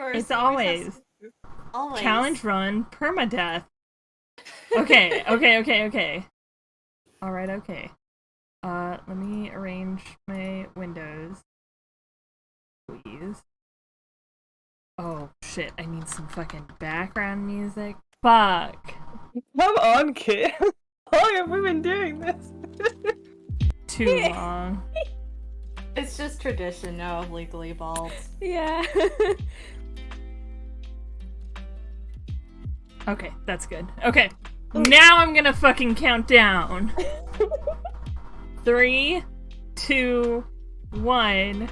course. It's always. Always. Challenge run, permadeath. Okay. Alright, okay. Let me arrange my windows. Please. Oh, shit, I need some fucking background music. Fuck. Come on, kid. How long have we been doing this? Too long. It's just tradition now of Legally Bald. Yeah. Okay, that's good. Okay, now I'm gonna fucking count down. 3, 2, 1.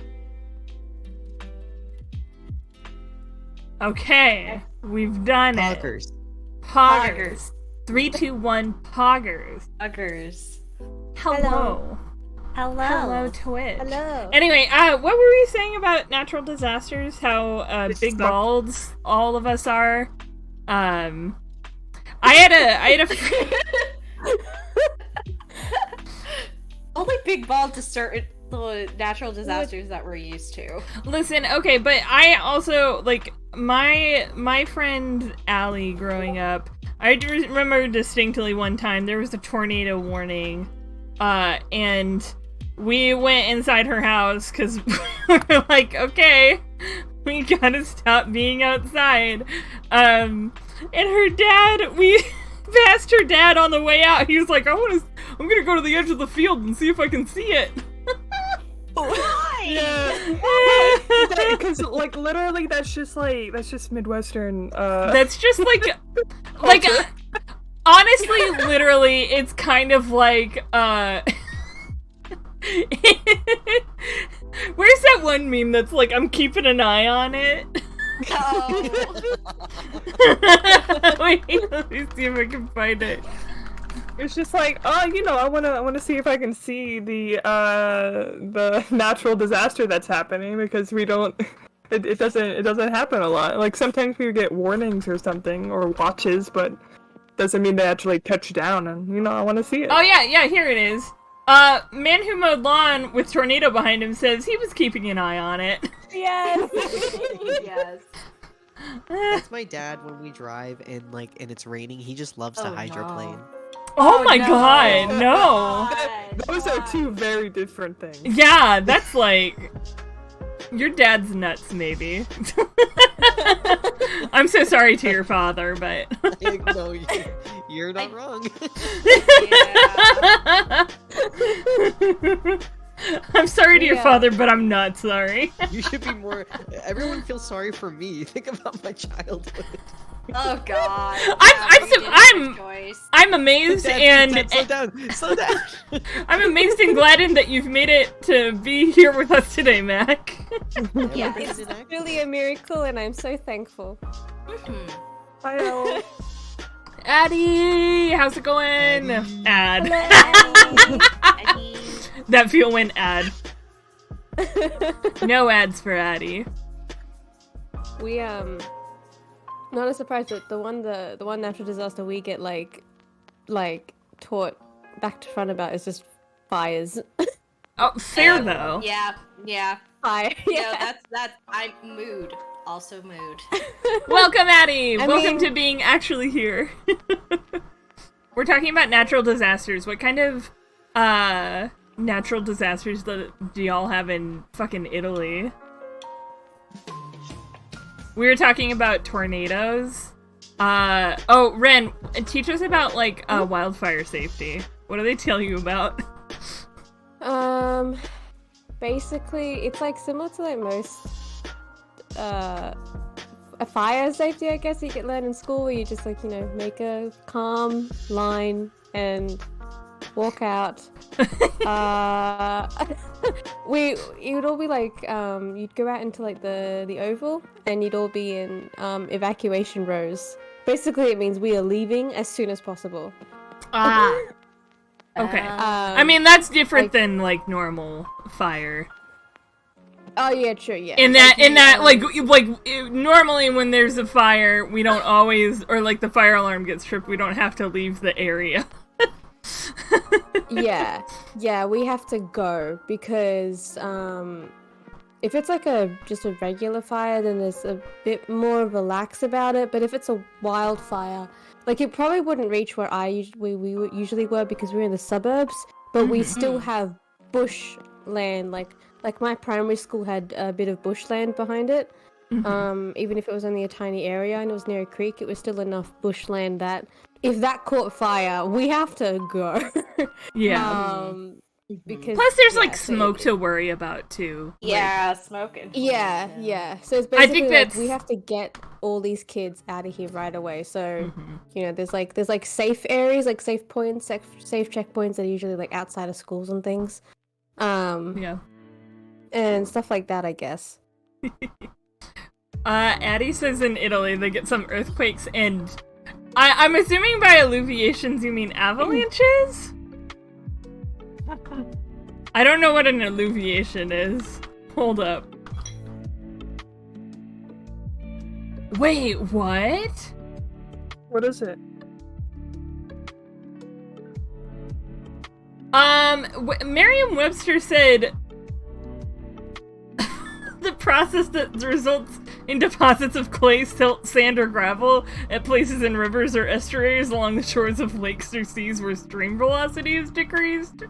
Okay, we've done Poggers. it. Poggers. 3, 2, 1, poggers. Poggers. Hello. Hello. Hello, Twitch. Hello. Anyway, what were we saying about natural disasters? How big balds all of us are. I had a Only big bald to certain the natural disasters that we're used to. Listen, okay, but I also like my friend Allie growing up. I remember distinctly one time there was a tornado warning, and we went inside her house because we were like, okay, we gotta stop being outside. And her dad, we passed her dad on the way out. He was like, I'm gonna go to the edge of the field and see if I can see it. Why? Yeah. Because, like, literally, that's just Midwestern, That's just like honestly, literally, it's kind of like, where's that one meme that's like, I'm keeping an eye on it? Oh. Wait, let me see if I can find it. It's just like, oh, I wanna see if I can see the natural disaster that's happening, because we don't, it doesn't happen a lot. Like, sometimes we get warnings or something, or watches, but doesn't mean they actually touch down, and, I want to see it. Oh yeah, here it is. Man who mowed lawn with tornado behind him says he was keeping an eye on it. Yes. Yes. That's my dad when we drive and it's raining. He just loves to Oh, hydroplane. no. Oh my no. god, no. Those are two very different things. Yeah, that's like... Your dad's nuts, maybe. I'm so sorry to your father, but... No, you're not wrong. Yeah. I'm sorry to your Yeah. father, but I'm not sorry. You should be more... Everyone feels sorry for me. Think about my childhood. Oh god. I'm amazed Slow down. I'm amazed and gladdened that you've made it to be here with us today, Mac. Yeah. It's really a miracle, and I'm so thankful. I know. Addie, how's it going? Addie. Ad. Eddie. That feel went ad. No ads for Addie. We not a surprise, but the one natural disaster we get like taught back to front about is just fires. Oh, fair though. Yeah. Fire. Yeah, that's I'm mood. Also mood. Welcome, Addie. I Welcome mean- to being actually here. We're talking about natural disasters. What kind of natural disasters do y'all have in fucking Italy? We were talking about tornadoes. Oh, Ren, teach us about wildfire safety. What do they tell you about? Basically, it's like similar to like most a fire safety, I guess, you get learned in school, where you just make a calm line and walk out. You'd all be you'd go out into the oval, and you'd all be in evacuation rows. Basically, it means we are leaving as soon as possible. Ah. Okay. I mean, that's different than normal fire. Oh yeah, true, yeah. Normally when there's a fire, we don't always, or the fire alarm gets tripped, we don't have to leave the area. yeah, we have to go because if it's like just a regular fire, then there's a bit more relaxed about it. But if it's a wildfire, like it probably wouldn't reach where we usually were because we're in the suburbs, but we still have bushland. Like my primary school had a bit of bushland behind it. Even if it was only a tiny area and it was near a creek, it was still enough bushland that if that caught fire, we have to go. Yeah. Because Plus, there's like so smoke to worry about too. Yeah, smoking. Yeah. So it's I basically think like that's- we have to get all these kids out of here right away. So you know, there's like safe areas, like safe points, safe checkpoints that are usually like outside of schools and things, Yeah. and stuff like that, I guess. Addie says in Italy they get some earthquakes, and I'm assuming by alluviations you mean avalanches? I don't know what an alluviation is. Hold up. Wait, what? What is it? Merriam-Webster said the process that results in deposits of clay, silt, sand, or gravel at places in rivers or estuaries along the shores of lakes or seas where stream velocity is decreased. Do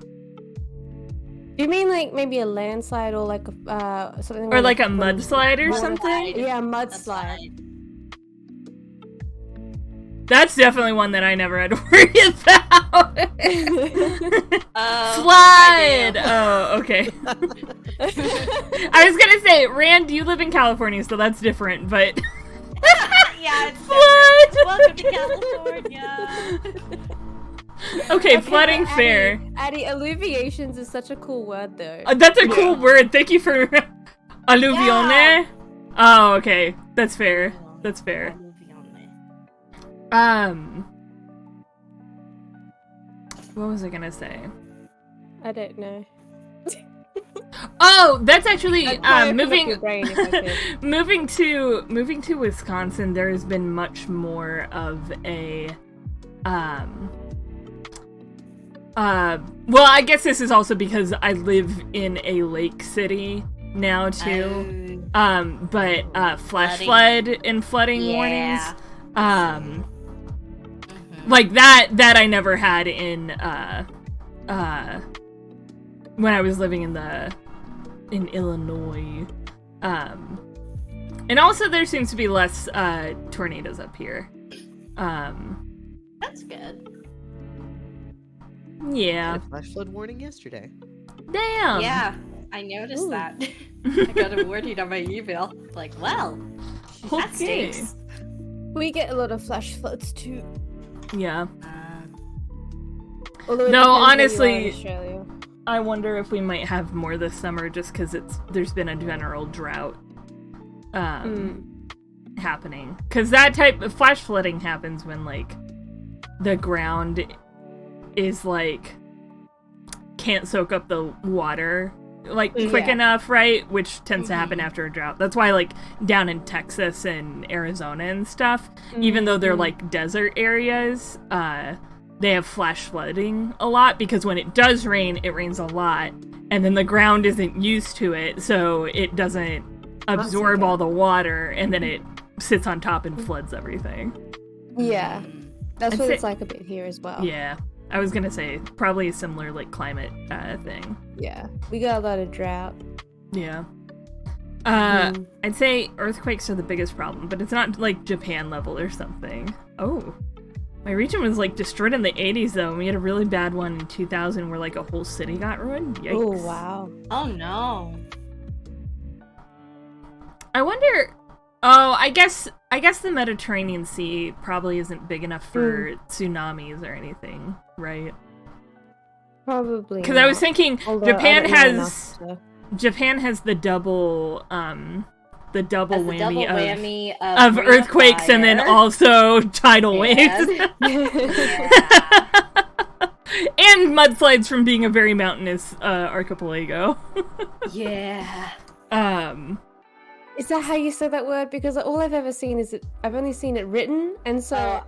you mean like maybe a landslide or like something? Or where like a when- mudslide or when- something? Yeah, a mudslide. That's definitely one that I never had to worry about. Oh, Slide! Oh, okay. I was gonna say, Rand, you live in California, so that's different, but... Yeah, it's Flood! Welcome to California. Okay, flooding but fair. Addie, alluviations is such a cool word though. That's a cool word. Thank you for alluvione. Yeah. Oh, okay. That's fair. That's fair. What was I gonna say? I don't know. Oh, that's actually I'd probably open up moving your brain if I could. moving to Wisconsin. There has been much more of a well, I guess this is also because I live in a lake city now too. But flash flood and flooding warnings. Like that I never had in when I was living in Illinois. And also there seems to be less tornadoes up here. That's good. Yeah. Had a flash flood warning yesterday. Damn. Yeah, I noticed that. I got a warning on my email. Like, well, that Okay. stinks. We get a lot of flash floods too. Yeah. Although it No, depends where you are in honestly- Australia. I wonder if we might have more this summer just because there's been a general drought happening. Because that type of flash flooding happens when like the ground is like can't soak up the water like quick Yeah. enough, right? Which tends to happen after a drought. That's why like down in Texas and Arizona and stuff, even though they're like desert areas, they have flash flooding a lot because when it does rain, it rains a lot, and then the ground isn't used to it, so it doesn't absorb all the water, and then it sits on top and floods everything. Yeah, that's I'd what say- it's like a bit here as well. Yeah, I was gonna say probably a similar like climate thing. Yeah, we got a lot of drought. Yeah. I'd say earthquakes are the biggest problem, but it's not like Japan level or something. Oh. My region was like destroyed in the 80s though, and we had a really bad one in 2000 where like a whole city got ruined. Yikes. Oh wow. Oh no. I wonder. Oh, I guess the Mediterranean Sea probably isn't big enough for tsunamis or anything, right? Probably. Because I was not. thinking Although I Japan don't know has enough, so- Japan has the double As whammy, the double of, whammy of ring of earthquakes and then fire. also tidal waves. Yeah. And mudslides from being a very mountainous archipelago. Yeah. Is that how you say that word? Because all I've ever seen is I've only seen it written, and so So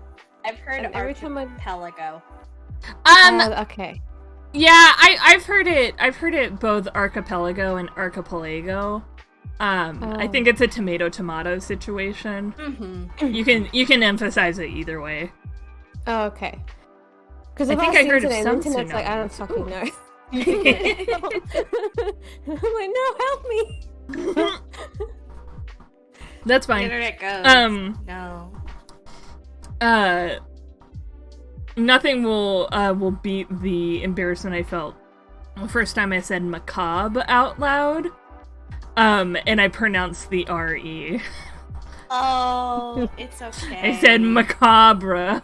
I've heard and every time I archipelago. okay. Yeah, I've heard it both archipelago and archipelago. I think it's a tomato situation. Mm-hmm. You can emphasize it either way. Oh, okay. Because I if think I I heard of internet, some internet's like, I don't fucking know. I'm like, no, help me. That's The fine. internet goes. No. Nothing will beat the embarrassment I felt the first time I said macabre out loud. And I pronounced the R-E. Oh, it's okay. I said macabre.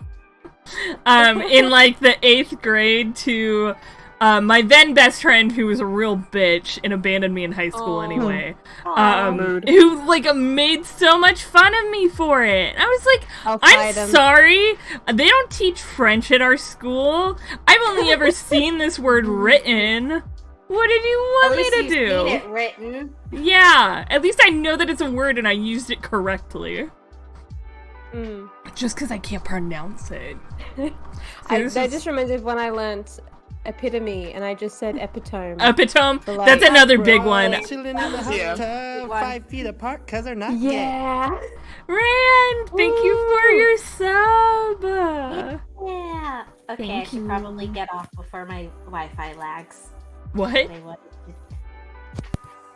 In like the 8th grade to my then best friend who was a real bitch and abandoned me in high school anyway. Mood. Who like made so much fun of me for it. I was like, I'm sorry. They don't teach French at our school. I've only ever seen this word written. What did you want me to do? At least you've seen it written. Yeah, at least I know that it's a word and I used it correctly. Just because I can't pronounce it. That just reminded when I learned epitome and I just said epitome. Epitome? So, like, That's another big one. Chilling in the hot tub, 5 feet apart, cause they're not yet. Yeah. Rand, thank you for your sub. Yeah. Okay, Thank I should probably get off before my Wi-Fi lags. What?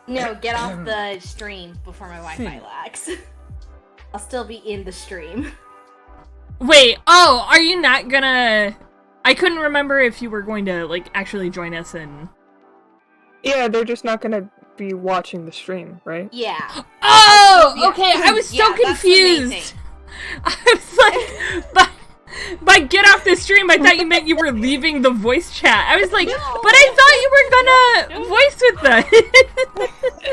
No, get off the stream before my Wi-Fi lags. I'll still be in the stream. Wait, oh, are you not gonna... I couldn't remember if you were going to, like, actually join us in... Yeah, they're just not gonna be watching the stream, right? Yeah. Oh, Yeah. okay, I was so Yeah, that's the main confused. I was like, by get off the stream, I thought you meant you were leaving the voice chat. I was like, No. but I thought you were gonna voice with us.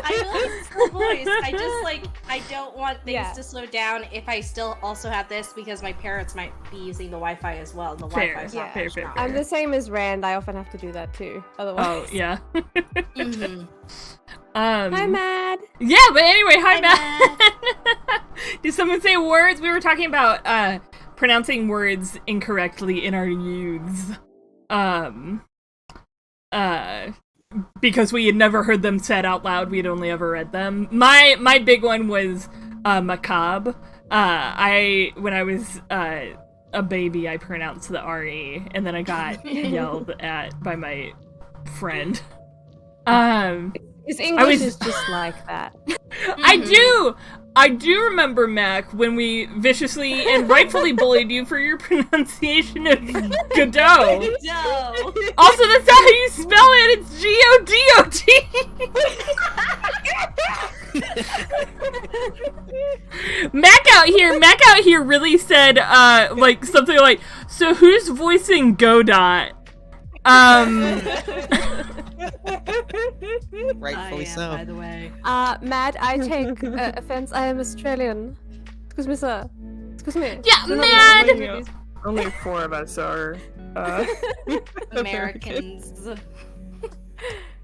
I will listen to the voice. I just I don't want things to slow down if I still also have this because my parents might be using the Wi-Fi as well. The Fair, Wi-Fi's yeah, not fair, very fair, strong. fair. I'm the same as Rand. I often have to do that too. Otherwise. Oh, yeah. Mhm. I'm mad. Yeah, but anyway, hi, Hi, Matt. Did someone say words? We were talking about pronouncing words incorrectly in our youths. Because we had never heard them said out loud, we had only ever read them. My big one was macabre. When I was a baby, I pronounced the R-E, and then I got yelled at by my friend. His English is just like that. I do remember, Mac, when we viciously and rightfully bullied you for your pronunciation of Godot. No. Also, that's not how you spell it. It's Godot. Mac out here really said, like, something like, so who's voicing Godot? Rightfully so. By the way. Mad, I take offense. I am Australian. Excuse me, sir. Excuse me. Yeah, No, no, no, Mad! no, no, no. Only 4 of us are Americans.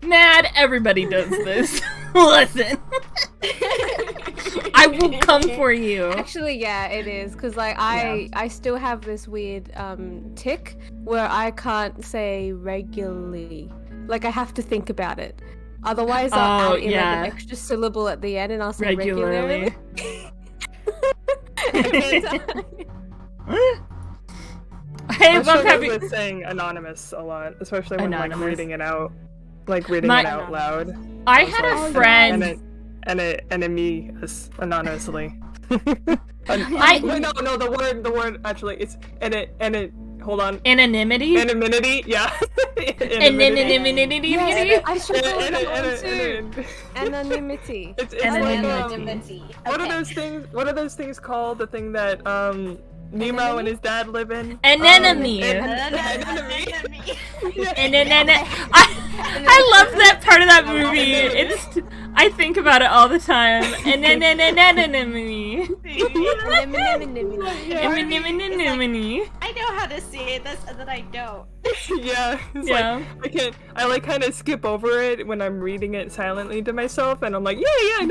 Mad, everybody does this. Listen. I will come for you. Actually, yeah, it is because like I still have this weird tick where I can't say regularly. Like I have to think about it. Otherwise, I'll add in like an extra syllable at the end, and I'll say regularly. I love struggle having with saying anonymous a lot, especially when Anonymous. like reading it out it out loud. I had a friend. And it me anonymously. No, the word actually it's and it hold on. Anonymity? Anonymity, yeah. Anonymity? Yes, I struggle with that one too. Anonymity. It's Anonymity. What are those things? What are those things called? The thing that Nemo and his dad live in. Anemone. Anemone. I love that part of that movie. I think about it all the time. Anemone. I know how to say it, and then I don't. Yeah, like I like kind of skip over it when I'm reading it silently to myself, and I'm like, no,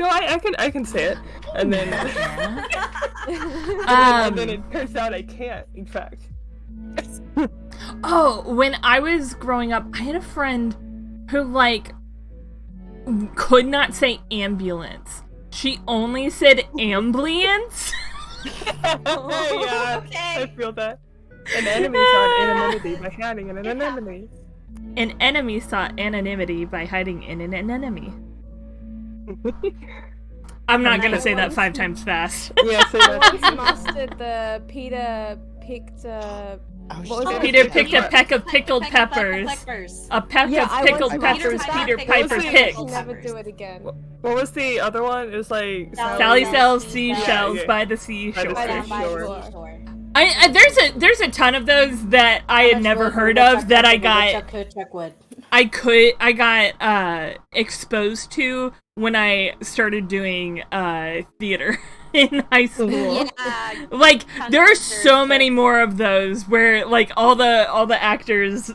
I can say it, and then and then it turns out I can't. In fact. Oh, when I was growing up, I had a friend who could not say ambulance. She only said ambulance. Yeah, Okay. I feel that. An enemy sought anonymity by hiding in an anemone. An enemy sought anonymity by hiding in an anemone. I'm not gonna say that 5 times fast. Yeah, say I once that. mastered the Peter picked. What was it? Peter picked a peck of pickled peppers. A peck Yeah, of I pickled once peppers mastered Peter that, Piper but I picked. will never do it again. What was the other one? It was like Sally sells seashells. seashells Yeah. by the seashore. By the Sure. seashore. There's a ton of those that I had never heard of that I got exposed to when I started doing theater in high school. Yeah. Like there are so many more of those where like all the actors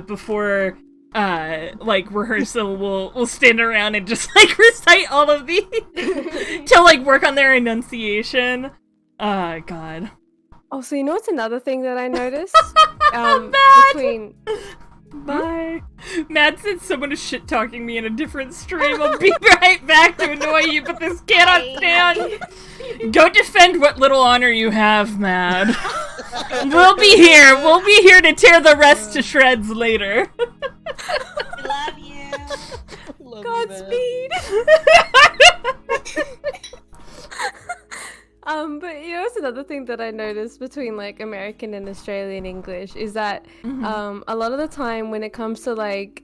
before like rehearsal will stand around and just like recite all of these to like work on their enunciation. God. Oh, so you know what's another thing that I noticed? Matt! Between Bye. Matt said someone is shit talking me in a different stream. I'll be right back to annoy you, but this cannot stand. Go defend what little honor you have, Matt. We'll be here. We'll be here to tear the rest to shreds later. Love you. Godspeed. But you know, it's another thing that I noticed between like American and Australian English is that a lot of the time when it comes to like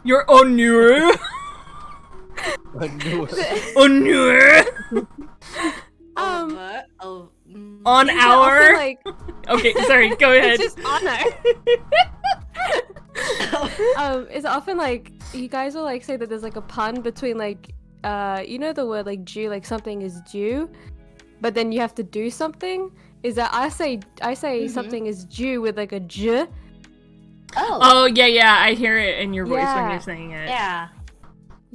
You're onure. Onure. On things are often, our. like Okay, sorry. Go ahead. it's just honor. It's often like you guys will like say that there's like a pun between like you know the word like due, like something is due, but then you have to do something. Is that I say something is due with like a j. Oh yeah, I hear it in your voice when Yeah. you're saying it.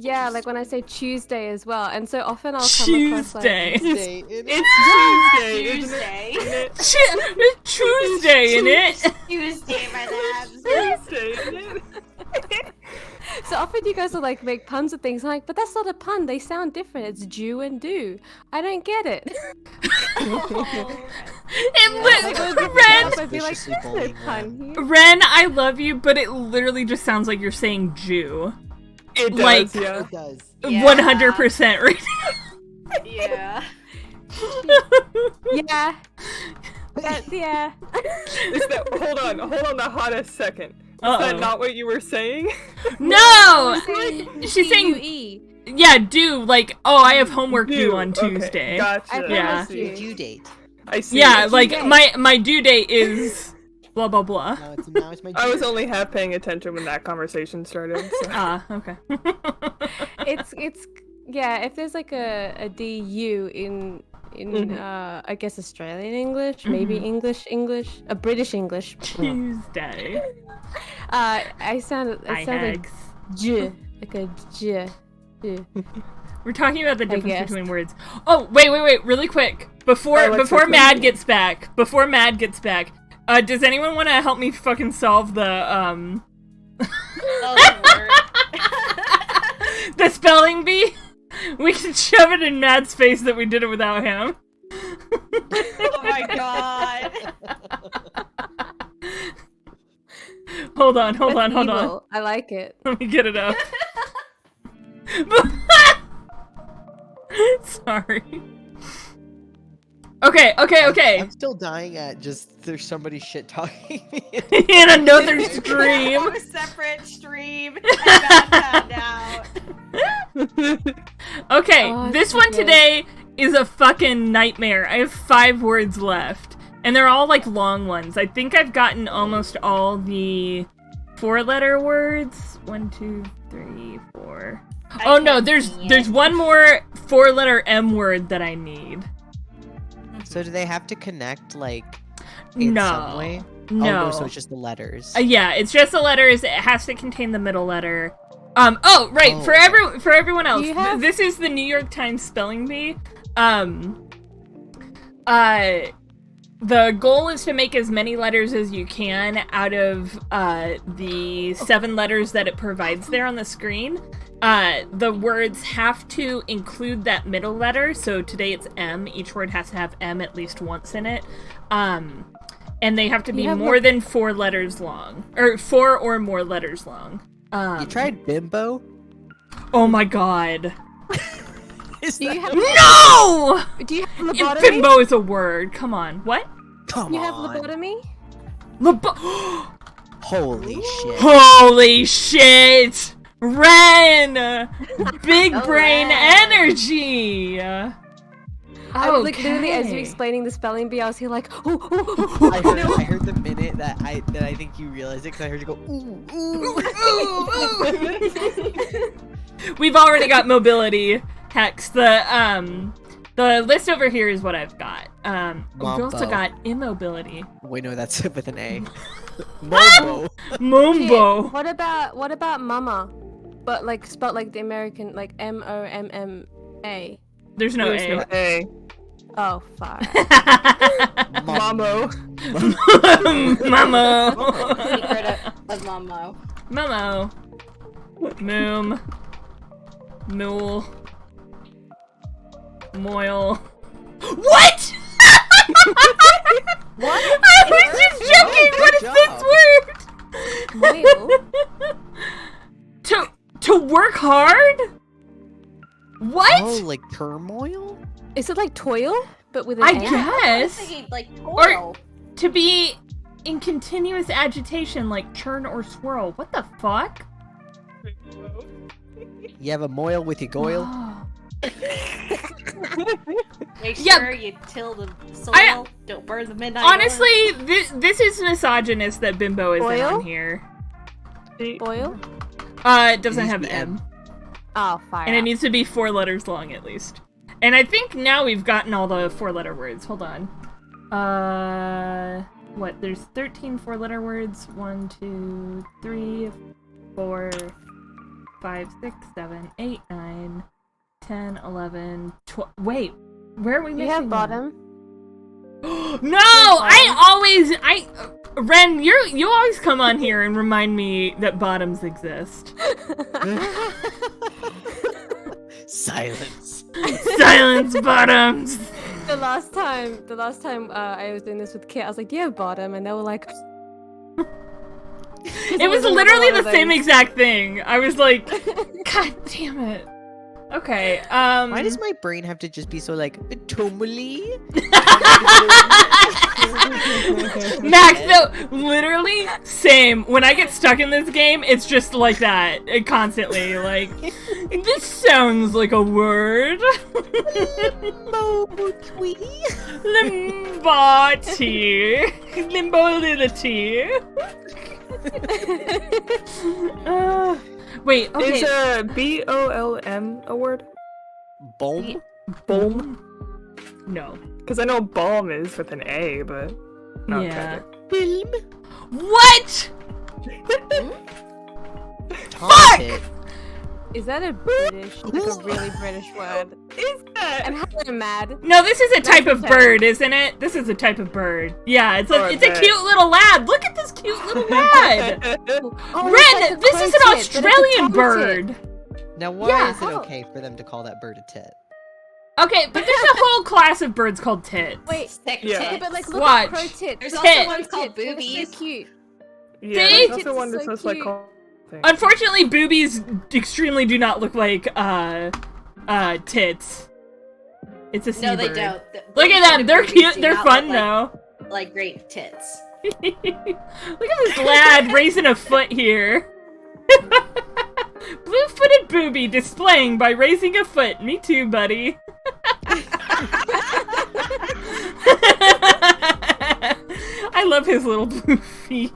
Yeah, like when I say Tuesday as well, and so often I'll come across like Tuesday. It's Tuesday, isn't it? Tuesday, innit? Tuesday, my labs. Tuesday, isn't it? so often you guys will like make puns of things. I'm like, but that's not a pun. They sound different. It's due and do. I don't get it. Ren, I'd be like, Viciously there's no bullying pun here. Ren, I love you, but it literally just sounds like you're saying Jew. It does, Like- yeah. It does. 100% right Yeah. Yeah. Yeah. Is that, hold on the hottest second. Is that Uh-oh. not what you were saying? No! She's saying, D-U-E. yeah, due, like, oh, I have homework due Due, on okay, Tuesday. Gotcha. I Yeah. I see. Due date. I see. Yeah, Due like, date. my due date is blah, blah, blah. Now it's my due I was date. only half paying attention when that conversation started. So. Ah, okay. It's yeah. If there's like a DU in I guess Australian English, maybe English, a British English. Tuesday. It sounds like Hags. j, like a j. J. We're talking about the difference guess. between words. Oh, wait, really quick. Before what's Mad happening? gets back, does anyone want to help me fucking solve the Oh, Lord. the spelling bee? We can shove it in Mad's face that we did it without him. Oh my god. Hold on. That's evil. I like it. Let me get it up. Sorry. Okay. I'm still dying at just there's somebody shit talking me. In another stream. A separate stream. I found out. Okay, Oh, this it's one okay. today is a fucking nightmare. I have 5 words left, and they're all like long ones. I think I've gotten almost all the 4-letter words. 1, 2, 3, 4. Oh no, there's one more 4-letter M word that I need. So do they have to connect like in some way? No. Oh, no, so it's just the letters. Yeah, it's just the letters. It has to contain the middle letter. Oh, right. Oh, For everyone else, you have- this is the goal is to make as many letters as you can out of the 7 letters that it provides there on the screen. The words have to include that middle letter. So today it's M. Each word has to have M at least once in it. And they have to be more than 4 letters long. Or 4 or more letters long. You tried bimbo? Oh my god. Do you have No! Do you have lobotomy? Bimbo is a word. Come on. What? Come You on. have lobotomy? Holy shit. Holy shit! Ren! Big brain energy! I was like literally as you explaining the spelling bee, I was here like, oh. I heard the minute that I think you realized it because I heard you go ooh ooh. We've already got mobility. Hex. The list over here is what I've got. We've also got immobility. Wait, no, that's with an A. Mobo. Mumbo. What about mama? But like spelled like the American, like MOMMA. There's no There's A. no A. Oh fuck. Mamo. Mamo. Secret of Momo. Momo. Moom. Mool. Moil. What? What? I was just joking. What is Good this word? To work hard? What? Oh, like turmoil? Is it like toil, but with an I A? I was guess. thinking, like, Or toil. to be in continuous agitation, like churn or swirl. What the fuck? You have a moil with your goil? Oh. Make Yeah. sure you till the soil. Don't burn the midnight oil. Honestly, this is misogynist that Bimbo is Oil? on here. Oil? It doesn't It needs have to be M. Oh, fire. And it needs to be 4 letters long at least. And I think now we've gotten all the 4-letter words. Hold on. What? There's 13 4-letter words. 1, 2, 3, 4, 5, 6, 7, 8, 9, 10, 11, 12. Wait, where are we missing? You have them? bottom. No, Ren, you always come on here and remind me that bottoms exist. Silence. Silence, bottoms. The last time I was doing this with Kit, I was like, "Do you have bottom?" And they were like, It was literally the same exact thing. I was like, God damn it. Okay, Why does my brain have to just be so like tumuli? Max, no, literally, same. When I get stuck in this game, it's just like that, constantly. Like, this sounds like a word. Limbati. Limbolity. Wait, okay. Is BOLM a word? Boom? Bolm? No. Because I know balm is with an A, but not Yeah. Film? What? Taunted. "Is that a British, like a really British word?" is that? I'm hella mad. No, this is a type of okay. bird, isn't it? This is a type of bird. Yeah, it's a Okay. cute little lad. Look at this cute little lad. Oh, Ren, it's this like a is an crow tit, but it's a Australian tongue bird. tit. Now, why Yeah. is it okay for them to call that bird a tit? Okay, but there's a whole class of birds called tits. Wait, Thick Yeah. tits. yeah, but like look Watch. at crow tit. There's Look also at ones crow called tit. They're boobies. so cute. Yeah, See? there's also It's one that so says like cute. call thing. Unfortunately, boobies extremely do not look like tits. It's a No, seabird. they don't. Look at them. They're Boobies cute. do They're not fun look though. like great tits. Look at this lad raising a foot here. Blue-footed booby displaying by raising a foot. Me too, buddy. I love his little blue feet.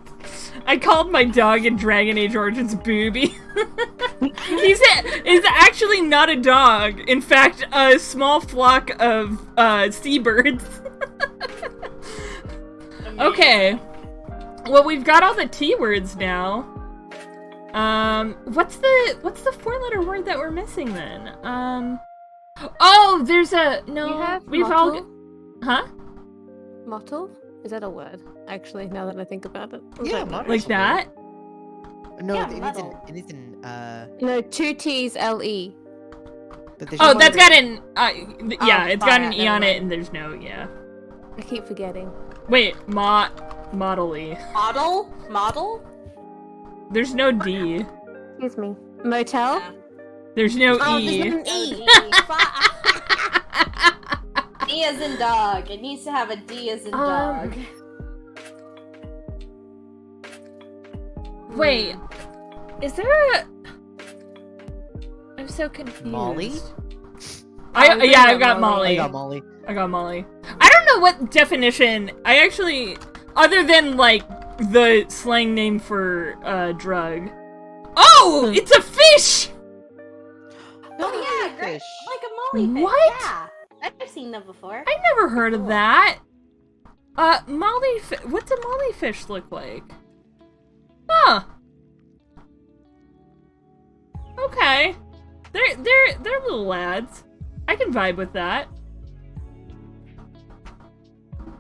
I called my dog in Dragon Age Origins Booby. He's actually not a dog. In fact, a small flock of seabirds. Okay. Well, we've got all the T words now. What's the 4-letter word that we're missing then? Oh, there's a You no. have We've all mottle? huh? Mottle? Is that a word? Actually, now that I think about it. I Yeah, don't know. mottle. Like that? No, Yeah, it muddle. isn't. No, 2 T's L-E. But there's Oh, just that's one got an, yeah, it's got fire, an E never on it, mind. and there's no, yeah. I keep forgetting. Wait, model-y. Model? There's no D. Excuse me. Motel? Yeah. There's no Oh, E. there's an E. D as in dog. It needs to have a D as in dog. Wait, is there a... I'm so confused. Molly? I've got Molly. I got Molly. I got Molly. I don't know what definition, I actually, other than, like, the slang name for, drug. Oh, it's a fish! Oh yeah, great. Fish. Like a molly fish. What? Yeah, I've seen them before. I never heard of that. What's a molly fish look like? Huh. Okay. They're little lads. I can vibe with that.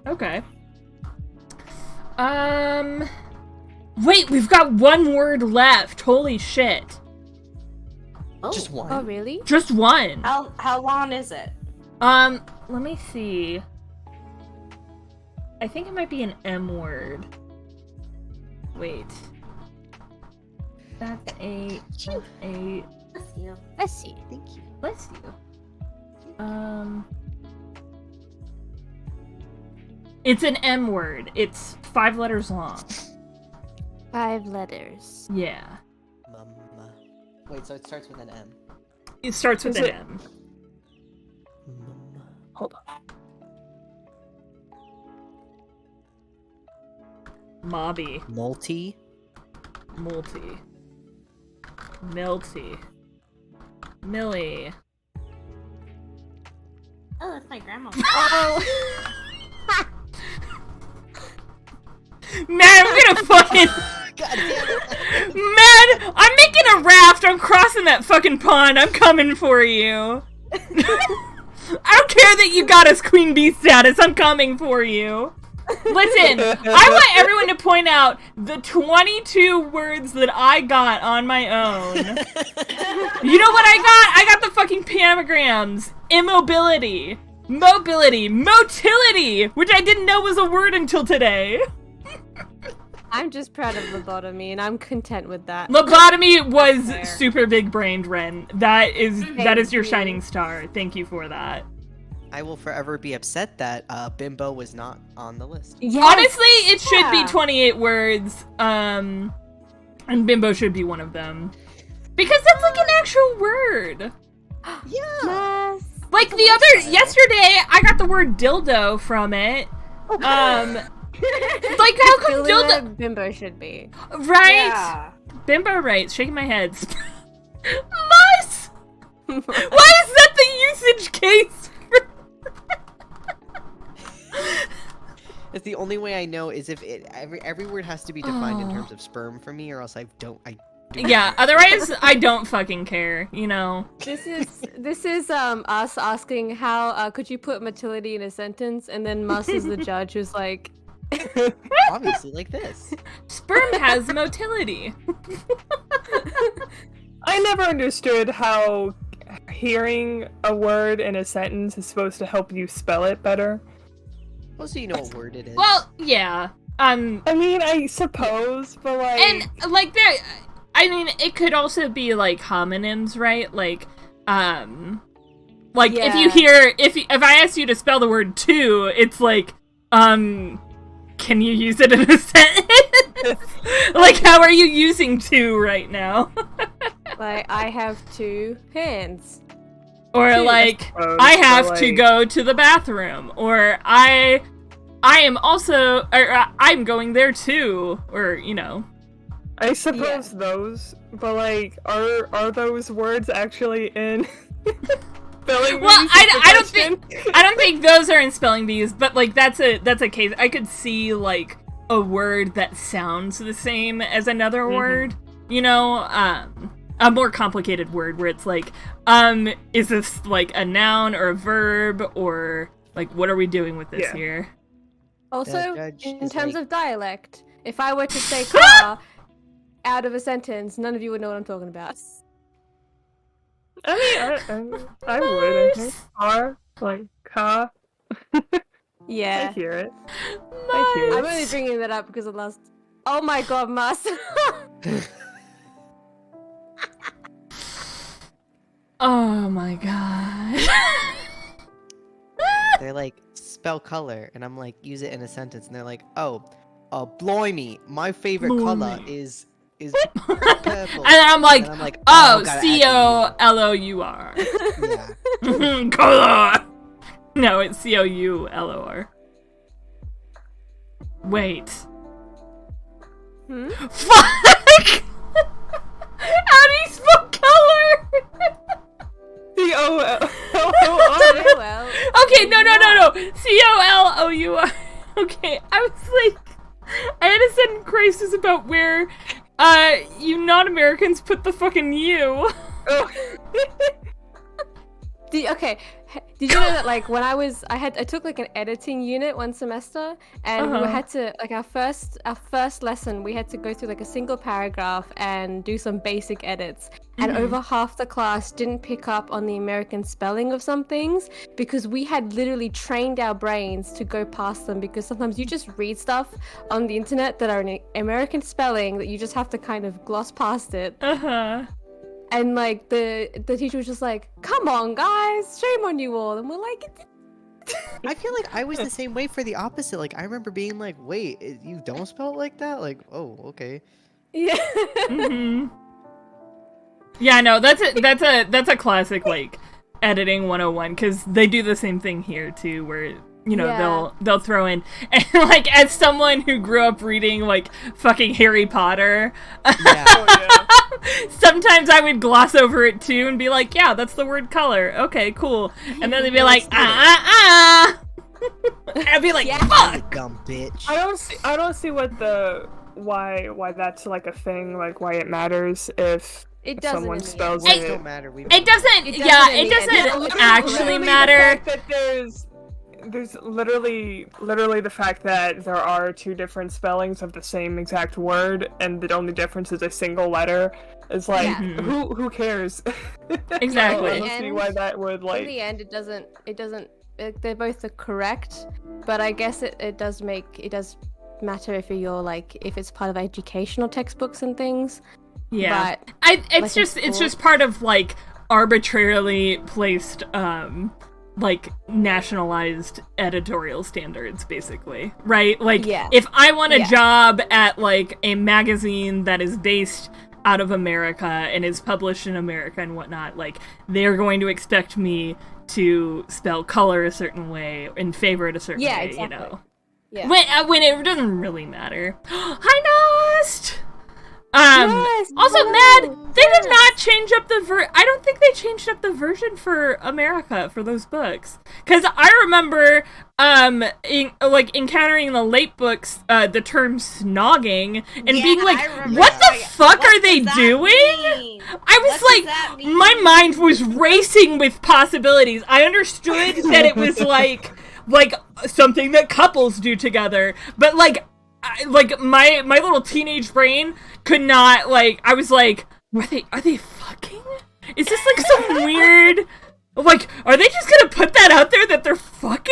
Okay. Wait, we've got one word left. Holy shit. Just one. Oh, really? Just one. How long is it? Let me see. I think it might be an M word. Wait. That's a Bless you. Let's see. Thank you. bless you. It's an M word. It's 5 letters long. 5 letters. Yeah. Wait, so it starts with an M. It starts with Is an it- M. Hold on. Mobby. Multi. Multi. Milty. Millie. Oh, that's my grandma. Oh! Man, I'm gonna fucking... God damn it. Man, I'm making a raft. I'm crossing that fucking pond. I'm coming for you. I don't care that you got us queen bee status. I'm coming for you. Listen, I want everyone to point out the 22 words that I got on my own. You know what I got? I got the fucking panagrams. Immobility. Mobility. Motility. Which I didn't know was a word until today. I'm just proud of lobotomy, and I'm content with that. Lobotomy was Fair. super big brained, Ren. That is your you. shining star. Thank you for that. I will forever be upset that Bimbo was not on the list. Yes! Honestly, it should be Yeah. 28 words. And bimbo should be one of them. Because that's like an actual word. Yeah. Yes! Like the other yesterday, I got the word dildo from it. Like how come Feeling dildo that bimbo should be. right? Yeah. Bimbo right, shaking my head. Mus! Why is that the usage case? It's the only way I know is if every word has to be defined in terms of sperm for me, or else I do Yeah, otherwise I don't fucking care, you know. This is us asking how could you put motility in a sentence, and then Mus is the judge who's like, obviously like this. Sperm has motility. I never understood how hearing a word in a sentence is supposed to help you spell it better. Oh, so you know what word it is. Well, yeah. I mean, I suppose, but like... And like there, I mean, it could also be like homonyms, right? Like if you Yeah. hear if I ask you to spell the word two, it's like, can you use it in a sentence? Like, how are you using two right now? like, I have 2 hands. Or Two, I like, suppose, I but, have to like- go to the bathroom, or I am also, or I'm going there too, or you know. I suppose those, but like, are those words actually in spelling Well, bees? Is the I don't think those are in spelling bees, but like that's a case. I could see like a word that sounds the same as another word, you know, a more complicated word where it's like, is this like a noun or a verb, or like what are we doing with this here? Also, judge in is terms like- of dialect, if I were to say car out of a sentence, none of you would know what I'm talking about. I mean, I would. I think car, like car. I Yeah. hear it. I hear I'm it. only bringing that up because of last. Oh my god, Mas. Oh my god. They're like, spell color, and I'm like, use it in a sentence, and they're like, oh, blimey, my favorite color Blimey. is purple. And I'm like, And I'm like, oh, gotta add C-O-L-O-U-R. the yeah. Color. No, it's C-O-U-L-O-R. Wait. Hmm? Fuck! How do you spell color? C-O-L-O-R. Oh, well. Okay, no. C-O-L-O-U-R. Okay, I was like, I had a sudden crisis about where, you non-Americans put the fucking U. Okay, did you know that like when I took like an editing unit one semester, and we had to like our first lesson we had to go through like a single paragraph and do some basic edits, and over half the class didn't pick up on the American spelling of some things because we had literally trained our brains to go past them, because sometimes you just read stuff on the internet that are in American spelling that you just have to kind of gloss past it. And like the teacher was just like, "Come on, guys, shame on you all," and we're like, I feel like I was the same way for the opposite. Like, I remember being like, wait, you don't spell it like that? Like, oh, okay. "Yeah." Yeah, no, that's a classic like editing 101, because they do the same thing here too, where you know they'll throw in, and like as someone who grew up reading like fucking Harry Potter, Yeah. sometimes I would gloss over it too and be like, yeah, that's the word color. Okay, cool. And then they'd be like, And I'd be like, You fuck. dumb bitch. I don't see what the why that's like a thing, like why it matters if It doesn't someone in the spells end. It it. don't matter. It doesn't. It Yeah, doesn't in it the end. doesn't Yeah, actually Literally the matter. fact that there's literally the fact that there are two different spellings of the same exact word, and the only difference is a single letter. Is like, Yeah. who cares? Exactly. I don't see why that would In like. the end, it doesn't. They're both the correct, but I guess it does matter if you're like if it's part of educational textbooks and things. Yeah, But, it's like, just part of like arbitrarily placed like nationalized editorial standards, basically, right? Like, Yeah. if I want a Yeah. job at like a magazine that is based out of America and is published in America and whatnot, like they're going to expect me to spell color a certain way and favor it a certain Yeah, way, exactly. you know. Yeah. When it doesn't really matter. Hi, Nost! Yes, Also, hello. Mad, they did not change up the I don't think they changed up the version for America for those books. Because I remember, encountering the late books, the term snogging, and being like, what the fuck are they doing? I was like, my mind was racing with possibilities. I understood that it was like something that couples do together, but my little teenage brain could not, like, I was like, are they fucking? Is this like some weird, like, are they just gonna put that out there that they're fucking?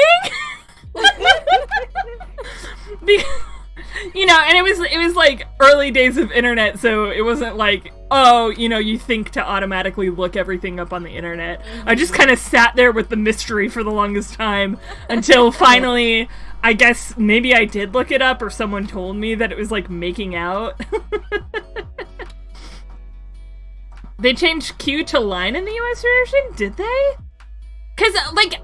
You know, and it was like early days of internet, so it wasn't like, oh, you know, you think to automatically look everything up on the internet. I just kind of sat there with the mystery for the longest time until finally, I guess maybe I did look it up or someone told me that it was like making out. They changed Q to line in the US version, did they? Because like,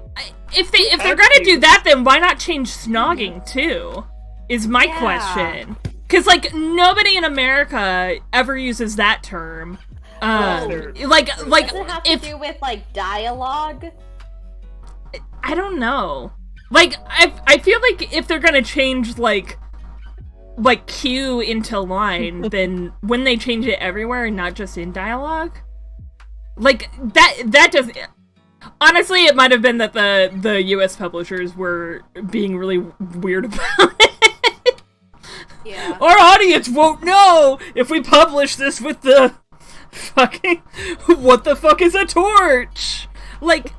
if they're gonna do that, then why not change snogging too? Is my question. Because, like, nobody in America ever uses that term. Does it have to do with like dialogue? I don't know. Like, I feel like if they're gonna change, like Q into line, then wouldn't they change it everywhere and not just in dialogue? Like, that doesn't... Honestly, it might have been that the US publishers were being really weird about Yeah. Our audience won't know if we publish this with the fucking what the fuck is a torch? Like,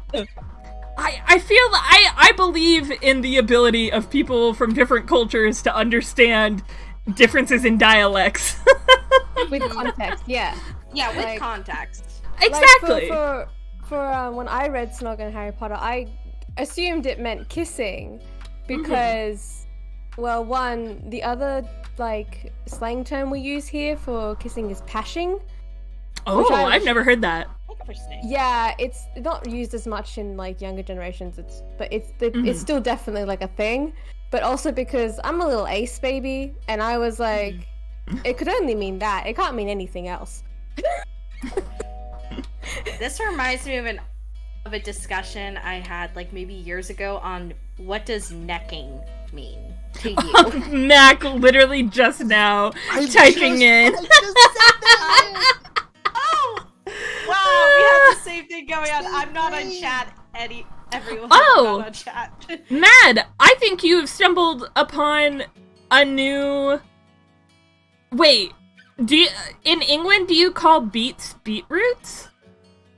I believe in the ability of people from different cultures to understand differences in dialects. With context, yeah. Yeah, with Like- context. Exactly. Like for when I read Snog and Harry Potter, I assumed it meant kissing because, well, one, the other like slang term we use here for kissing is pashing. Oh, I've never heard that. Interesting. Yeah, it's not used as much in like younger generations. It's still definitely like a thing, but also because I'm a little ace baby, and I was like, it could only mean that. It can't mean anything else. This reminds me of a discussion I had like maybe years ago on what does necking mean to you. Mac literally just now typing in. I just said that. Oh! Wow, we have the same thing going on. I'm not on chat, everyone. Oh! I'm not on chat. Mad, I think you have stumbled upon a new... Wait, in England, do you call beets beetroots?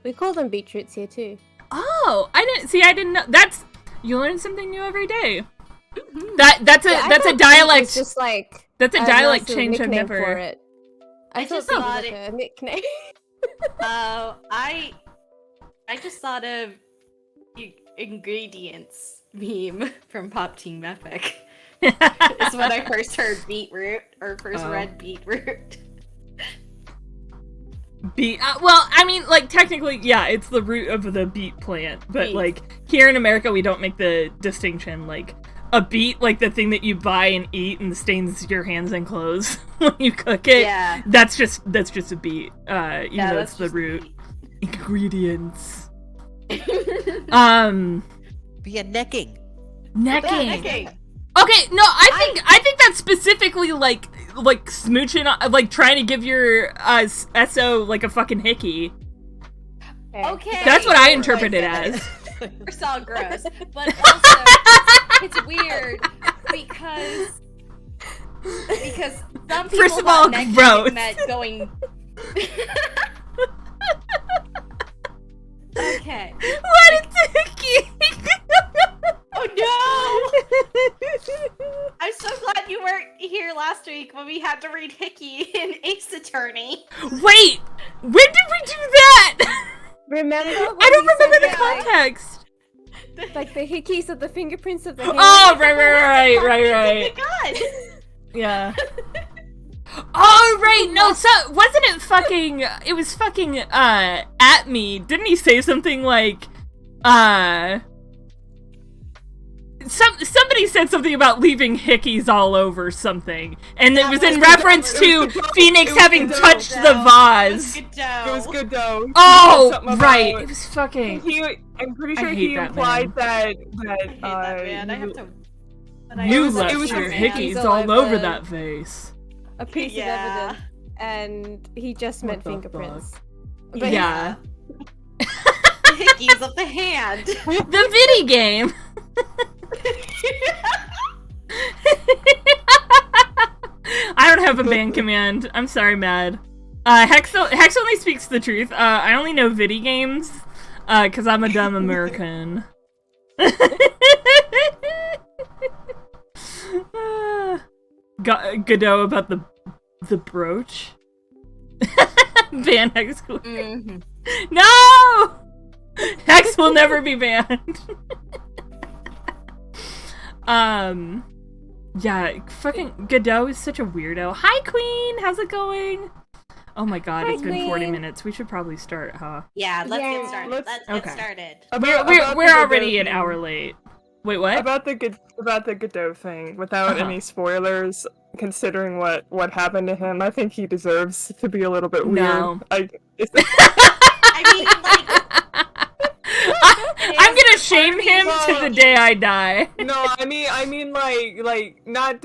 We call them beetroots here too. Oh, I didn't know. You learn something new every day. That's a dialect. It's just like That's a nice dialect little change I've nickname never... for it. I just thought thought it was like a nickname. Oh, I just thought of ingredients meme from Pop Team Epic. It's when I first heard beetroot or first read beetroot. Well, I mean, like, technically, yeah, it's the root of the beet plant, but, Beet. like, here in America, we don't make the distinction, like, a beet, like, the thing that you buy and eat and stains your hands and clothes when you cook it. Yeah. That's just a beet, even though that's it's the just root. beet. Ingredients. But yeah, necking. Necking. Yeah, necking. Okay, no, I think that's specifically like smooching, like trying to give your SO like a fucking hickey. Okay. That's what I interpret it as. First all gross, but also it's weird because some people First of all, thought necking gross. meant going. Okay. What a hickey! Oh no! I'm so glad you weren't here last week when we had to read Hickey in Ace Attorney. Wait, when did we do that? Remember? I don't remember the context. Like the hickeys of the fingerprints of the hand. Oh, right. Oh my god! Yeah. Oh, right, no, so, wasn't it fucking, it was fucking, at me, didn't he say something like, somebody said something about leaving hickeys all over something, and it was in reference to Phoenix having touched the vase. It It was good though. Oh, Something right, about- it was fucking, I'm pretty I sure hate he that implied I hate that man. I have to. but I you also left it was your just hickeys all all over over that vase. A piece Yeah. of evidence, and he just meant the fingerprints. fuck? But Yeah. The Hickeys of the hand. The viddy game! I don't have a band command. I'm sorry, Mad. Hex only speaks the truth. I only know viddy games, cause I'm a dumb American. Godot about the brooch? Ban Hex. Mhm. No! Hex will never be banned. Yeah, fucking Godot is such a weirdo. Hi, Queen! How's it going? Oh my god, Hi, it's been 40 Queen. minutes. We should probably start, huh? Yeah, let's Yeah, get started. let's- Let's okay. get started. We're already an hour late. Wait, what? About the Godot thing, without Uh-huh. any spoilers, considering what happened to him, I think he deserves to be a little bit weird. No. I mean, like, I'm gonna shame him to the day I die. No, I mean, like not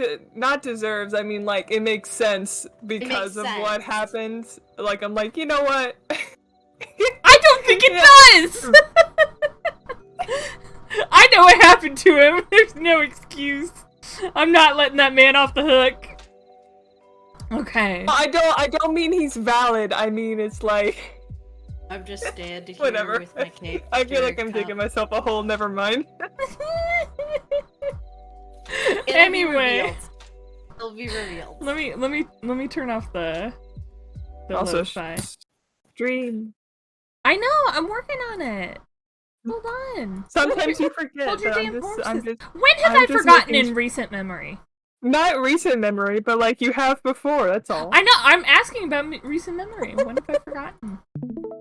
deserves. I mean, like it makes sense because of what sense. happened. Like I'm like, you know what? I don't think it does! I know what happened to him. There's no excuse. I'm not letting that man off the hook. Okay. I don't mean he's valid. I mean it's like I'm just standing here whatever. with my cape. I feel like stirring I'm digging cup. myself a hole. Never mind. It'll Anyway. It'll be revealed. Let me turn off the Also, lo-fi. stream. I know, I'm working on it. Hold on. Sometimes you forget. Hold your that damn I'm horses. just When have I'm I just forgotten making in recent memory? not recent memory, but like you have before. That's all. I know, I'm asking about recent memory. When have I forgotten?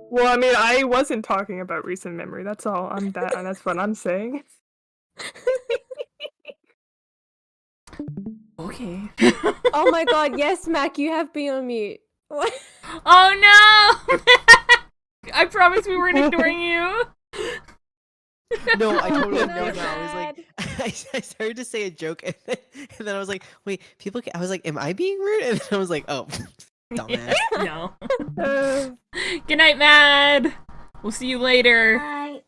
Well, I mean, I wasn't talking about recent memory. That's all. That's what I'm saying. Okay. Oh my god, yes, Mac, you have been on mute. What? Oh no! I promise we weren't ignoring you. No, I totally Oh, know no, now. I was like, I started to say a joke, and then I was like, wait, people. I was like, am I being rude? And then I was like, oh, dumbass. No. Uh, Good night, Mad. We'll see you later. Bye.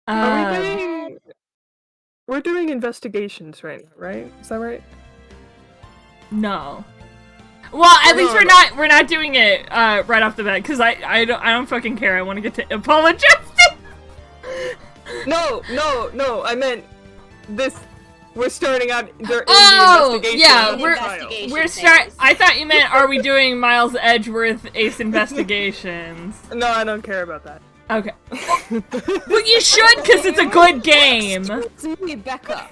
are we doing? We're doing investigations right now, right? Is that right? No. Well, at least No. we're not doing it right off the bat because I don't fucking care. I want to get to apologize. No. I meant this. We're starting out. They're in Oh, the investigation. yeah, of the we're- trial. Investigation. We're start. I thought you meant are we doing Miles Edgeworth Ace Investigations? No, I don't care about that. Okay. Well, you should because it's a good game. Excuse me, Becca.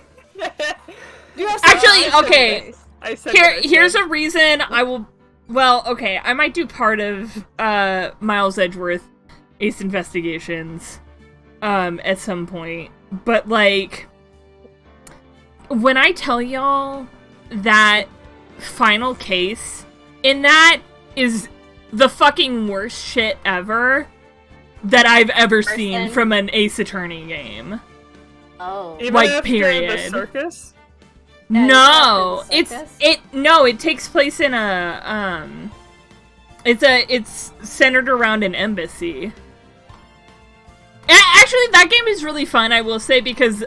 You have Actually, I said okay. this. I said what I Here's said. a reason I will. Well, okay, I might do part of Miles Edgeworth Ace Investigations at some point, but like when I tell y'all that final case in that is the fucking worst shit ever that I've ever seen from an Ace Attorney game. Oh. Even like, after period. The circus. No, it's it takes place in a it's centered around an embassy. Actually, that game is really fun, I will say, because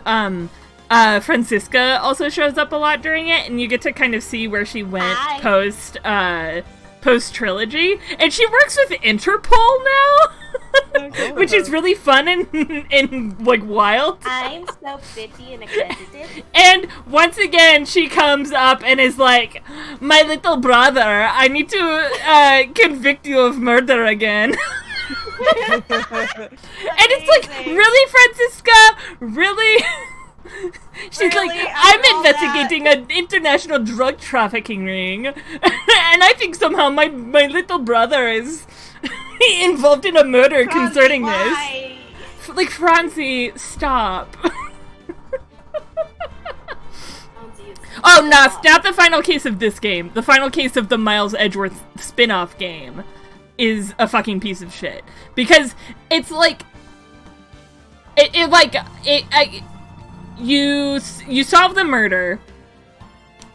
Francisca also shows up a lot during it, and you get to kind of see where she went post trilogy, and she works with Interpol now, which is really fun and like wild. I'm so pretty and accredited. And once again, she comes up and is like, "My little brother, I need to convict you of murder again." And it's like, really, Francisca? Really? She's like, Really? I'm After all investigating an international drug trafficking ring, and I think somehow my little brother is involved in a murder concerning Why? this. Like, Francie, stop. Oh, no, it's not the final case of this game. The final case of the Miles Edgeworth spin-off game is a fucking piece of shit. Because it's like... You solve the murder.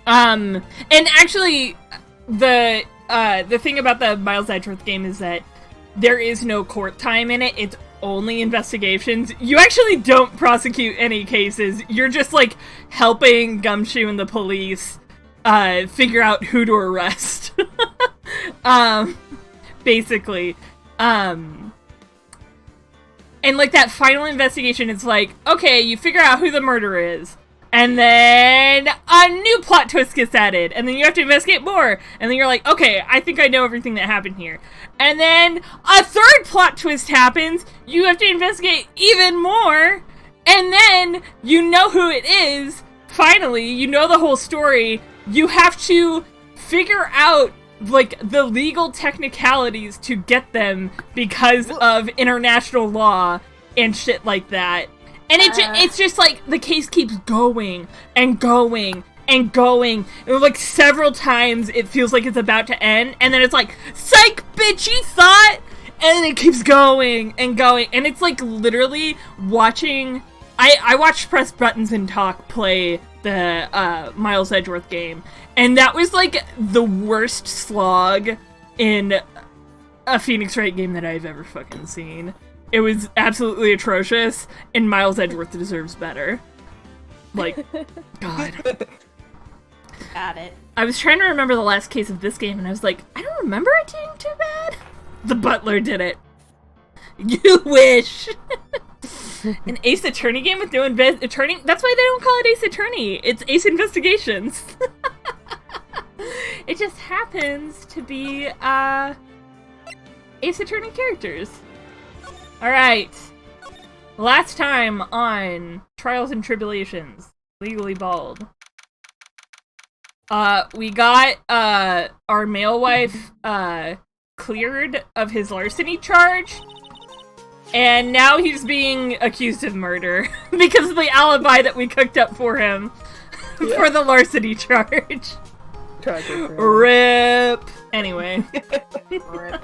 And actually, the thing about the Miles Edgeworth game is that there is no court time in it. It's only investigations. You actually don't prosecute any cases. You're just, like, helping Gumshoe and the police figure out who to arrest. Basically. And, like, that final investigation is like, okay, you figure out who the murderer is. And then a new plot twist gets added. And then you have to investigate more. And then you're like, okay, I think I know everything that happened here. And then a third plot twist happens. You have to investigate even more. And then you know who it is. Finally, you know the whole story. You have to figure out, like, the legal technicalities to get them because of international law and shit like that. And it's just like the case keeps going and going and going. And like several times it feels like it's about to end, and then it's like, psych, bitch, you thought? And then it keeps going and going. And it's like literally watching. I watched Press Buttons and Talk play the Miles Edgeworth game, and that was like the worst slog in a Phoenix Wright game that I've ever fucking seen. It was absolutely atrocious, and Miles Edgeworth deserves better. Like, God. Got it. I was trying to remember the last case of this game, and I was like, I don't remember it doing too bad. The butler did it. You wish. An Ace Attorney game with no attorney? That's why they don't call it Ace Attorney. It's Ace Investigations. It just happens to be, Ace Attorney characters. Alright. Last time on Trials and Tribulations. Legally Bald. We got, our male wife, cleared of his larceny charge. And now he's being accused of murder because of the alibi that we cooked up for him for the larceny charge. Tragic. Rip. Anyway. Rip.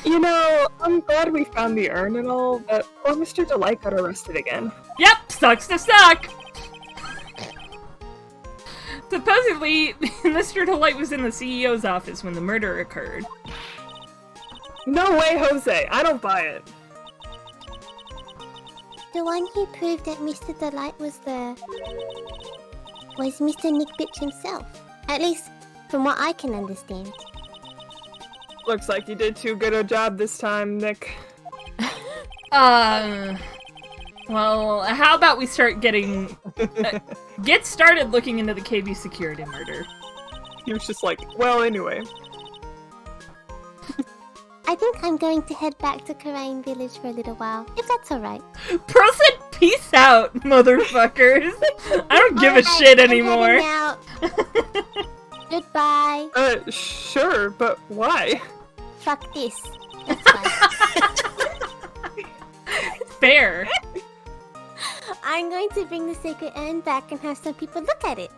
You know, I'm glad we found the urn and all, but poor Mr. Delight got arrested again. Yep, sucks to suck. Supposedly, Mr. Delight was in the CEO's office when the murder occurred. No way, Jose. I don't buy it. The one who proved that Mr. Delight was there was Mr. Nick Bitch himself. At least, from what I can understand. Looks like you did too good a job this time, Nick. Well, how about we start getting... get started looking into the KB security murder. He was just like, well, anyway. I think I'm going to head back to Karain Village for a little while, if that's alright. Pearl said, peace out, motherfuckers. I don't give a shit anymore. I'm heading out. Goodbye. Sure, but why? Fuck this. That's fine. Fair. I'm going to bring the sacred urn back and have some people look at it.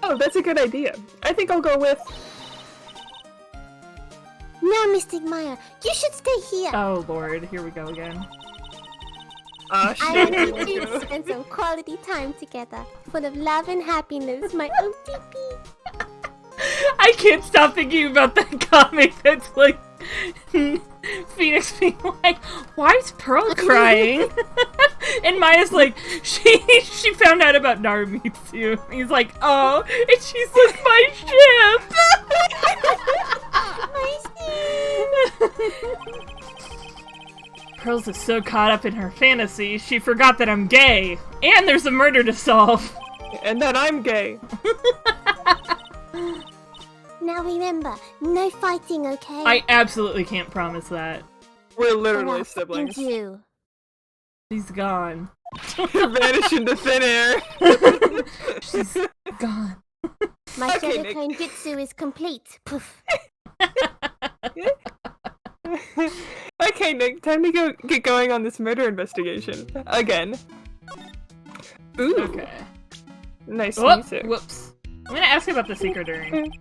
Oh, that's a good idea. I think I'll go with... No, Mystic Maya, you should stay here. Oh lord, here we go again. I shit. want you two to spend some quality time together, full of love and happiness, my OTP. I can't stop thinking about that comic that's like Phoenix being like, why is Pearl crying? And Maya's like, she found out about Naramitsu. He's like, oh, and she's like, my ship. Pearl's is so caught up in her fantasy, she forgot that I'm gay, and there's a murder to solve. And that I'm gay. Now remember, no fighting, okay? I absolutely can't promise that. We're Or literally I'll fucking siblings. do. She's gone. Vanish into thin air. She's gone. My Okay, Shadow Nick. Clone Jutsu is complete. Poof. Okay, Nick, time to get going on this murder investigation. Again. Ooh. Okay. Nice Whoop, music. whoops. I'm gonna ask you about the sacred urn.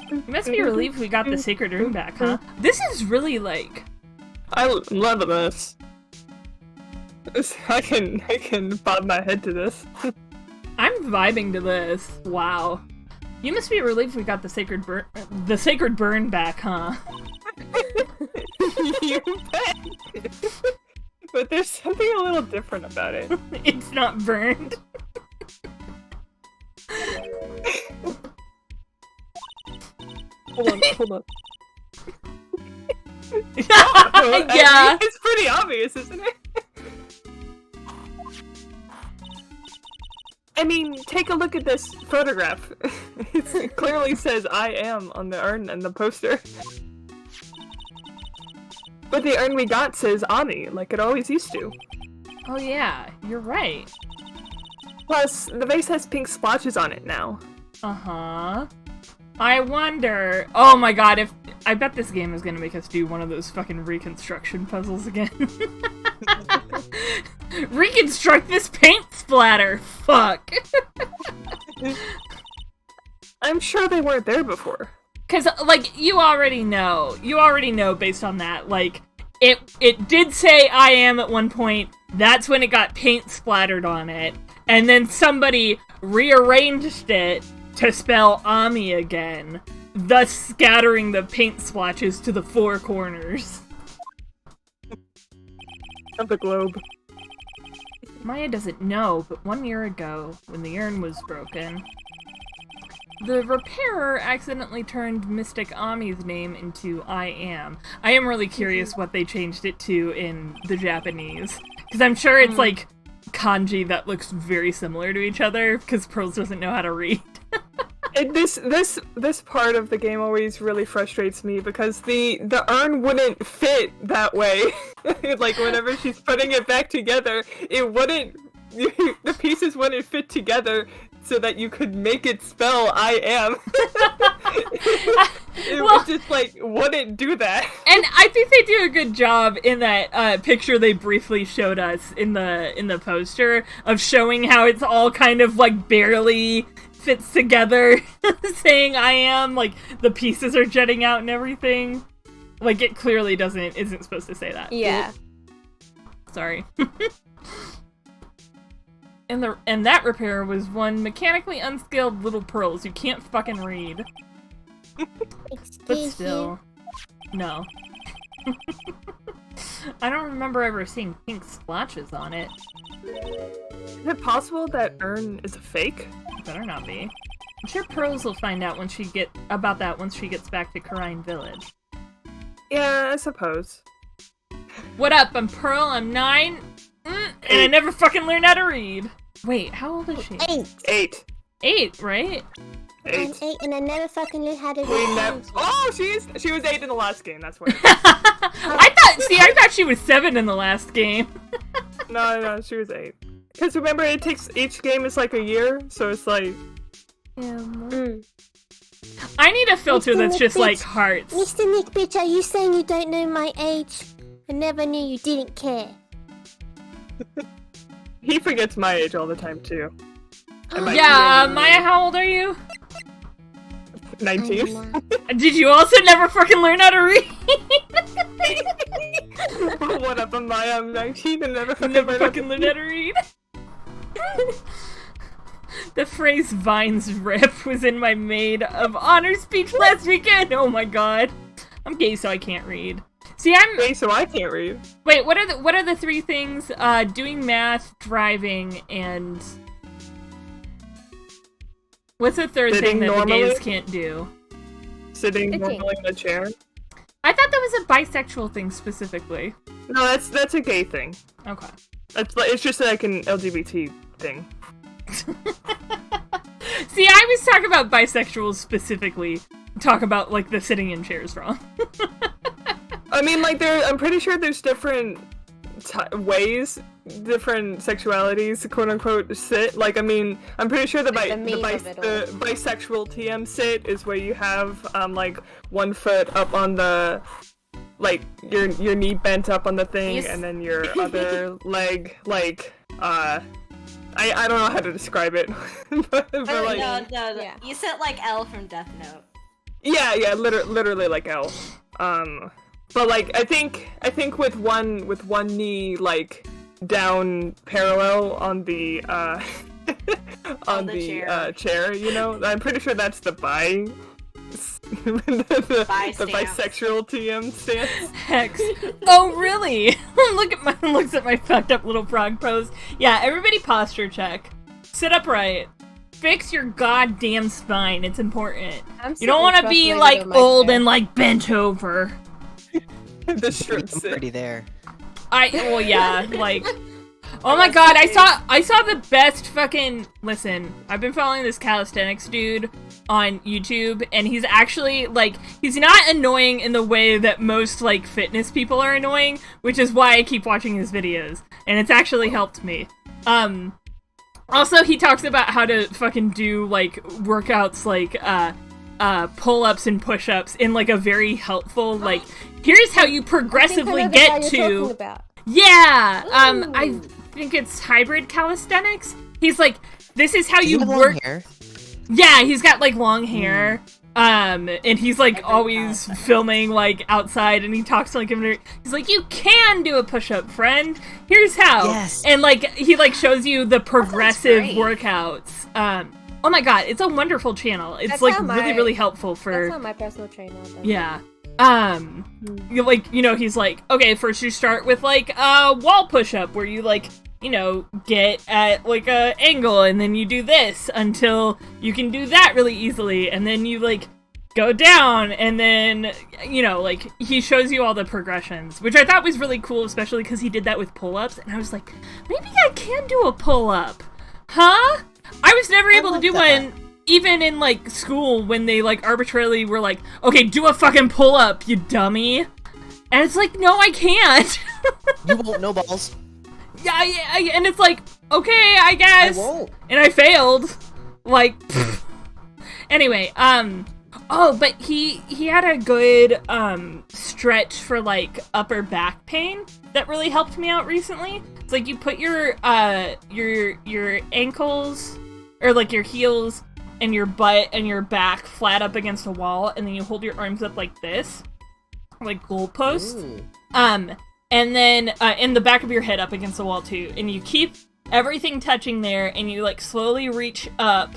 You must be relieved we got the sacred urn back, huh? This is really like... I love this. I can bob my head to this. I'm vibing to this. Wow. You must be relieved we got the sacred burn back, huh? You bet. But there's something a little different about it. It's not burned. Hold on. Yeah. It's pretty obvious, isn't it? I mean, take a look at this photograph. It clearly says I am on the urn and the poster. But the urn we got says Ani, like it always used to. Oh yeah, you're right. Plus, the vase has pink splotches on it now. Uh-huh. I wonder... Oh my god, if... I bet this game is gonna make us do one of those fucking reconstruction puzzles again. Reconstruct this paint splatter! Fuck! I'm sure they weren't there before. Cause, like, you already know based on that, like, it did say I am at one point, that's when it got paint splattered on it, and then somebody rearranged it to spell Ami again, thus scattering the paint splotches to the four corners. Of the globe. Maya doesn't know, but 1 year ago, when the urn was broken, the repairer accidentally turned Mystic Ami's name into I am. I am really curious what they changed it to in the Japanese. Because I'm sure it's like kanji that looks very similar to each other, because Pearls doesn't know how to read. This part of the game always really frustrates me because the urn wouldn't fit that way. Like whenever she's putting it back together, it wouldn't. The pieces wouldn't fit together so that you could make it spell I am. It just like wouldn't do that. And I think they do a good job in that picture they briefly showed us in the poster of showing how it's all kind of like barely fits together, saying I am, like the pieces are jetting out and everything. Like it clearly isn't supposed to say that. Yeah. Sorry. And that repair was one mechanically unskilled little Pearls who can't fucking read. But still, no. I don't remember ever seeing pink splotches on it. Is it possible that urn is a fake? Better not be. I'm sure Pearls will find out once she gets back to Karine Village. Yeah, I suppose. What up? I'm Pearl, I'm 9, and I never fucking learned how to read. Wait, how old is she? 8. 8, right? 8. I'm 8 and I never fucking learned how to We read. never. Oh, she was 8 in the last game. That's why. I thought she was 7 in the last game. No, she was 8. Because remember, each game is like a year, so it's like. Yeah. I need a filter Mr. that's just Nick like Bitch. hearts. Mr. Nick Bitch, are you saying you don't know my age? I never knew you didn't care. He forgets my age all the time too. Yeah, Maya, how old are you? 19. Did you also never fucking learn how to read? What up, Maya? I'm 19 and never fucking learned how to read. The phrase Vine's rip was in my maid of honor speech last weekend. Oh my god. I'm gay, so I can't read. See, I'm gay, so I can't read. Wait, what are the 3 things? Doing math, driving, and what's the third thing that the gays can't do? Sitting normally in a chair. I thought that was a bisexual thing specifically. No, that's a gay thing. Okay. It's just like an LGBT thing. See, I was talking about bisexuals specifically. Talk about like the sitting in chairs wrong. I mean, like I'm pretty sure there's different ways, different sexualities, quote unquote, sit. Like, I mean, I'm pretty sure the bisexual TM sit is where you have like 1 foot up on the, like your knee bent up on the thing, and then your other leg like I don't know how to describe it. but like, no. Yeah. You said like L from Death Note. Yeah, literally like L. But like I think with one knee like down parallel on the on the chair, you know, I'm pretty sure that's the the bisexual TM stance. Hex. Oh really? Looks at my fucked up little frog pose. Yeah, everybody posture check. Sit upright. Fix your goddamn spine. It's important. You don't want to be like old and like bent over. The shrimp sit. Pretty there. Well, yeah, like. Oh my god, I saw the best fucking. Listen, I've been following this calisthenics dude on YouTube, and he's actually like, he's not annoying in the way that most like fitness people are annoying, which is why I keep watching his videos, and it's actually helped me. Also, he talks about how to fucking do like workouts like pull-ups and push-ups in like a very helpful like, here's how you progressively get to. Yeah, I think it's hybrid calisthenics. He's like, this is how you work. Long hair? Yeah, he's got like long hair. And he's like always filming like outside, and he talks to like him. He's like, you can do a push-up, friend. Here's how. Yes. And like he like shows you the progressive workouts. Oh my god, it's a wonderfall channel. It's like really helpful for. That's how my personal trainer does. Yeah. Like, you know, he's like, okay, first you start with like a wall push-up where you like you know, get at like a angle, and then you do this until you can do that really easily, and then you like go down, and then, you know, like, he shows you all the progressions, which I thought was really cool, especially because he did that with pull-ups, and I was like, maybe I can do a pull-up. Huh? I was never able to do one, even in, like, school, when they, like, arbitrarily were like, okay, do a fucking pull-up, you dummy. And it's like, no, I can't. You won't, no balls. Yeah, and it's like, okay, I guess. I won't. And I failed. Like, anyway, oh, but he had a good, stretch for, like, upper back pain that really helped me out recently. It's like you put your ankles, or, like, your heels and your butt and your back flat up against a wall, and then you hold your arms up like this, like goalposts. Ooh. And then, in the back of your head up against the wall, too. And you keep everything touching there, and you, like, slowly reach up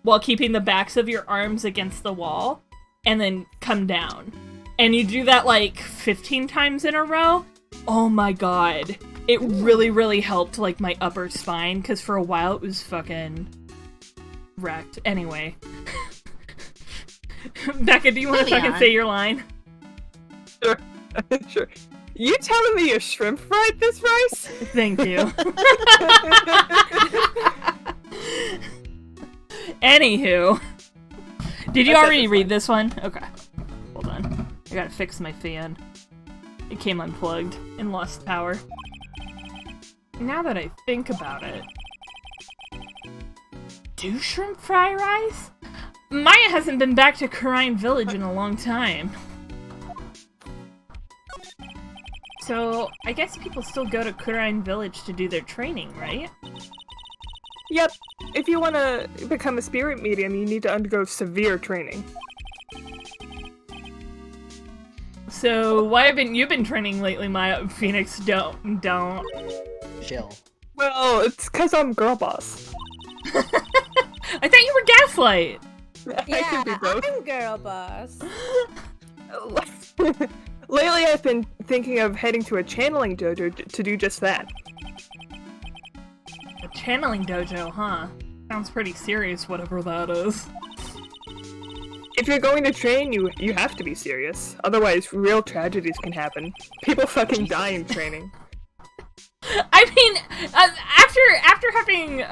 while keeping the backs of your arms against the wall, and then come down. And you do that like 15 times in a row. Oh my god. It really, really helped like my upper spine, because for a while it was fucking wrecked. Anyway. Becca, do you want to fucking say your line? Sure. Sure. You telling me you shrimp fried this rice? Thank you. Anywho, did you already read this one? Okay, hold on. I gotta fix my fan. It came unplugged and lost power. Now that I think about it, do shrimp fry rice? Maya hasn't been back to Kurine Village in a long time. So, I guess people still go to Kurine Village to do their training, right? Yep. If you want to become a spirit medium, you need to undergo severe training. So, why haven't you been training lately, Maya? Phoenix, don't. Chill. Well, it's because I'm girl boss. I thought you were Gaslight! I can be both. I'm girl boss. Lately, I've been thinking of heading to a channeling dojo to do just that. A channeling dojo, huh? Sounds pretty serious, whatever that is. If you're going to train, you have to be serious. Otherwise, real tragedies can happen. People fucking die in training. I mean, after having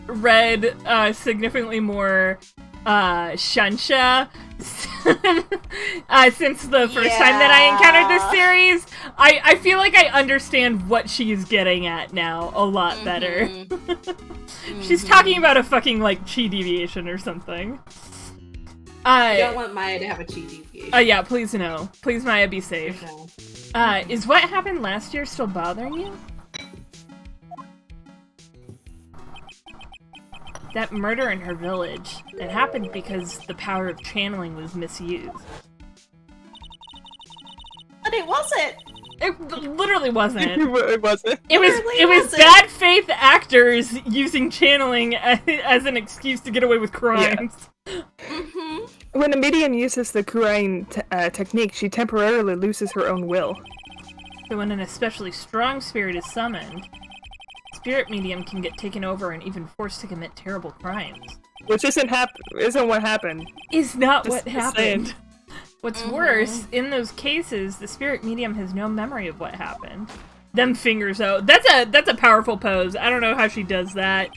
read significantly more Shunsha since the first time that I encountered this series, I feel like I understand what she's getting at now a lot better. She's talking about a fucking, like, chi deviation or something. I don't want Maya to have a chi deviation. Yeah, please no. Please, Maya, be safe. No. Is what happened last year still bothering you? That murder in her village, it happened because the power of channeling was misused. But it wasn't! It literally wasn't. It wasn't. It was bad faith actors using channeling as an excuse to get away with crimes. Yeah. When a medium uses the Kurine technique, she temporarily loses her own will. So when an especially strong spirit is summoned, spirit medium can get taken over and even forced to commit terrible crimes. Which isn't what happened. Is not Just what happened. saying. What's worse, in those cases, the spirit medium has no memory of what happened. Them fingers out. That's a powerful pose. I don't know how she does that.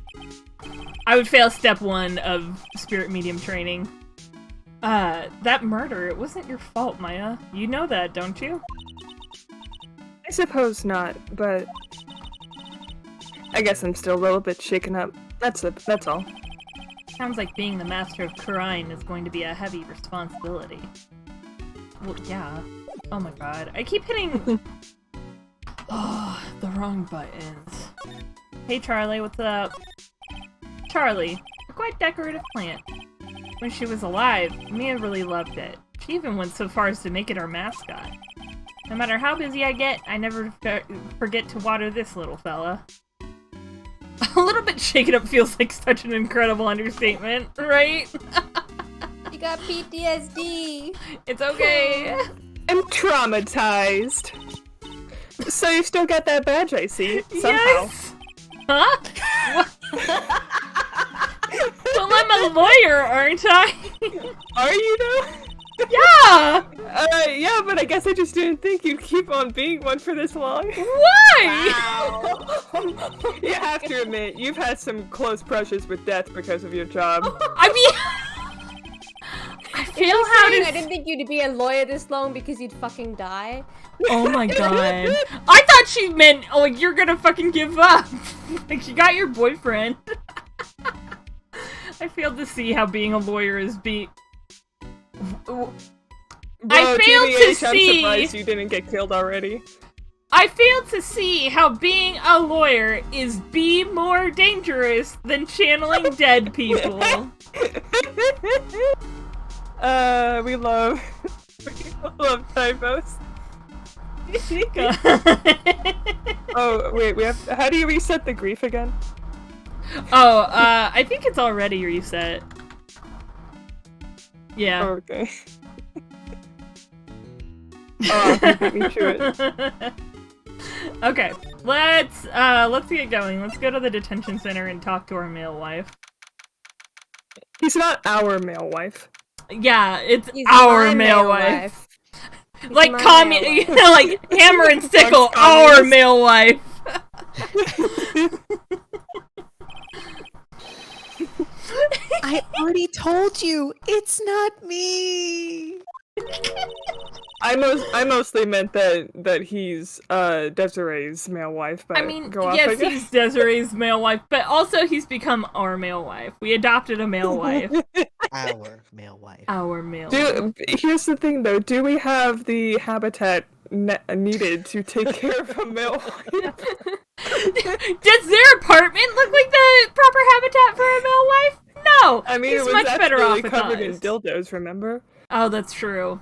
I would fail step 1 of spirit medium training. That murder, it wasn't your fault, Maya. You know that, don't you? I suppose not, but I guess I'm still a little bit shaken up. That's all. Sounds like being the master of Kurine is going to be a heavy responsibility. Well, yeah. Oh my god. I keep hitting... oh, the wrong buttons. Hey Charlie, what's up? Charlie, a quite decorative plant. When she was alive, Mia really loved it. She even went so far as to make it our mascot. No matter how busy I get, I never forget to water this little fella. A little bit shaken up feels like such an incredible understatement, right? You got PTSD. It's okay. I'm traumatized. So you still got that badge, I see. Somehow. Yes. Huh? Well, I'm a lawyer, aren't I? Are you though? Yeah. Yeah, but I guess I just didn't think you'd keep on being one for this long. Why? You have to admit, you've had some close brushes with death because of your job. I mean, I feel how I to. didn't think you'd be a lawyer this long because you'd fucking die. Oh my god. I thought she meant, oh, like, you're gonna fucking give up. Like, you got your boyfriend. I failed to see how being a lawyer is Bro, I failed to TBH, see. I'm surprised you didn't get killed already. I failed to see how being a lawyer is more dangerous than channeling dead people. We love typos. Oh, wait, how do you reset the grief again? Oh, I think it's already reset. Yeah. Oh, okay. Oh, you beat me to it. Okay, let's get going. Let's go to the detention center and talk to our male wife. He's not our male wife. Yeah, it's He's our my male male wife. He's Like my male wife. you know, like hammer and sickle, our male wife. I already told you, it's not me. I mostly meant that he's Desiree's male wife. But I mean, go off, yes, I guess. he's Desiree's male wife, but also he's become our male wife. We adopted a male wife. Our male wife. Our male wife. Here's the thing, though. Do we have the habitat needed to take care of a male wife? Does their apartment look like the proper habitat for a male wife? No! I mean, he's it was much better off with covered in us. dildos, remember? Oh, that's true.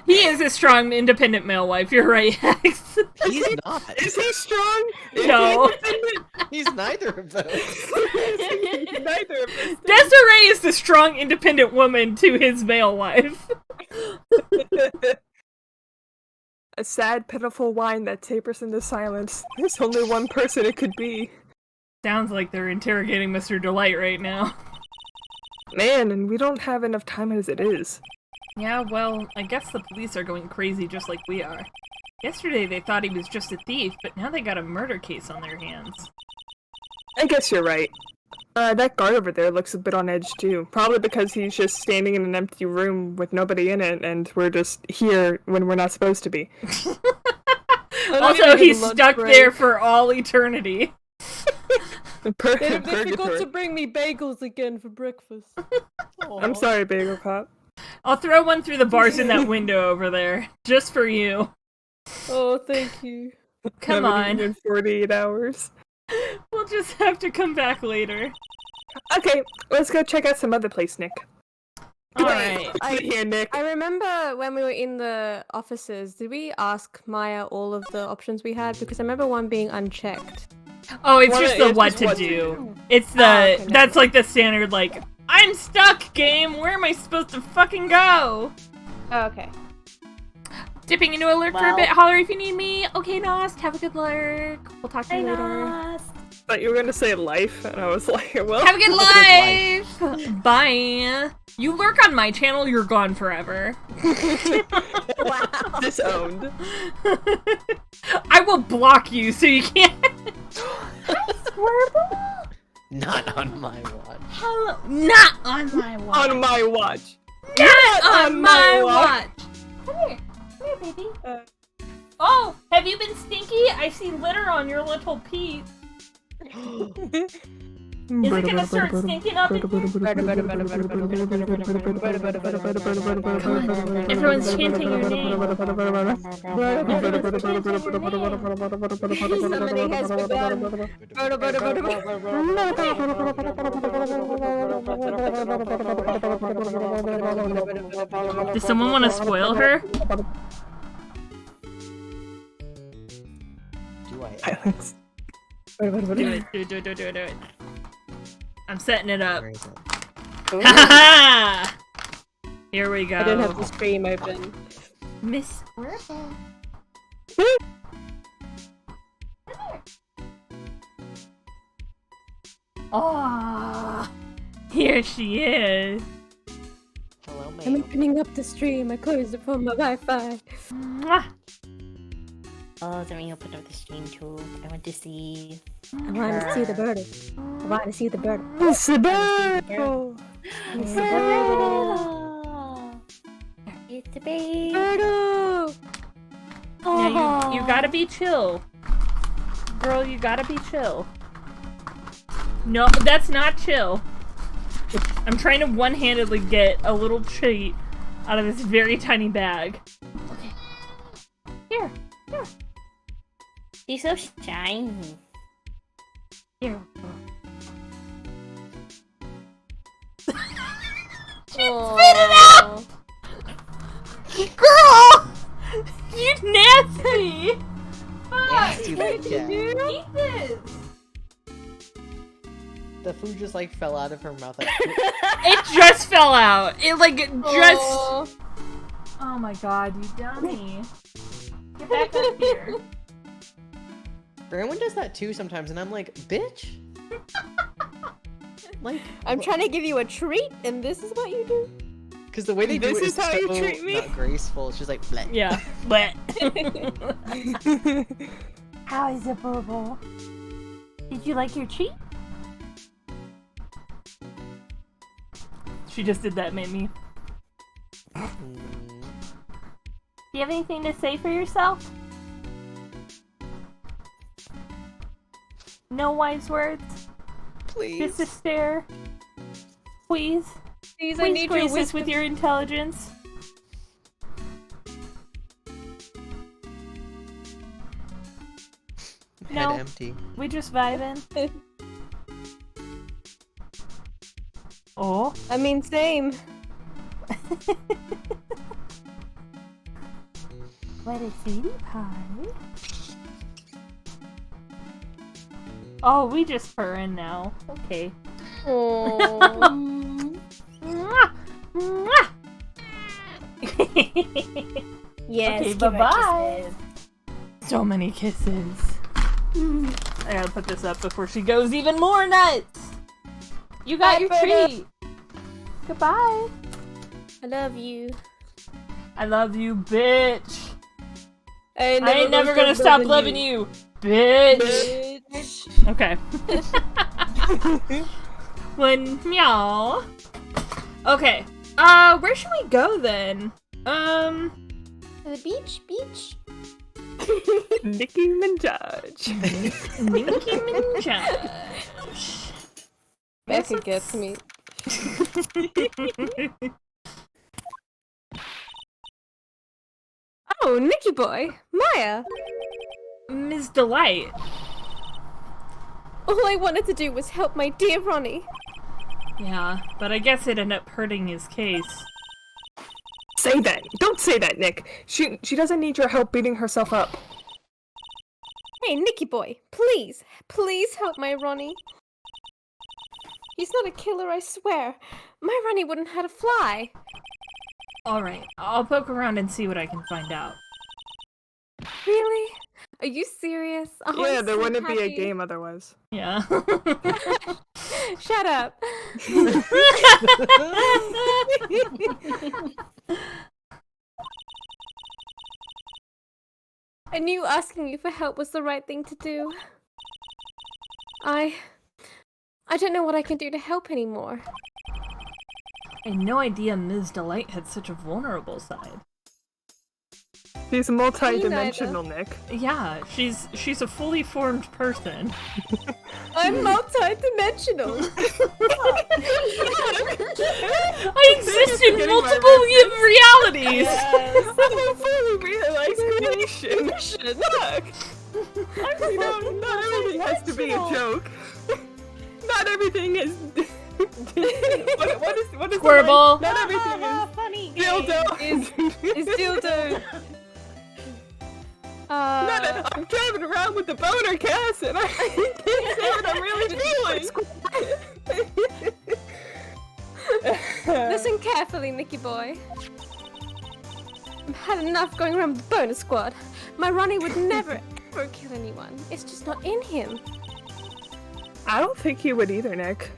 He is a strong, independent male wife. You're right, Hex. He's not. Is he strong? No. He's neither of those. Neither of us. Desiree is the strong, independent woman to his male wife. A sad, pitiful whine that tapers into silence. There's only one person it could be. Sounds like they're interrogating Mr. Delight right now. Man, and we don't have enough time as it is. Yeah, well, I guess the police are going crazy just like we are. Yesterday they thought he was just a thief, but now they got a murder case on their hands. I guess you're right. That guard over there looks a bit on edge too. Probably because he's just standing in an empty room with nobody in it, and we're just here when we're not supposed to be. Also, he's stuck there for all eternity. They forgot to bring me bagels again for breakfast. I'm sorry, Bagel Cop. I'll throw one through the bars in that window over there, just for you. Oh, thank you. Come Haven't on. eaten in 48 hours. We'll just have to come back later. Okay, let's go check out some other place, Nick. Alright. Sit here, Nick. I remember when we were in the offices, did we ask Maya all of the options we had? Because I remember one being unchecked. Oh, it's Well, just the it's what just to what to do. do. It's the, okay, that's like the standard, like, I'm stuck, game! Where am I supposed to fucking go? Oh, okay. Dipping into a lurk for a Well. bit, holler if you need me. Okay, Nost, have a good lurk. We'll talk to you later. Thought you were gonna say life, and I was like, well. Have a good Have life! Bye! You lurk on my channel, you're gone forever. Disowned. I will block you so you can't. Not on my watch. Hello. Not on my watch. On my watch. Not on on my my watch. Come here, baby. Uh. Oh, have you been stinky? I see litter on your little pee. Is it gonna start stinking up in here? Everyone's chanting your name. Somebody has begun. Does someone want to spoil her? Do I? Silence. Do it. I'm setting it up. Where is it? Ha ha! Here we go. I don't have the stream open. Miss Orville. Oh, here she is. Hello, I'm ma'am. opening up the stream. I closed it from my Wi-Fi. Mwah. Oh, let me open up the stream too. I want to see. I want to see the bird. I want to see the bird. It's the bird. It's the bird. It's a baby. Birdo! Now you gotta be chill. Girl, you gotta be chill. No, that's not chill. I'm trying to one-handedly get a little treat out of this very tiny bag. Okay. Here. She's so shiny. Here. Aww. Girl! You nasty! Nasty like that. Eat this! The food just like fell out of her mouth. Like, It just fell out. It like just. Aw. Oh my god, you dummy! Get back up here. Brandon does that too sometimes, and I'm like, bitch. Like, I'm trying to give you a treat, and this is what you do? because the way they do This it is is how so you treat me? not graceful. It's just like, bleh. Yeah, but. How is it, Bobo? Did you like your treat? She just did that, made me. Mm, Do you have anything to say for yourself? No wise words? please. Just a stare? Please? Please, I Please need grace your us wisdom. with your intelligence. Head No. empty. We just vibing. Oh. I mean, same. What a sweetie pie. Oh, we just purring now. Okay. Aww. Mwah! Mwah! Yes, Okay, give her bye-bye. kisses. So many kisses. I gotta put this up before she goes even more nuts. You got Bye, your Berta. treat. Goodbye. I love you. I love you, bitch. I I ain't never gonna stop loving you, bitch. Bitch. Okay. One meow. Okay. Where should we go then? To the beach, beach. Nicki Minaj. Nicki Minaj. Becca gets me. Oh, Nicky boy, Maya. Ms. Delight. All I wanted to do was help my dear Ronnie. Yeah, but I guess it ended up hurting his case. Say that. Don't say that, Nick. She doesn't need your help beating herself up. Hey, Nicky boy, please, please help my Ronnie. He's not a killer, I swear. My Ronnie wouldn't hurt a fly. Alright, I'll poke around and see what I can find out. Really? Are you serious? Oh, Yeah, I'm there so wouldn't be a happy. game otherwise. Yeah. Shut up. I knew asking you for help was the right thing to do. I don't know what I can do to help anymore. I had no idea Ms. Delight had such a vulnerable side. She's multi-dimensional, Nick. Yeah, she's a fully formed person. I'm multi-dimensional. I exist in multiple realities! I'm a fully realized creation. Look! Not everything has to be a joke. Not everything is... what is Squirble. The line? Not everything is... funny Dildo. Is dildo. I'm driving around with the boner cast and I can't say what I'm really feeling. Listen carefully, Nicky boy. I've had enough going around with the bonus squad. My Ronnie would never ever kill anyone. It's just not in him. I don't think he would either, Nick.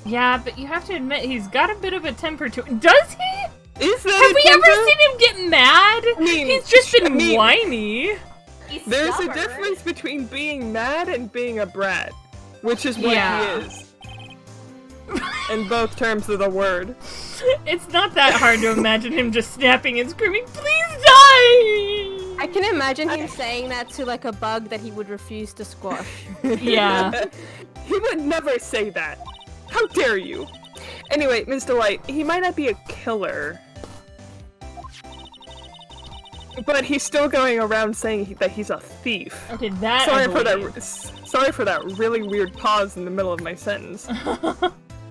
Yeah, but you have to admit, he's got a bit of a temper to it. Does he? Is that Have a we temper? ever seen him get mad? He's just been I mean- whiny. He's There's stubborn. a difference between being mad and being a brat, which is what Yeah. he is. In both terms of the word. It's not that hard to imagine him just snapping and screaming, "Please die!" I can imagine him saying that to like a bug that he would refuse to squash. Yeah. He would never say that. How dare you? Anyway, Mr. Light, he might not be a killer. But he's still going around saying that he's a thief. Okay, that Sorry I for believe. that. Sorry for that really weird pause in the middle of my sentence.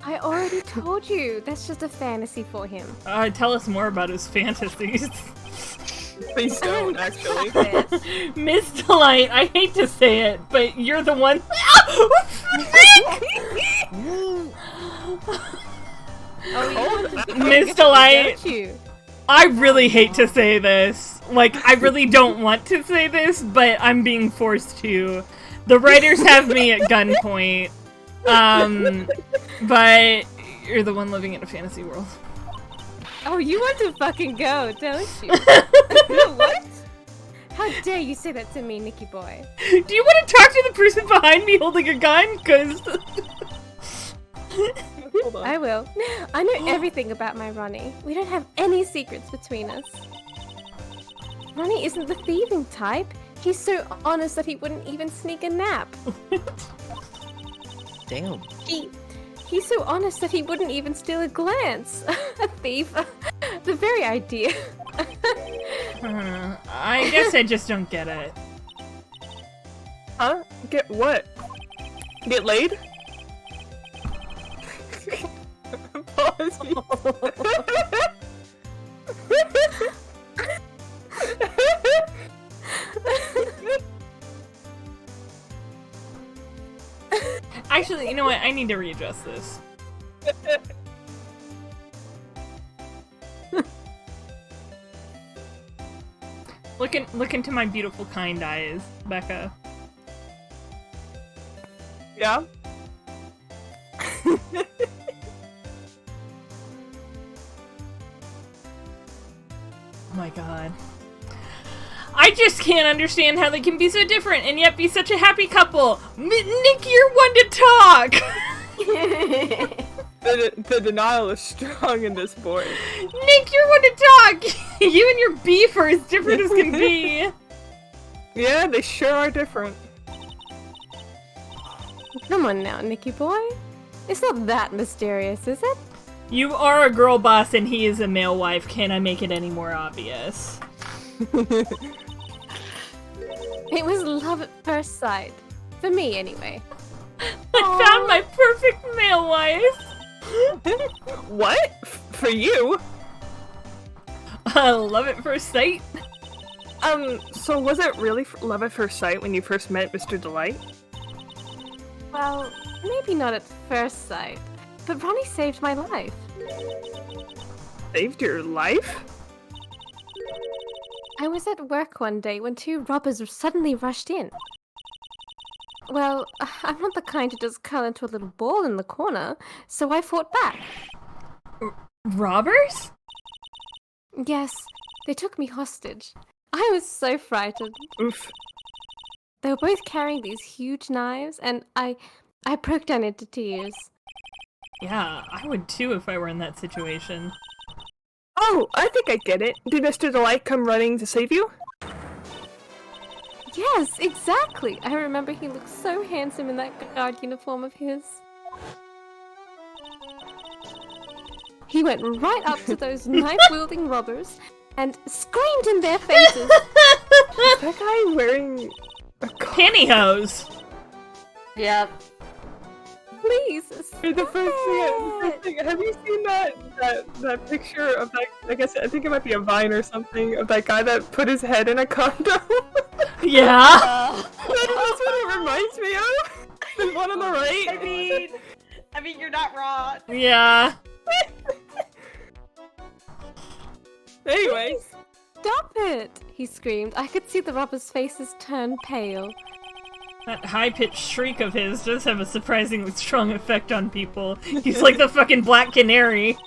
I already told you, that's just a fantasy for him. Tell us more about his fantasies. Please don't, actually. Miss Delight, I hate to say it, but you're the one. Miss Delight, Don't you? I really hate to say this. Like, I really don't want to say this, but I'm being forced to. The writers have me at gunpoint. But you're the one living in a fantasy world. Oh, you want to fucking go, don't you? What? How dare you say that to me, Nicky boy? Do you want to talk to the person behind me holding a gun? Because... Hold on. I will. I know everything about my Ronnie. We don't have any secrets between us. Ronnie isn't the thieving type. He's so honest that he wouldn't even sneak a nap. Damn. He's so honest that he wouldn't even steal a glance. A thief. The very idea. I guess I just don't get it. Huh? Get what? Get laid? Pause. Actually, you know what? I need to readjust this. Look into my beautiful, kind eyes, Becca. Yeah? Oh my god. I just can't understand how they can be so different and yet be such a happy couple. Nick, you're one to talk! The denial is strong in this boy. Nick, you're one to talk! You and your beef are as different as can be. Yeah, they sure are different. Come on now, Nicky boy. It's not that mysterious, is it? You are a girl boss and he is a male wife. Can I make it any more obvious? It was love at first sight. For me, anyway. I found my perfect male wife! What? For you? Love at first sight? So was it really love at first sight when you first met Mr. Delight? Well, maybe not at first sight, but Ronnie saved my life. Saved your life? I was at work one day when two robbers suddenly rushed in. Well, I'm not the kind to just curl into a little ball in the corner, so I fought back. Robbers? Yes, they took me hostage. I was so frightened. Oof. They were both carrying these huge knives, and I broke down into tears. Yeah, I would too if I were in that situation. Oh, I think I get it. Did Mr. Delight come running to save you? Yes, exactly. I remember he looked so handsome in that guard uniform of his. He went right up to those knife-wielding robbers and screamed in their faces. That guy wearing a Pantyhose! Yep. Please, The first thing, have you seen that picture of that? I guess I think it might be a Vine or something of that guy that put his head in a condom. Yeah! That's what it reminds me of. The one on the right. I mean, you're not wrong. Yeah. That high-pitched shriek of his does have a surprisingly strong effect on people. He's like the fucking Black Canary.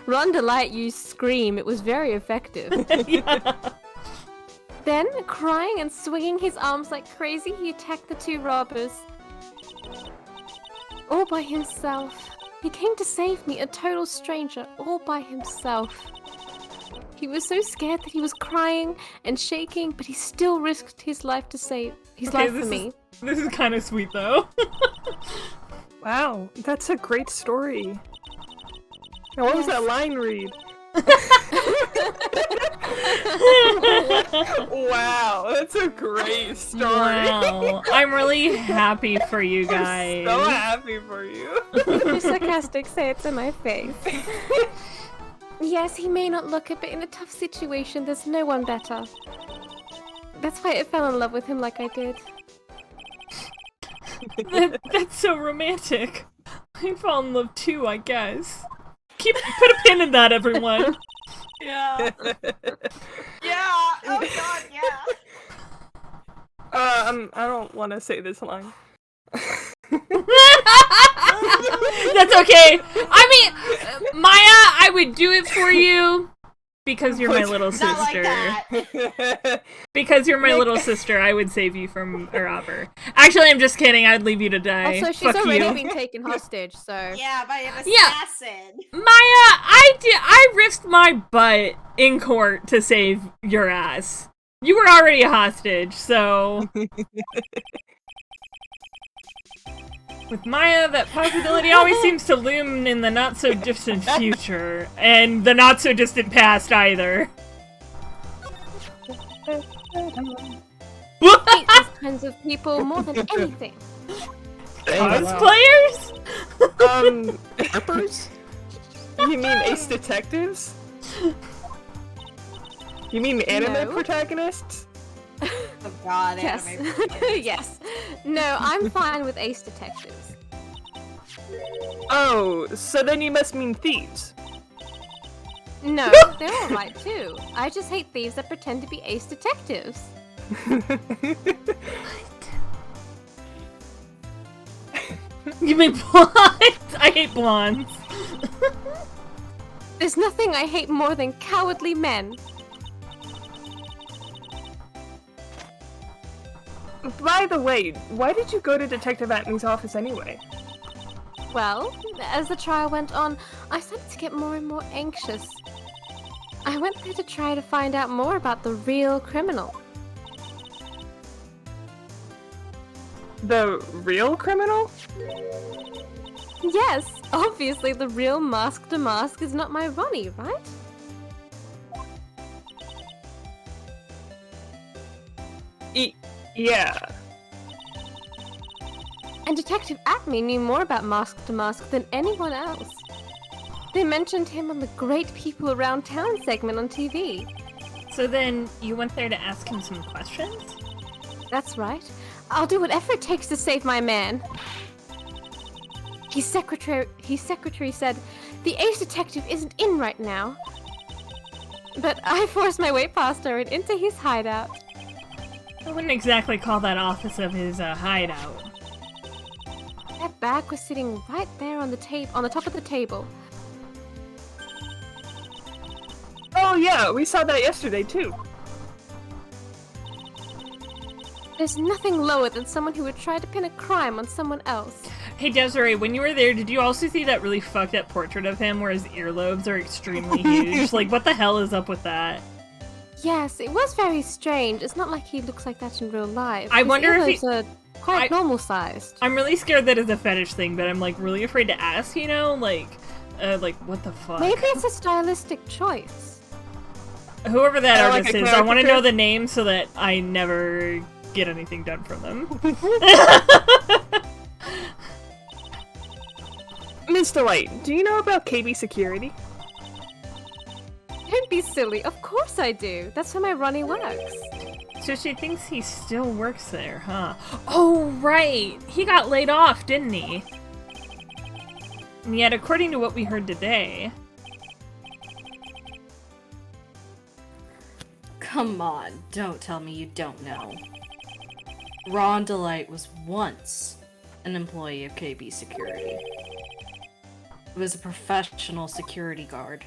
Ron Delight used Scream. It was very effective. Yeah. Then, crying and swinging his arms like crazy, he attacked the two robbers. All by himself. He came to save me, a total stranger, all by himself. He was so scared that he was crying and shaking, but he still risked his life to save his life for me. This is kind of sweet, though. Wow, that's a great story. Now, what was that line read? Wow, that's a great story. Wow. I'm really happy for you guys. I'm so happy for you. You're sarcastic, say it to my face. Yes, he may not look it, but in a tough situation, there's no one better. That's why I fell in love with him like I did. That's so romantic. I fall in love too, I guess. Put a pin in that, everyone. Yeah. Yeah. Oh god, yeah. I don't want to say this line. That's okay. I mean, Maya, I would do it for you because you're my little sister. Not like that. Because you're my little sister, I would save you from a robber. Actually, I'm just kidding. I'd leave you to die. Also, she's Fuck already you. been taken hostage, so... Yeah, by an assassin. Maya, I risked my butt in court to save your ass. You were already a hostage, so... With Maya, that possibility always seems to loom in the not-so-distant future, and the not-so-distant past either. hate these kinds of people more than anything. Cosplayers? Harpers? You mean ace detectives? You mean anime No. protagonists? Oh god, Yes. anime. Yes. No, I'm fine with ace detectives. Oh, so then you must mean thieves. No, they're alright too. I just hate thieves that pretend to be ace detectives. You mean blondes? I hate blondes. There's nothing I hate more than cowardly men. By the way, why did you go to Detective Atney's office anyway? Well, as the trial went on, I started to get more and more anxious. I went there to try to find out more about the real criminal. The real criminal? Yes, obviously the real Mask to Mask is not my Ronnie, right? Yeah. And Detective Atney knew more about Mask to Mask than anyone else. They mentioned him on the Great People Around Town segment on TV. So then, you went there to ask him some questions? That's right. I'll do whatever it takes to save my man. His secretary said, the ace detective isn't in right now. But I forced my way past her and into his hideout. I wouldn't exactly call that office of his a hideout. That bag was sitting right there on the top of the table. Oh yeah, we saw that yesterday too. There's nothing lower than someone who would try to pin a crime on someone else. Hey Desiree, when you were there, did you also see that really fucked up portrait of him where his earlobes are extremely huge? Like, what the hell is up with that? Yes, it was very strange. It's not like he looks like that in real life. I wonder if His earlobes are quite normal sized. I'm really scared that it's a fetish thing, but I'm like really afraid to ask, you know? Like what the fuck? Maybe it's a stylistic choice. Whoever that Oh, artist like a is, I want to know caricature? the name so that I never get anything done from them. Mr. Light, do you know about KB Security? Don't be silly. Of course I do. That's where my Ronnie works. So she thinks he still works there, huh? Oh, right! He got laid off, didn't he? And yet, according to what we heard today... Come on, don't tell me you don't know. Ron Delight was once an employee of KB Security. He was a professional security guard.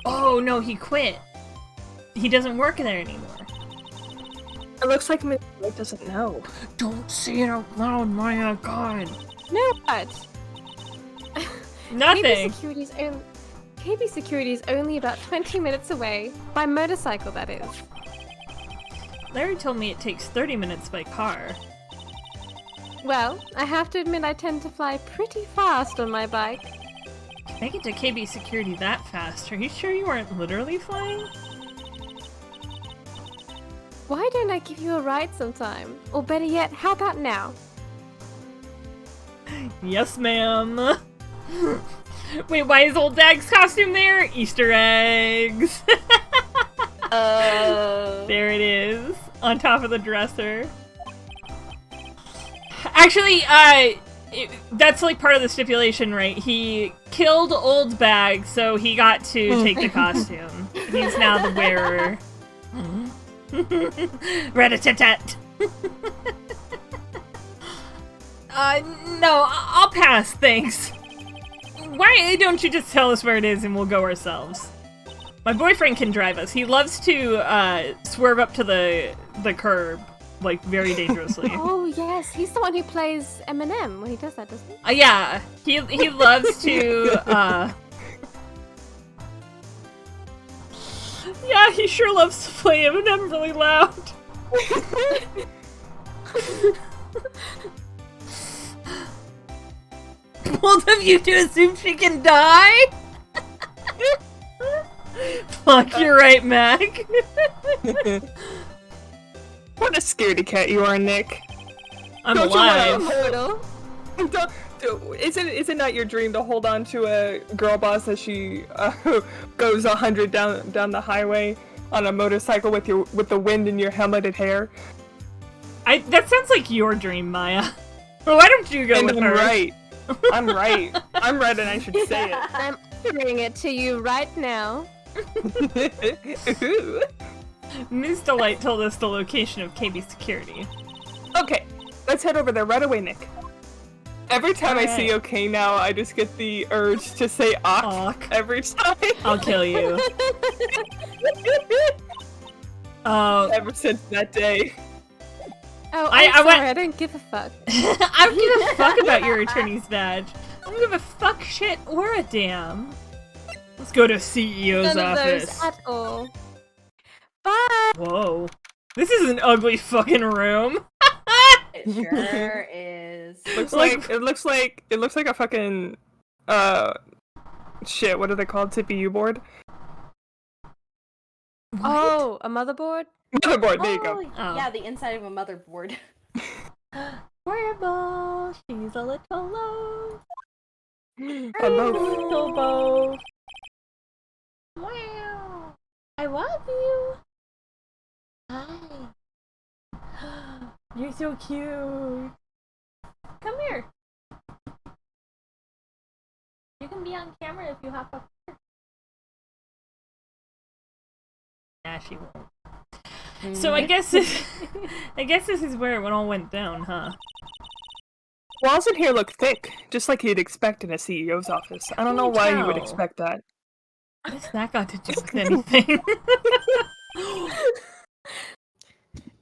Oh no, he quit. He doesn't work there anymore. It looks like Mr. Wright doesn't know. Don't say it out loud, Maya. God. No, what? Nothing. KB Security is only about 20 minutes away. By motorcycle, that is. Larry told me it takes 30 minutes by car. Well, I have to admit I tend to fly pretty fast on my bike. Make it to KB Security that fast. Are you sure you weren't literally flying? Why don't I give you a ride sometime? Or better yet, how about now? Yes, ma'am. Wait, why is old Dag's costume there? Easter eggs. There it is, on top of the dresser. Actually, that's like part of the stipulation, right? He killed old Bag, so he got to take the costume. He's now the wearer. Rat-a-tat-tat. No, I'll pass, thanks. Why don't you just tell us where it is and we'll go ourselves? My boyfriend can drive us. He loves to swerve up to the curb, like, very dangerously. Oh, yes, he's the one who plays Eminem when he does that, doesn't he? Yeah, he loves to, Yeah, he sure loves to play Eminem really loud. Both of you two assume she can die? Fuck, you're right, Mac. What a scaredy cat you are, Nick. I'm Don't alive. Is it not your dream to hold on to a girl boss as she goes 100 down the highway on a motorcycle with the wind in your helmeted hair? That sounds like your dream, Maya. Why don't you go And with I'm her? right. I'm right. I'm right, and I should say it. I'm offering it to you right now. Ms. Delight told us the location of KB Security. Okay, let's head over there right away, Nick. Every time I see Alright. okay now, I just get the urge to say Awk. every time. I'll kill you. Ever since that day. Oh, I I'm went- sorry, I don't give a fuck. I don't give a fuck about your attorney's badge. I don't give a fuck shit or a damn. Let's go to CEO's None of office. those at all. Bye! Whoa. This is an ugly fucking room. It sure is. It looks like a fucking shit, what are they called? CPU board? Oh, a motherboard? Motherboard, there you go. Oh. Yeah, the inside of a motherboard. Horrible. She's a little low. Hello. Little bow. Wow. I love you. Hi. You're so cute. Come here. You can be on camera if you hop up here. Nah, she won't. So I guess this is where it all went down, huh? Walls in here look thick, just like you'd expect in a CEO's office. I don't know why you would Tell. expect that. What's that got to do with anything?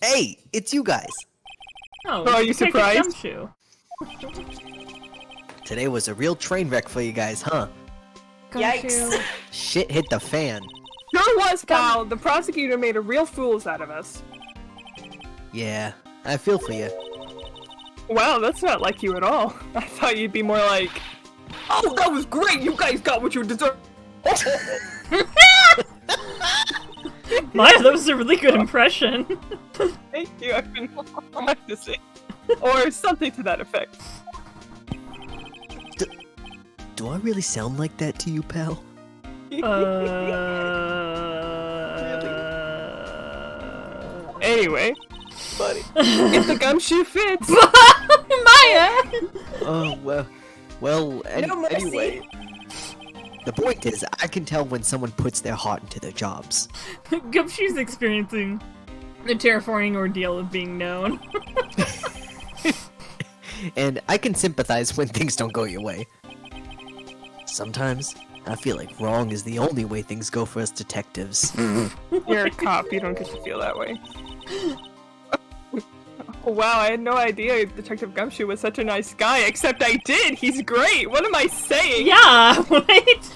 Hey, it's you guys. Oh, Oh, are you Detective surprised? Gumshoe. Today was a real train wreck for you guys, huh? Yikes. Shit hit the fan. Sure was, pal. The prosecutor made a real fools out of us. Yeah, I feel for you. Wow, that's not like you at all. I thought you'd be more like, oh, that was great! You guys got what you deserved! Maya, that was a really good impression. Thank you, I've been practicing. Or something to that effect. Do I really sound like that to you, pal? Anyway, buddy, if the gumshoe fits. Maya! Oh, well, No mercy. anyway. The point is, I can tell when someone puts their heart into their jobs. Gumshoe's experiencing The terrifying ordeal of being known. And I can sympathize when things don't go your way. Sometimes, I feel like wrong is the only way things go for us detectives. You're a cop, you don't get to feel that way. Wow, I had no idea Detective Gumshoe was such a nice guy, except I did! He's great! What am I saying? Yeah, right?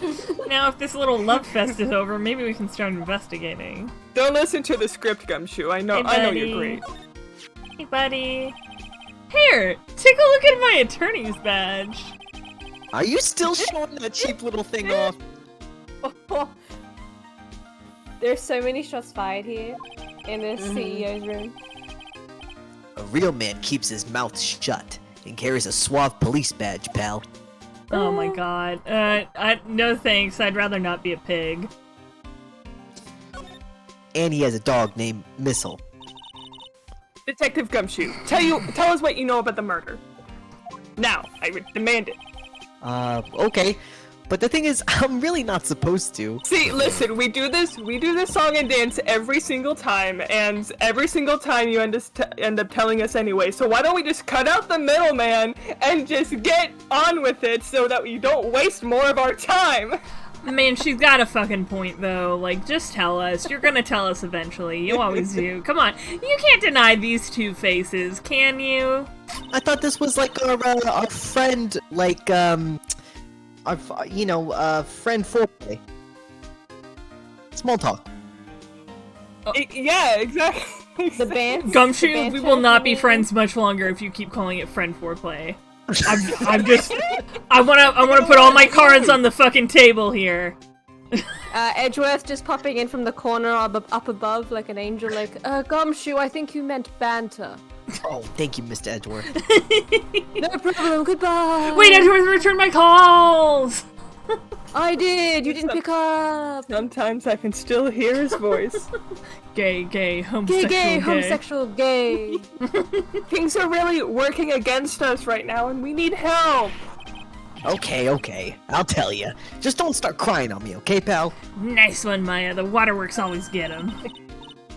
Now if this little love fest is over, maybe we can start investigating. Don't listen to the script, Gumshoe. I know you're great. Hey, buddy. Here, take a look at my attorney's badge. Are you still showing that cheap little thing off? There's so many shots fired here in the CEO's room. A real man keeps his mouth shut and carries a suave police badge, pal. Oh my god. No thanks, I'd rather not be a pig. And he has a dog named Missile. Detective Gumshoe, tell us what you know about the murder. Now, I demand it. Okay. But the thing is, I'm really not supposed to. See, listen, we do this song and dance every single time, and every single time you end up telling us anyway, so why don't we just cut out the middleman and just get on with it so that we don't waste more of our time? Man, she's got a fucking point, though. Like, just tell us. You're gonna tell us eventually. You always do. Come on. You can't deny these two faces, can you? I thought this was like our friend, like, friend foreplay. Small talk. Yeah, exactly. The band. Gumshoe, we will not be friends much longer if you keep calling it friend foreplay. I wanna put all my cards on the fucking table here. Edgeworth just popping in from the corner up above like an angel, like, Gumshoe, I think you meant banter. Oh, thank you, Mr. Edgeworth. No problem, goodbye. Wait, Edgeworth, return my calls! I did, you didn't pick up. Sometimes I can still hear his voice. Gay, homosexual, homosexual, gay. Things are really working against us right now, and we need help. Okay. I'll tell you. Just don't start crying on me, okay, pal? Nice one, Maya. The waterworks always get him.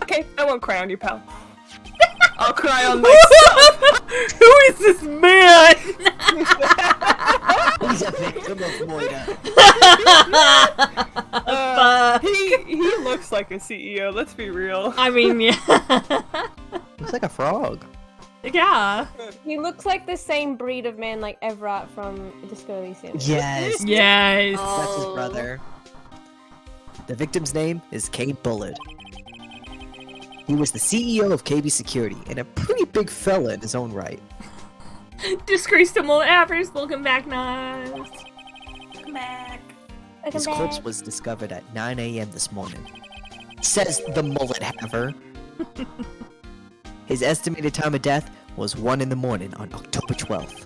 Okay, I won't cry on you, pal. I'll cry on myself. Who is this man? He's a victim of Moira. He looks like a CEO, let's be real. I mean, yeah. Looks like a frog. Yeah. He looks like the same breed of man like Everett from Disco Elysium. Yes. Yes. That's his brother. The victim's name is Kate Bullard. He was the CEO of KB Security and a pretty big fella in his own right. Disgraced to Mullet Avers, welcome back, Nice. Come back. His corpse was discovered at 9 a.m. this morning. Says the mullet haver. His estimated time of death was 1 in the morning on October 12th.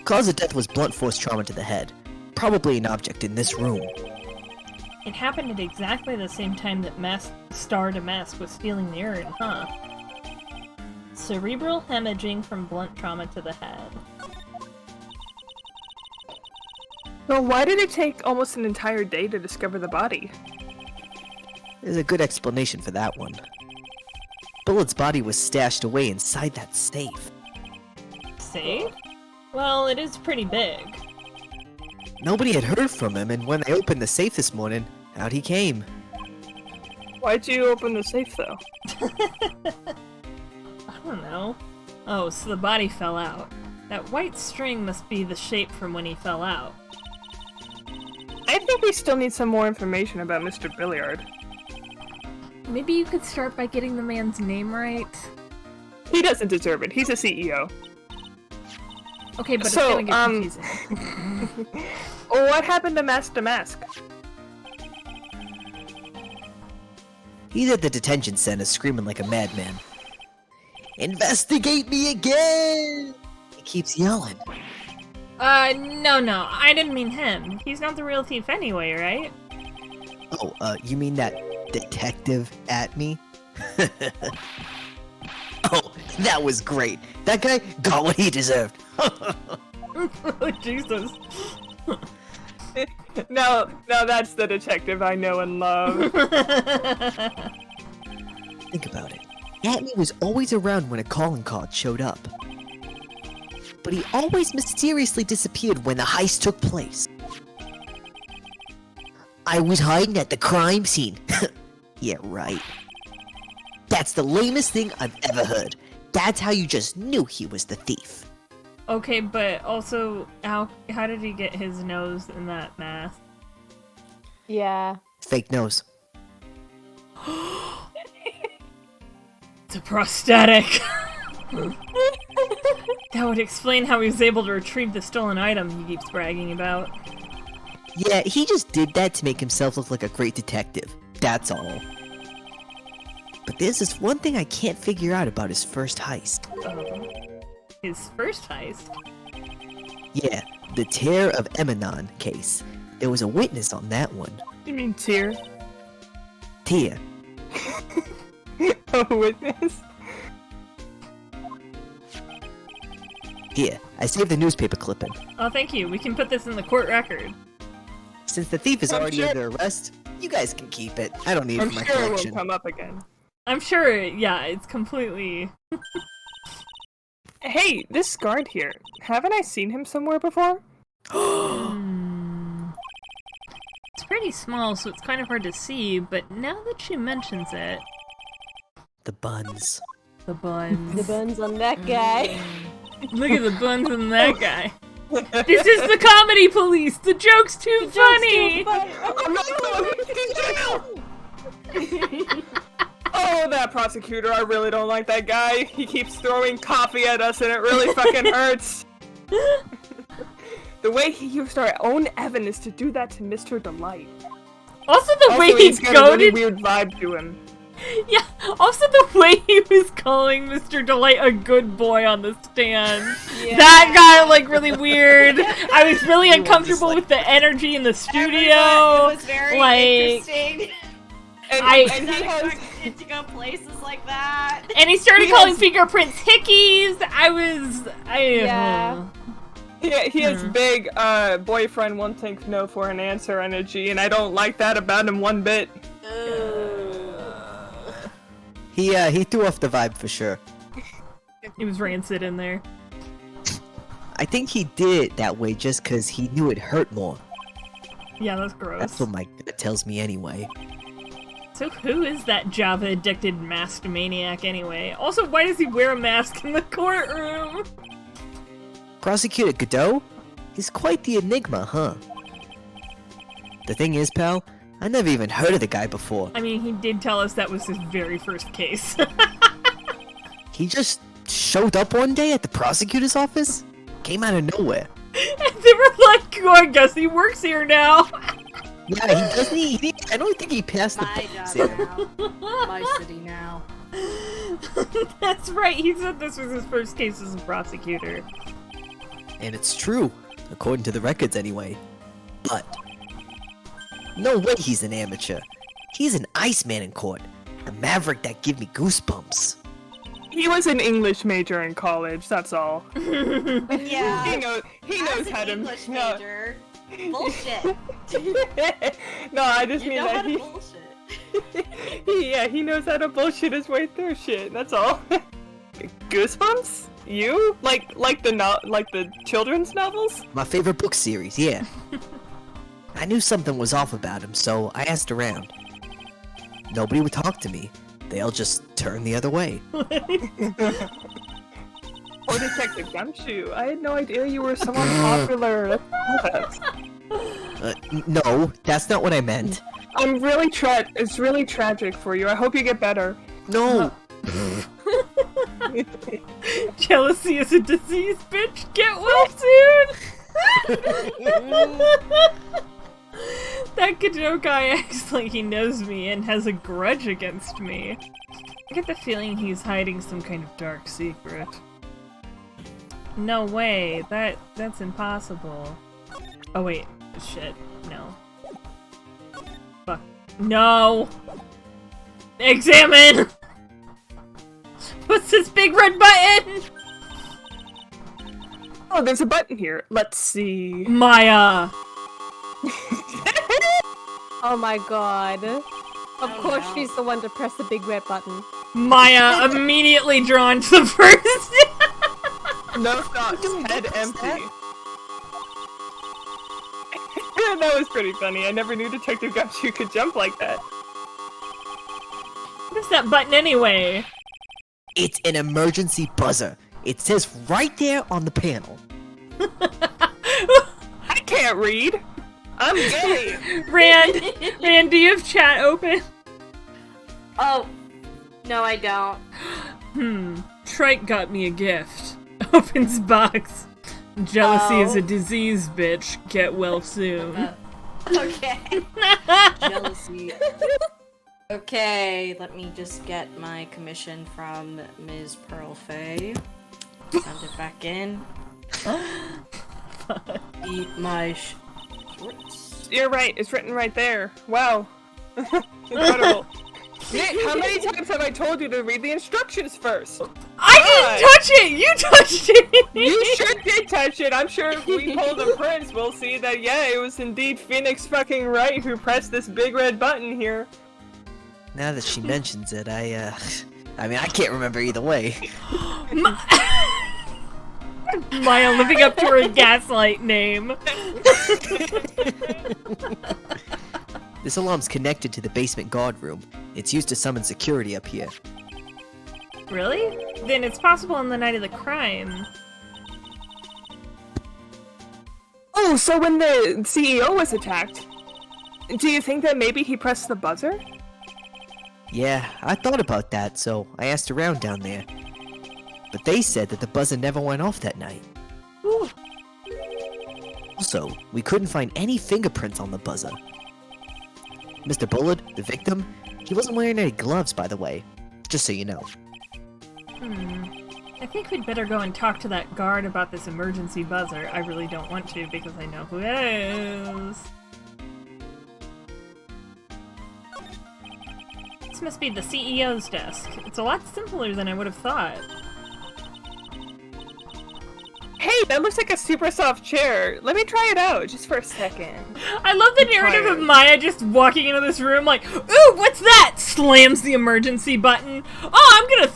Cause of death was blunt force trauma to the head. Probably an object in this room. It happened at exactly the same time that Star Damask was stealing the urn, huh? Cerebral hemorrhaging from blunt trauma to the head. Well, why did it take almost an entire day to discover the body? There's a good explanation for that one. Bullet's body was stashed away inside that safe. Safe? Well, it is pretty big. Nobody had heard from him, and when they opened the safe this morning, out he came. Why'd you open the safe, though? I don't know. Oh, so the body fell out. That white string must be the shape from when he fell out. I think we still need some more information about Mr. Billiard. Maybe you could start by getting the man's name right? He doesn't deserve it. He's a CEO. Okay, but So, it's gonna get confusing. What happened to Mask Damask? He's at the detention center screaming like a madman. Investigate me again! He keeps yelling. No, I didn't mean him. He's not the real thief anyway, right? Oh, you mean that detective at me? Oh, that was great. That guy got what he deserved. Jesus. No, that's the detective I know and love. Think about it. Atney was always around when a calling card showed up. But he always mysteriously disappeared when the heist took place. I was hiding at the crime scene. Yeah, right. That's the lamest thing I've ever heard. That's how you just knew he was the thief. Okay, but also, how did he get his nose in that mask? Yeah. Fake nose. It's a prosthetic! That would explain how he was able to retrieve the stolen item he keeps bragging about. Yeah, he just did that to make himself look like a great detective. That's all. But there's this one thing I can't figure out about his first heist. His first heist? Yeah, the Tear of Emanon case. There was a witness on that one. You mean tear? Tear. A witness? Here, I saved the newspaper clipping. Oh, thank you. We can put this in the court record. Since the thief is Oh, already shit. under arrest, you guys can keep it. I don't need it I'm for my sure it collection. will come up again. I'm sure, yeah, it's completely... Hey, this guard here. Haven't I seen him somewhere before? It's pretty small, so it's kind of hard to see, but now that she mentions it... The buns. The buns. The buns on that guy. Look at the buns on that guy. This is the comedy police! The joke's too funny! I'm not going to jail! Oh, that prosecutor, I really don't like that guy. He keeps throwing coffee at us and it really fucking hurts. The way he used our own evidence to do that to Mr. Delight. Also the way he's he got a really goaded... weird vibe to him. Yeah, also the way he was calling Mr. Delight a good boy on the stand. Yeah. That got, like, really weird. I was really He was uncomfortable just like- with the energy in the studio. It was very like, interesting. And, I- and he I has... expected to go places like that. And he started He calling has- fingerprints hickeys. Yeah. He has big, boyfriend won't think no for an answer energy, and I don't like that about him one bit. He threw off the vibe for sure. He was rancid in there. I think he did it that way just because he knew it hurt more. Yeah, that's gross. That's what my gut tells me anyway. So who is that Java-addicted masked maniac anyway? Also, why does he wear a mask in the courtroom? Prosecutor Godot? He's quite the enigma, huh? The thing is, pal, I never even heard of the guy before. I mean, he did tell us that was his very first case. He just showed up one day at the prosecutor's office? Came out of nowhere. And they were like, oh, I guess he works here now. Yeah, he doesn't. I don't think he passed the My bar job exam. now. My city now. That's right, he said this was his first case as a prosecutor. And it's true, according to the records anyway. But no way he's an amateur. He's an Iceman in court. A maverick that give me goosebumps. He was an English major in college, that's all. Yeah. He knows As how an to... English no. major. Bullshit. No, I just You mean know how that to he... bullshit. he knows how to bullshit his way through shit, that's all. Goosebumps? You? Like the children's novels? My favorite book series, yeah. I knew something was off about him, so I asked around. Nobody would talk to me. They all just turned the other way. Or Detective Gumshoe. I had no idea you were someone popular. No, that's not what I meant. I'm really it's really tragic for you. I hope you get better. No. Jealousy is a disease, bitch. Get well soon. That Godot guy acts like he knows me and has a grudge against me. I get the feeling he's hiding some kind of dark secret. No way. That's impossible. Oh wait. Shit. No. Fuck. No! Examine! What's this big red button? Oh, there's a button here. Let's see. Maya! Oh my god. Of Oh, course no. she's the one to press the big red button. Maya immediately drawn to the first. No thoughts, head empty. That was pretty funny. I never knew Detective Gumshoe could jump like that. What is that button anyway? It's an emergency buzzer. It says right there on the panel. I can't read. I'm gay. Rand, do you have chat open? Oh, no, I don't. Trike got me a gift. Opens box. Jealousy is a disease, bitch. Get well soon. Okay. Jealousy. Okay, let me just get my commission from Ms. Pearl Fay. Send it back in. Eat my shorts. You're right. It's written right there. Wow. Incredible. Nick, how many times have I told you to read the instructions first? I didn't touch it! You touched it! You sure did touch it! I'm sure if we pull the prints, we'll see that, yeah, it was indeed Phoenix fucking Wright who pressed this big red button here. Now that she mentions it, I mean, I can't remember either way. Maya living up to her gaslight name. This alarm's connected to the basement guard room. It's used to summon security up here. Really? Then it's possible on the night of the crime. Oh, so when the CEO was attacked, do you think that maybe he pressed the buzzer? Yeah, I thought about that, so I asked around down there. But they said that the buzzer never went off that night. Ooh. Also, we couldn't find any fingerprints on the buzzer. Mr. Bullard, the victim, he wasn't wearing any gloves, by the way. Just so you know. I think we'd better go and talk to that guard about this emergency buzzer. I really don't want to because I know who it is. This must be the CEO's desk. It's a lot simpler than I would have thought. Hey, that looks like a super soft chair. Let me try it out, just for a second. I love the narrative of Maya just walking into this room like, ooh, what's that? Slams the emergency button. Oh, I'm gonna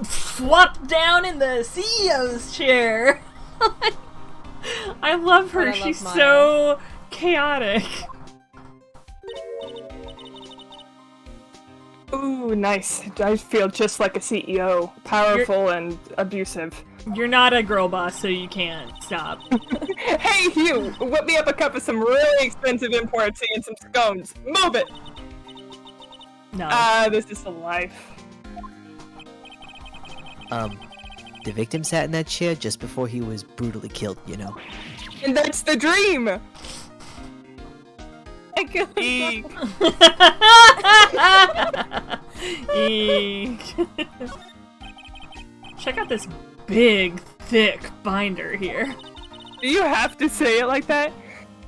flop down in the CEO's chair. I love her. She's so chaotic. Ooh, nice. I feel just like a CEO. Powerful and abusive. You're not a girl boss, so you can't stop. Hey, Hugh! Whip me up a cup of some really expensive import tea and some scones. Move it! No. This is the life. The victim sat in that chair just before he was brutally killed, you know. And that's the dream! Eek. Eek. Check out this big, thick binder here. Do you have to say it like that?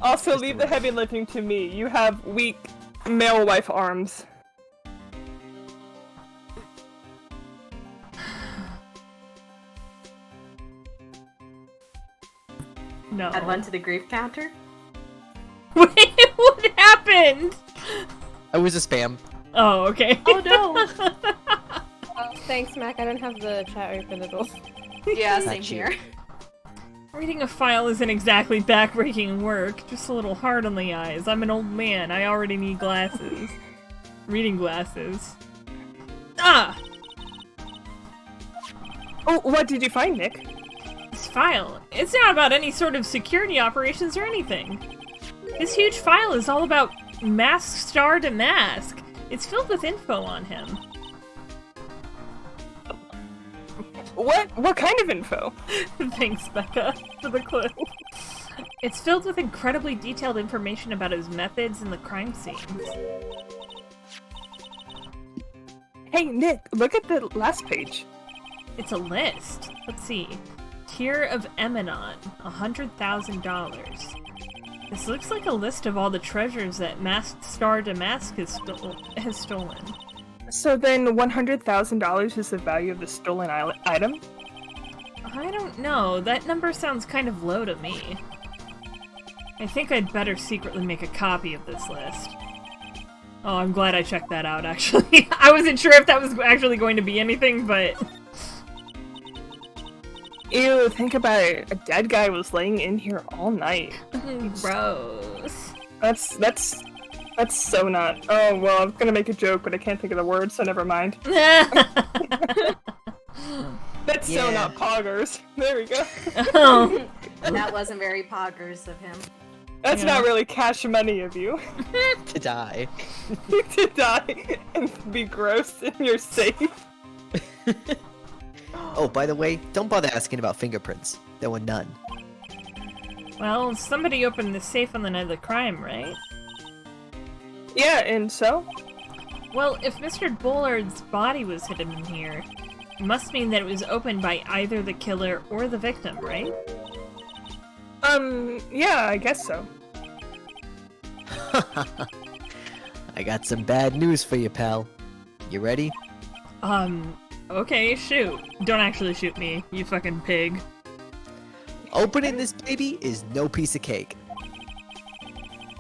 Also, leave the heavy lifting to me. You have weak male wife arms. No. Add one to the grief counter? Wait, what happened? It was a spam. Oh, okay. Oh no! Thanks, Mac. I don't have the chat open at all. Yeah, same Not you. here. Reading a file isn't exactly backbreaking work, just a little hard on the eyes. I'm an old man. I already need glasses. Reading glasses. Ah! Oh, what did you find, Nick? This file. It's not about any sort of security operations or anything. This huge file is all about Mask Star Damask. It's filled with info on him. What kind of info? Thanks, Becca, for the clue. It's filled with incredibly detailed information about his methods and the crime scenes. Hey, Nick, look at the last page. It's a list. Let's see. Tier of Eminon, $100,000. This looks like a list of all the treasures that Masked Star Damask has stolen. So then $100,000 is the value of the stolen item? I don't know. That number sounds kind of low to me. I think I'd better secretly make a copy of this list. Oh, I'm glad I checked that out, actually. I wasn't sure if that was actually going to be anything, but... Ew, think about it. A dead guy was laying in here all night. Gross. That's so not. Oh, well, I was gonna make a joke, but I can't think of the word, so never mind. That's so not poggers. There we go. Oh. That wasn't very poggers of him. That's not really cash money of you. To die. To die and be gross in your safe. Oh, by the way, don't bother asking about fingerprints. There were none. Well, somebody opened the safe on the night of the crime, right? Yeah, and so? Well, if Mr. Bullard's body was hidden in here, it must mean that it was opened by either the killer or the victim, right? Yeah, I guess so. I got some bad news for you, pal. You ready? Okay, shoot. Don't actually shoot me, you fucking pig. Opening this baby is no piece of cake.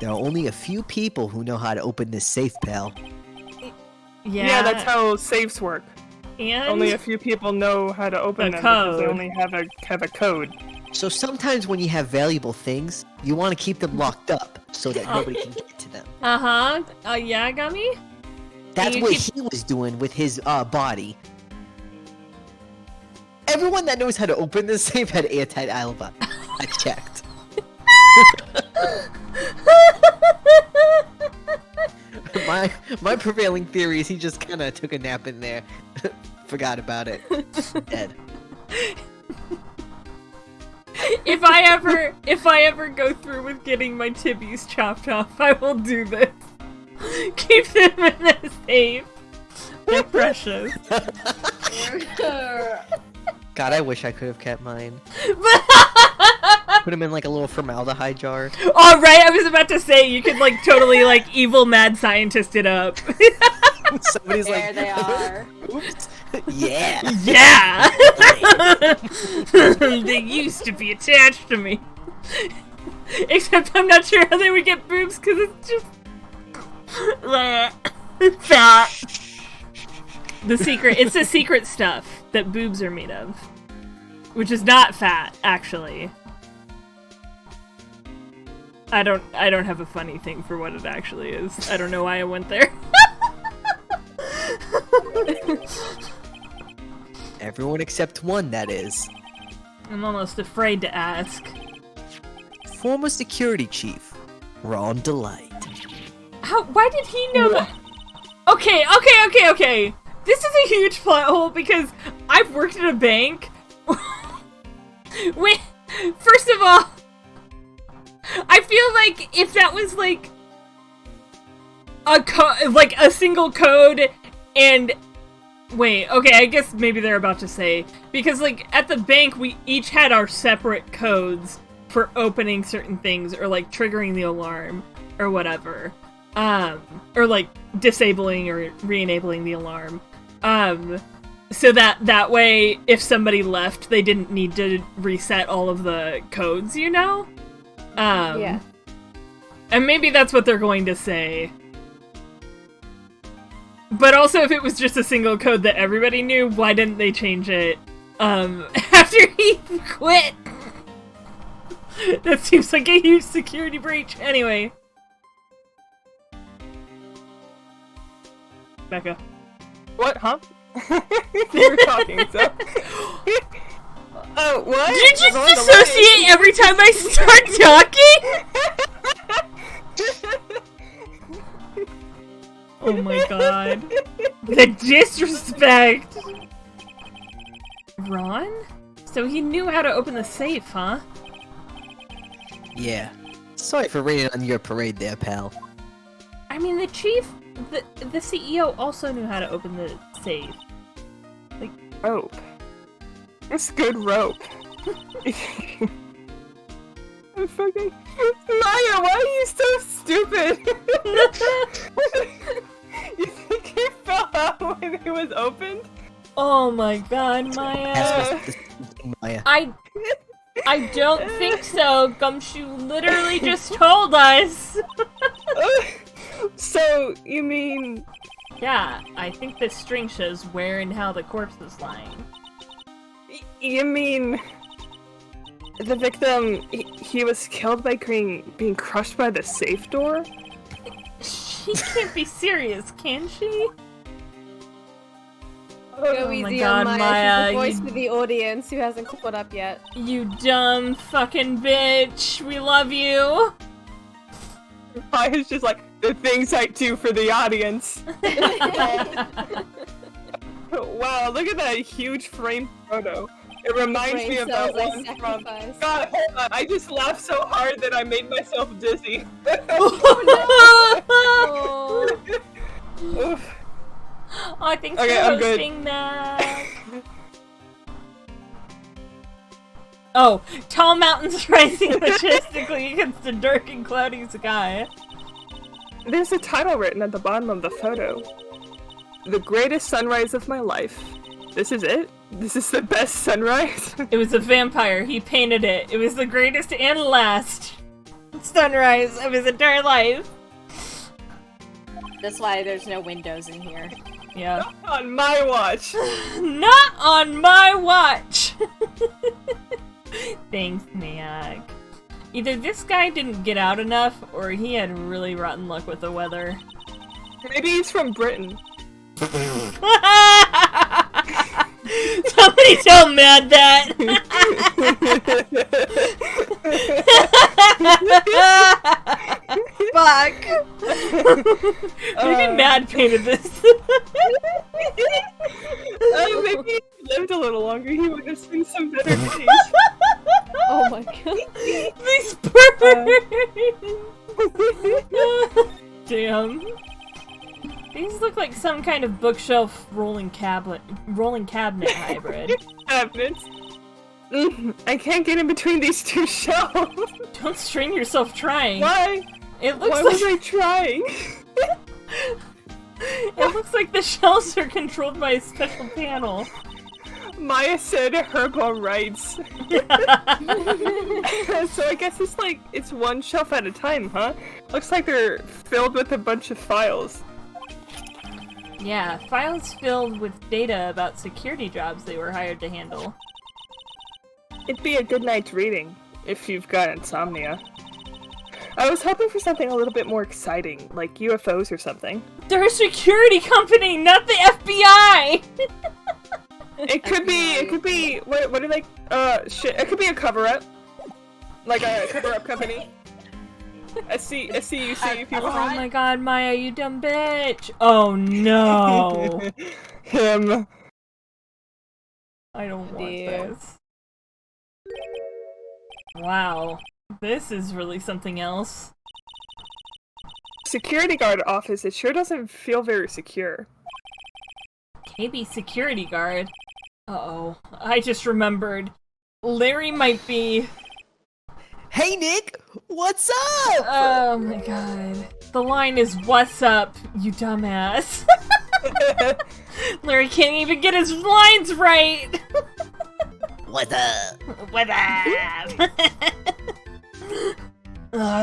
There are only a few people who know how to open this safe, pal. Yeah, that's how safes work. And Only a few people know how to open them because they only have a code. So sometimes when you have valuable things, you want to keep them locked up so that nobody can get to them. Yeah, Gummy? That's what he was doing with his body. Everyone that knows how to open this safe had airtight alibi. I checked. My prevailing theory is he just kind of took a nap in there, forgot about it, dead. If I ever go through with getting my tibbies chopped off, I will do this. Keep them in the safe. They're precious. God, I wish I could have kept mine. Put them in like a little formaldehyde jar. Oh, right, I was about to say, you could like totally like evil mad scientist it up. Somebody's There like, they are. oops. Yeah. Yeah! They used to be attached to me. Except I'm not sure how they would get boobs because it's just fat. It's the secret stuff that boobs are made of. Which is not fat, actually. I don't have a funny thing for what it actually is. I don't know why I went there. Everyone except one, that is. I'm almost afraid to ask. Former security chief, Ron Delight. Why did he know that? Okay. This is a huge plot hole because I've worked at a bank. First of all, I feel like if that was like a single code and wait, okay, I guess maybe they're about to say because like at the bank we each had our separate codes for opening certain things or like triggering the alarm or whatever. Or like disabling or re-enabling the alarm. So that way if somebody left they didn't need to reset all of the codes, you know? Yeah. And maybe that's what they're going to say. But also if it was just a single code that everybody knew, why didn't they change it after he quit? That seems like a huge security breach. Anyway. Becca. What, huh? You were talking, so... Oh, what? Did you just dissociate every time I start talking? Oh my god. The disrespect! Ron? So he knew how to open the safe, huh? Yeah. Sorry for raining on your parade there, pal. I mean, the chief, the CEO also knew how to open the safe. Like, rope. It's good rope. I'm fucking... Maya, why are you so stupid? You think he fell out when it was opened? oh my god, Maya. Maya. I don't think so. Gumshoe literally just told us. So, you mean... Yeah, I think this string shows where and how the corpse is lying. You mean... The victim, he was killed by being crushed by the safe door? She can't be serious, can she? Go my easy God, on Maya. Maya, She's the voice you- for the audience who hasn't caught up yet. You dumb fucking bitch. We love you. Maya's just like, the things I do for the audience. Wow, look at that huge frame photo. It reminds me of that Brain one cells I from... sacrificed. God, hold on, I just laughed so hard that I made myself dizzy. Oh, Oof. Oh, thanks Okay, for I'm good. hosting that. Oh, tall mountains rising majestically against a dark and cloudy sky. There's a title written at the bottom of the photo. The greatest sunrise of my life. This is it? This is the best sunrise? It was a vampire. He painted it. It was the greatest and last sunrise of his entire life. That's why there's no windows in here. Yeah. On my watch! Not on my watch! Thanks, Niak. Either this guy didn't get out enough, or he had really rotten luck with the weather. Maybe he's from Britain. Somebody tell Mad that! Fuck! Maybe Mad painted this. Maybe if he lived a little longer, he would have seen some better days. oh my god. These birds! Damn. These look like some kind of bookshelf rolling cabinet hybrid. Cabinets. I can't get in between these two shelves. Don't strain yourself trying. Why? It looks Why like was I trying? it looks like the shelves are controlled by a special panel. Maya said herbal rights. So I guess it's one shelf at a time, huh? Looks like they're filled with a bunch of files. Yeah, files filled with data about security jobs they were hired to handle. It'd be a good night's reading, if you've got insomnia. I was hoping for something a little bit more exciting, like UFOs or something. They're a security company, not the FBI! It could be, what are they, shit, it could be a cover-up. Like a cover-up company. A CUC, if you Oh want. my god, Maya, you dumb bitch! Oh no! Him. I don't want Dear. this. Wow. This is really something else. Security guard office, it sure doesn't feel very secure. KB security guard. Uh-oh. I just remembered. Larry might be... Hey, Nick! What's up? Oh my god. The line is, "What's up, you dumbass?" Larry can't even get his lines right! What's up? What up?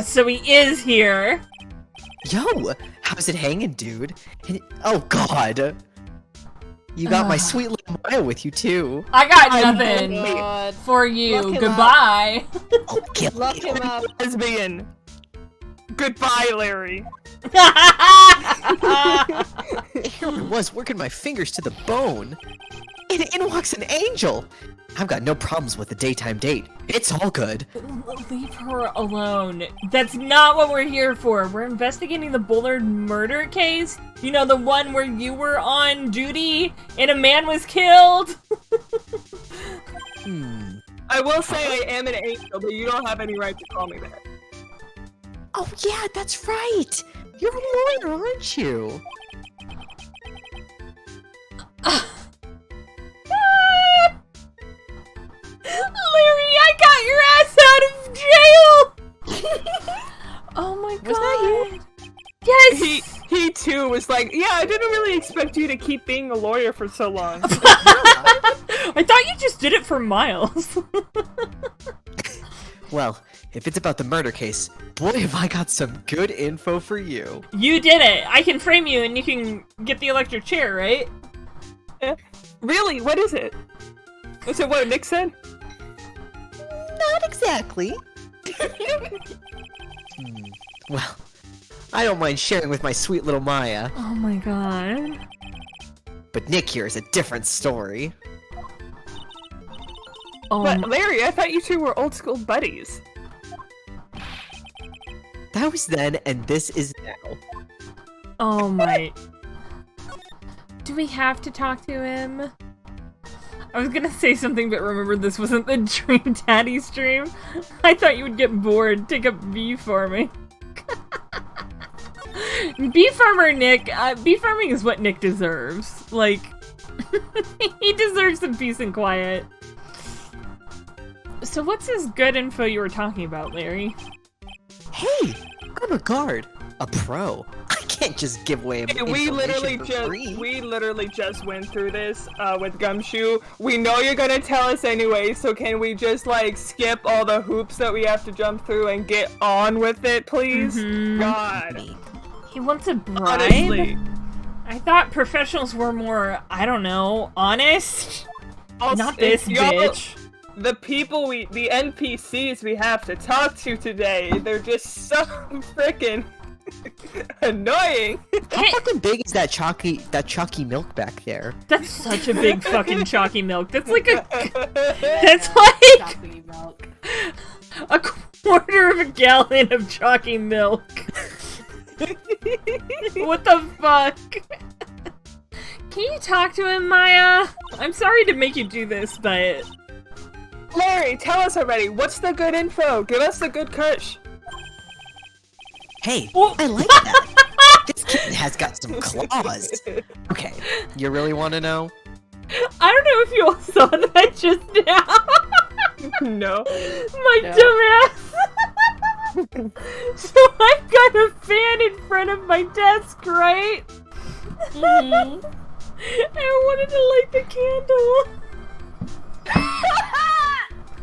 So he is here. Yo, how's it hanging, dude? Oh god. You got my sweet little Maya with you, too. I got Oh nothing God. for you. Lock him Goodbye. Oh, kill Lock you. him up. Lesbian. Goodbye, Larry. Here I was working my fingers to the bone. And in walks an angel. I've got no problems with the daytime date. It's all good. Leave her alone. That's not what we're here for. We're investigating the Bullard murder case. You know, the one where you were on duty and a man was killed? I will say I am an angel, but you don't have any right to call me that. Oh yeah, that's right. You're a lawyer, aren't you? Larry, I got your ass out of jail! Oh my god. Was that you? Yes! He too was like, yeah, I didn't really expect you to keep being a lawyer for so long. I thought you just did it for Miles. Well, if it's about the murder case, boy, have I got some good info for you. You did it! I can frame you and you can get the electric chair, right? Really? What is it? Is it what Nick said? Not exactly. Well, I don't mind sharing with my sweet little Maya. Oh my god. But Nick here is a different story. Oh, But Larry, I thought you two were old school buddies. That was then, and this is now. oh my. Do we have to talk to him? I was gonna say something, but remember this wasn't the Dream Daddy stream. I thought you would get bored. Take up bee farming. Bee farmer Nick. Bee farming is what Nick deserves. Like, he deserves some peace and quiet. So what's this good info you were talking about, Larry? Hey, I'm a guard, a pro. I can't just give away information We literally for just free. went through this with Gumshoe. We know you're gonna tell us anyway, so can we just like skip all the hoops that we have to jump through and get on with it, please? Mhm. God, He wants a bribe? honestly. I thought professionals were more, I don't know, honest? Not this y'all- bitch. The the NPCs we have to talk to today, they're just so freaking annoying. How fucking big is that chalky milk back there? That's such a big fucking chalky milk. That's like that's like Chocolate milk. a quarter of a gallon of chalky milk. What the fuck? Can you talk to him, Maya? I'm sorry to make you do this, but... Larry, tell us already. What's the good info? Give us the good kush. Hey, Oh. I like that. This kitten has got some claws. Okay, you really want to know? I don't know if you all saw that just now. No. My dumbass. So I've got a fan in front of my desk, right? Mhm. I wanted to light the candle.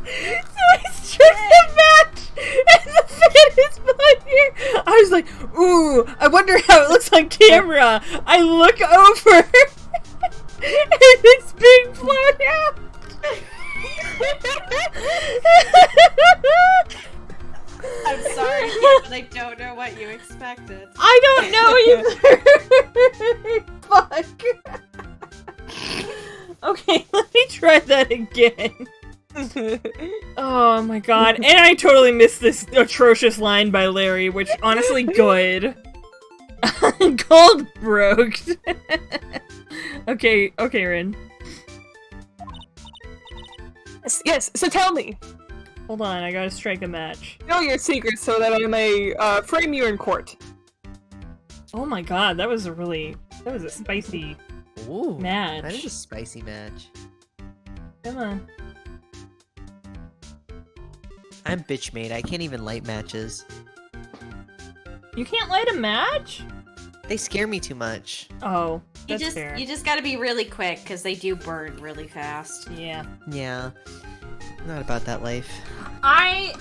So I struck the match, and the fan is behind here. I was like, ooh, I wonder how it looks on camera. I look over, and it's being blown out. I'm sorry, but I don't know what you expected. I don't know either. Fuck. Okay, let me try that again. Oh my god. And I totally missed this atrocious line by Larry, which honestly good. Gold broke. Okay, Rin. Yes, so tell me. Hold on, I gotta strike a match. Know your secrets so that I may frame you in court. Oh my god, that was a spicy Ooh, match. that is a spicy match. Come on. I'm bitch made. I can't even light matches. You can't light a match? They scare me too much. Oh, that's You fair. just gotta be really quick because they do burn really fast. Yeah. Yeah, not about that life. I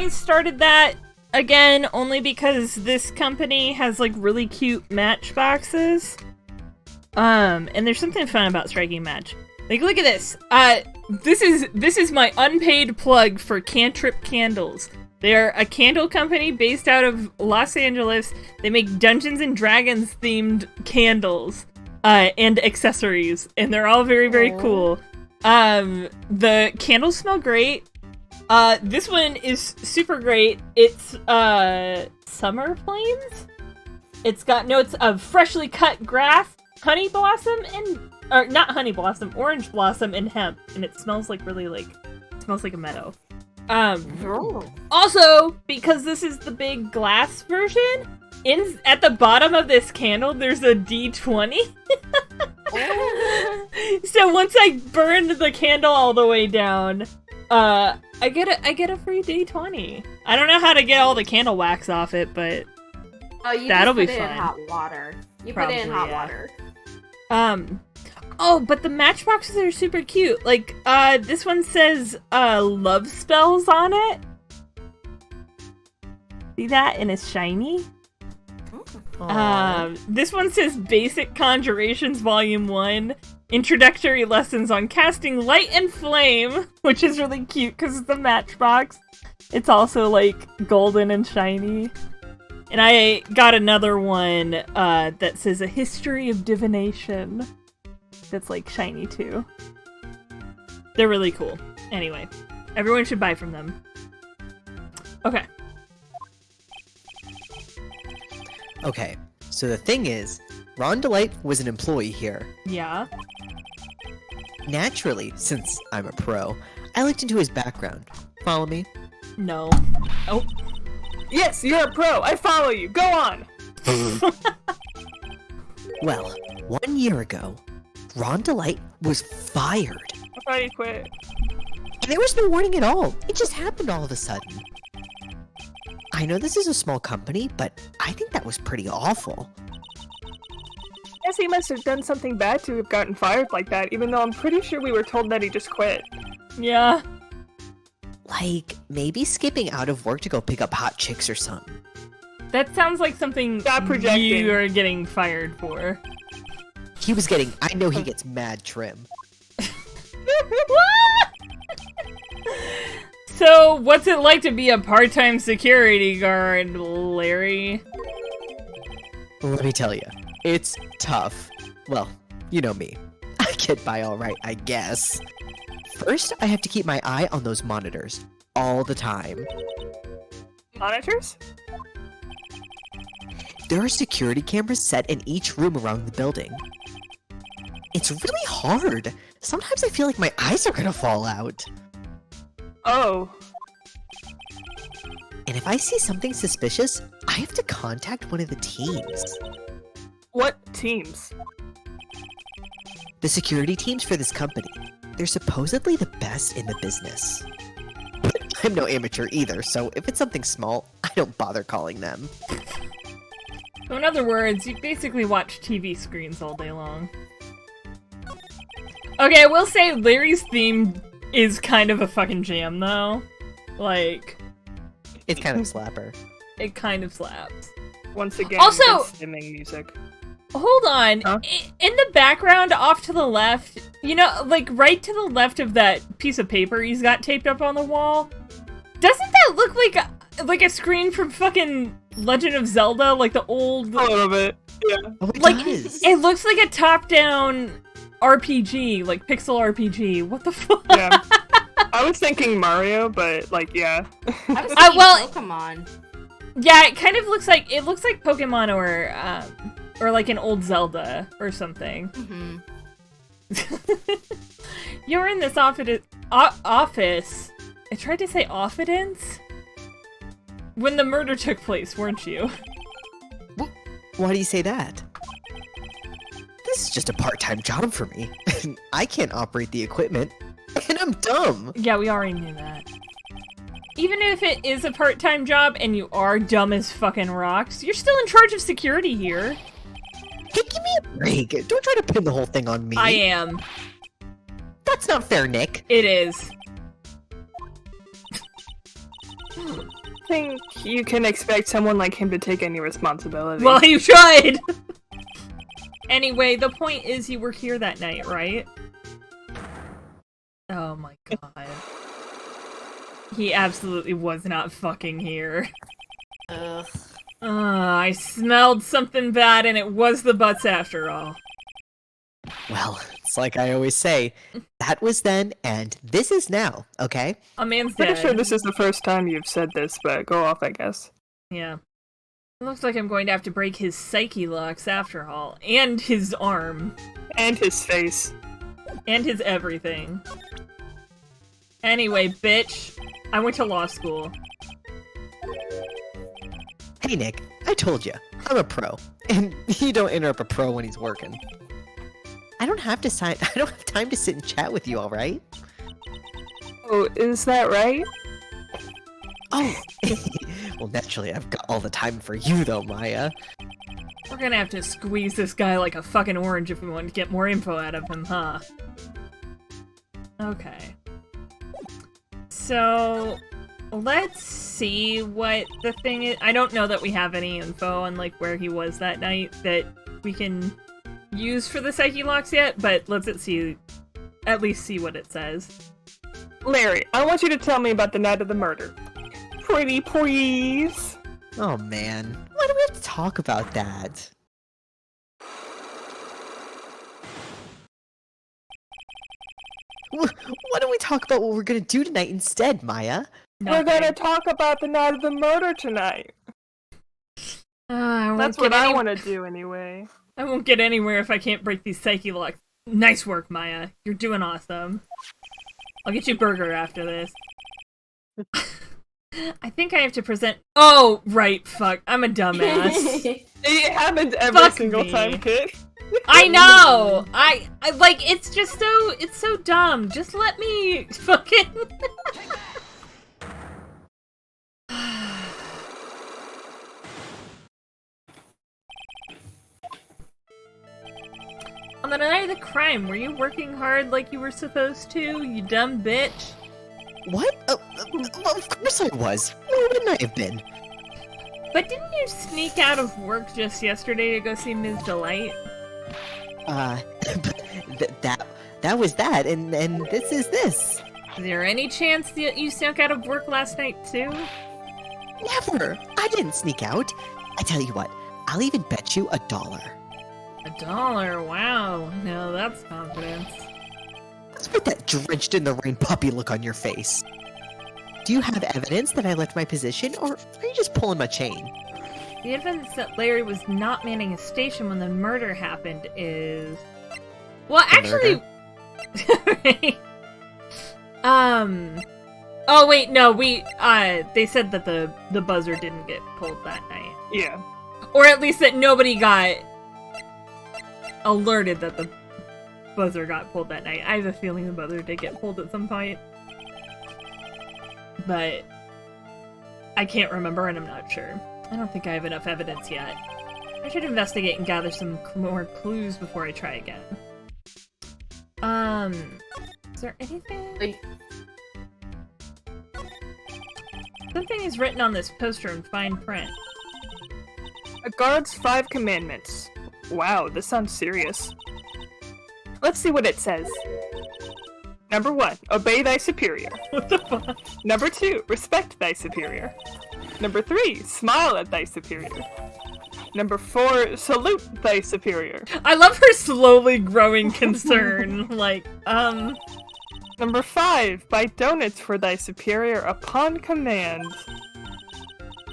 started that again only because this company has like really cute matchboxes. And there's something fun about striking a match. Like, look at this. This is my unpaid plug for Cantrip Candles. They're a candle company based out of Los Angeles. They make Dungeons and Dragons themed candles and accessories, and they're all very, very cool. The candles smell great. This one is super great. It's Summer Flames. It's got notes of freshly cut grass, honey blossom, or not honey blossom, orange blossom, and hemp, and it smells like really it smells like a meadow. Also, because this is the big glass version, at the bottom of this candle, there's a D20. So once I burned the candle all the way down, I get a free D20. I don't know how to get all the candle wax off it, but Oh, you that'll just be put it fun. in hot water. You Probably, put it in hot yeah. water. Oh, but the matchboxes are super cute. Like, this one says, love spells on it. See that? And it's shiny. Aw. This one says Basic Conjurations Volume 1. Introductory lessons on casting light and flame, which is really cute because it's a matchbox. It's also like golden and shiny. And I got another one that says A History of Divination. That's like shiny too. They're really cool. Anyway, everyone should buy from them. Okay. Okay, so the thing is, Ron Delight was an employee here. Yeah. Naturally, since I'm a pro, I looked into his background. Follow me? No. Oh. Yes, you're a pro. I follow you. Go on. Well, 1 year ago, Ron Delight was fired. I thought you quit. And there was no warning at all. It just happened all of a sudden. I know this is a small company, but I think that was pretty awful. Guess he must have done something bad to have gotten fired like that, even though I'm pretty sure we were told that he just quit. Yeah. Like, maybe skipping out of work to go pick up hot chicks or something. That sounds like something Stop projecting. you are getting fired for. He was getting, I know he gets mad trim. So, what's it like to be a part-time security guard, Larry? Let me tell you, it's tough. Well, you know me. I get by alright, I guess. First, I have to keep my eye on those monitors. All the time. Monitors? There are security cameras set in each room around the building. It's really hard. Sometimes I feel like my eyes are gonna fall out. Oh. And if I see something suspicious, I have to contact one of the teams. What teams? The security teams for this company. They're supposedly the best in the business. But I'm no amateur either, so if it's something small, I don't bother calling them. So in other words, you basically watch TV screens all day long. Okay, I will say Larry's theme is kind of a fucking jam, though. Like, It's kind of a slapper. it kind of slaps. Once again, Also- good stimming music. Hold on. Huh? In the background, off to the left, you know, like right to the left of that piece of paper he's got taped up on the wall, doesn't that look like a screen from fucking Legend of Zelda? Like the old... A little bit, yeah. Oh, it Like, does. it looks like a top-down RPG, like pixel RPG. What the fuck? Yeah. I was thinking Mario, but like, yeah. I was thinking well- Pokemon. Yeah, it kind of looks like Pokemon or like an old Zelda or something. Mm-hmm. You're in this office. I tried to say offidence when the murder took place, weren't you? Why do you say that? This is just a part-time job for me. I can't operate the equipment, and I'm dumb. Yeah, we already knew that. Even if it is a part-time job and you are dumb as fucking rocks, you're still in charge of security here. Hey, give me a break. Don't try to pin the whole thing on me. I am. That's not fair, Nick. It is. I think you can expect someone like him to take any responsibility. Well, you tried! Anyway, the point is you were here that night, right? Oh my god. He absolutely was not fucking here. Ugh. I smelled something bad and it was the butts after all. Well, it's like I always say, that was then, and this is now, okay? A man's Pretty dead. sure this is the first time you've said this, but go off, I guess. Yeah. It looks like I'm going to have to break his psyche locks after all. And his arm. And his face. And his everything. Anyway, bitch. I went to law school. Hey, Nick, I told you, I'm a pro, and you don't interrupt a pro when he's working. I don't have time to sit and chat with you, alright? Oh, is that right? Oh, well, naturally, I've got all the time for you, though, Maya. We're gonna have to squeeze this guy like a fucking orange if we want to get more info out of him, huh? Okay. So, let's see what the thing is. I don't know that we have any info on, like, where he was that night that we can use for the Psyche Locks yet, but let's at least see what it says. Larry, I want you to tell me about the night of the murder. Pretty please. Oh man, why do we have to talk about that? Why don't we talk about what we're gonna do tonight instead, Maya? We're gonna talk about the night of the murder tonight. That's what I want to do anyway. I won't get anywhere if I can't break these Psyche Locks. Nice work, Maya. You're doing awesome. I'll get you a burger after this. I think I have to present. Oh, right. Fuck. I'm a dumbass. It happens every single time, kid. I know. I like. It's just so. It's so dumb. Just let me fucking. On the night of the crime, were you working hard like you were supposed to, you dumb bitch? What? Of course I was. Where wouldn't I have been? But didn't you sneak out of work just yesterday to go see Ms. Delight? That was that, and this is this. Is there any chance that you snuck out of work last night too? Never! I didn't sneak out. I tell you what, I'll even bet you $1. $1? Wow. No, that's confidence. Let's put that drenched in the rain puppy look on your face. Do you have evidence that I left my position, or are you just pulling my chain? The evidence that Larry was not manning his station when the murder happened is... Well, actually... Oh, wait, no, they said that the buzzer didn't get pulled that night. Yeah. Or at least that nobody got alerted that the buzzer got pulled that night. I have a feeling the buzzer did get pulled at some point. But I can't remember and I'm not sure. I don't think I have enough evidence yet. I should investigate and gather some more clues before I try again. Is there anything? Something is written on this poster in fine print. A guard's 5 commandments. Wow, this sounds serious. Let's see what it says. Number 1, obey thy superior. What the fuck? Number 2, respect thy superior. Number 3, smile at thy superior. Number 4, salute thy superior. I love her slowly growing concern. Number 5, buy donuts for thy superior upon command.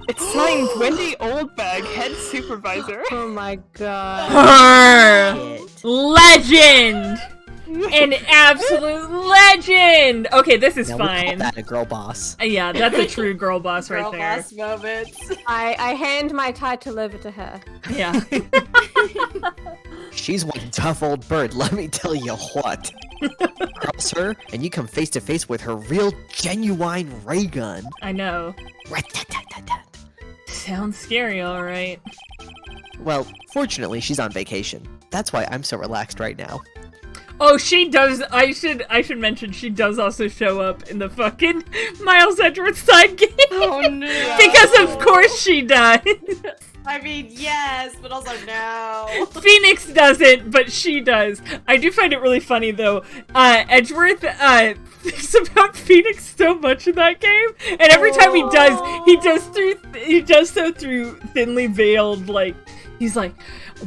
It's signed Wendy Oldbag, head supervisor. Oh my god. Her! Legend! An absolute legend! Okay, this is Now we call fine. that a girl boss. Yeah, that's a true girl boss right Girl there. boss moments. I hand my title over to her. Yeah. She's one tough old bird, let me tell you what. Cross her, and you come face to face with her real, genuine ray gun. I know. Rat-tat-tat-tat-tat. Sounds scary, alright. Well, fortunately, she's on vacation. That's why I'm so relaxed right now. Oh, she does. I should mention she does also show up in the fucking Miles Edgeworth side game. Oh no. Because of course she does. I mean, yes, but also no. Phoenix doesn't, but she does. I do find it really funny though. Edgeworth thinks about Phoenix so much in that game, and every time he does so through thinly veiled, like he's like,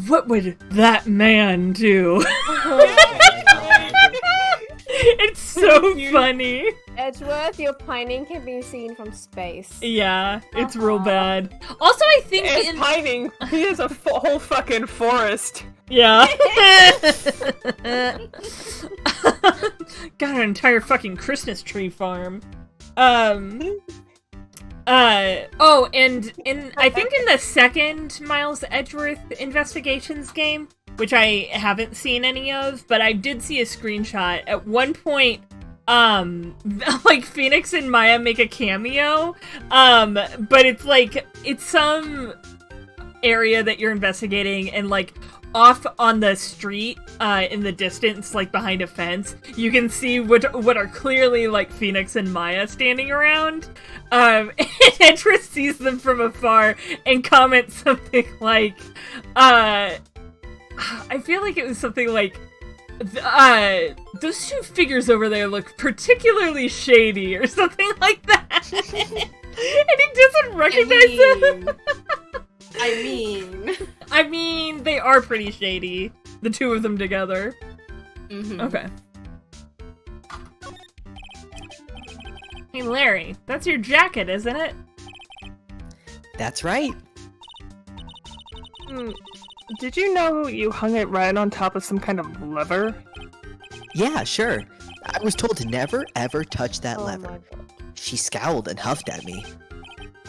what would that man do? It's so funny. Edgeworth, your pining can be seen from space. Yeah, it's real bad. Also, I think It's pining. He has a whole fucking forest. yeah. Got an entire fucking Christmas tree farm. Oh, and I think in the second Miles Edgeworth Investigations game, which I haven't seen any of, but I did see a screenshot. At one point, like Phoenix and Maya make a cameo, but it's like, it's some area that you're investigating, and like, off on the street, in the distance, like behind a fence, you can see what are clearly like Phoenix and Maya standing around. And Edra sees them from afar and comments something like, I feel like it was something like, those two figures over there look particularly shady, or something like that. And he doesn't recognize them. I mean, they are pretty shady. The two of them together. Mm-hmm. Okay. Hey, Larry, that's your jacket, isn't it? That's right. Did you know you hung it right on top of some kind of lever? Yeah, sure. I was told to never ever touch that Oh my lever. god. She scowled and huffed at me.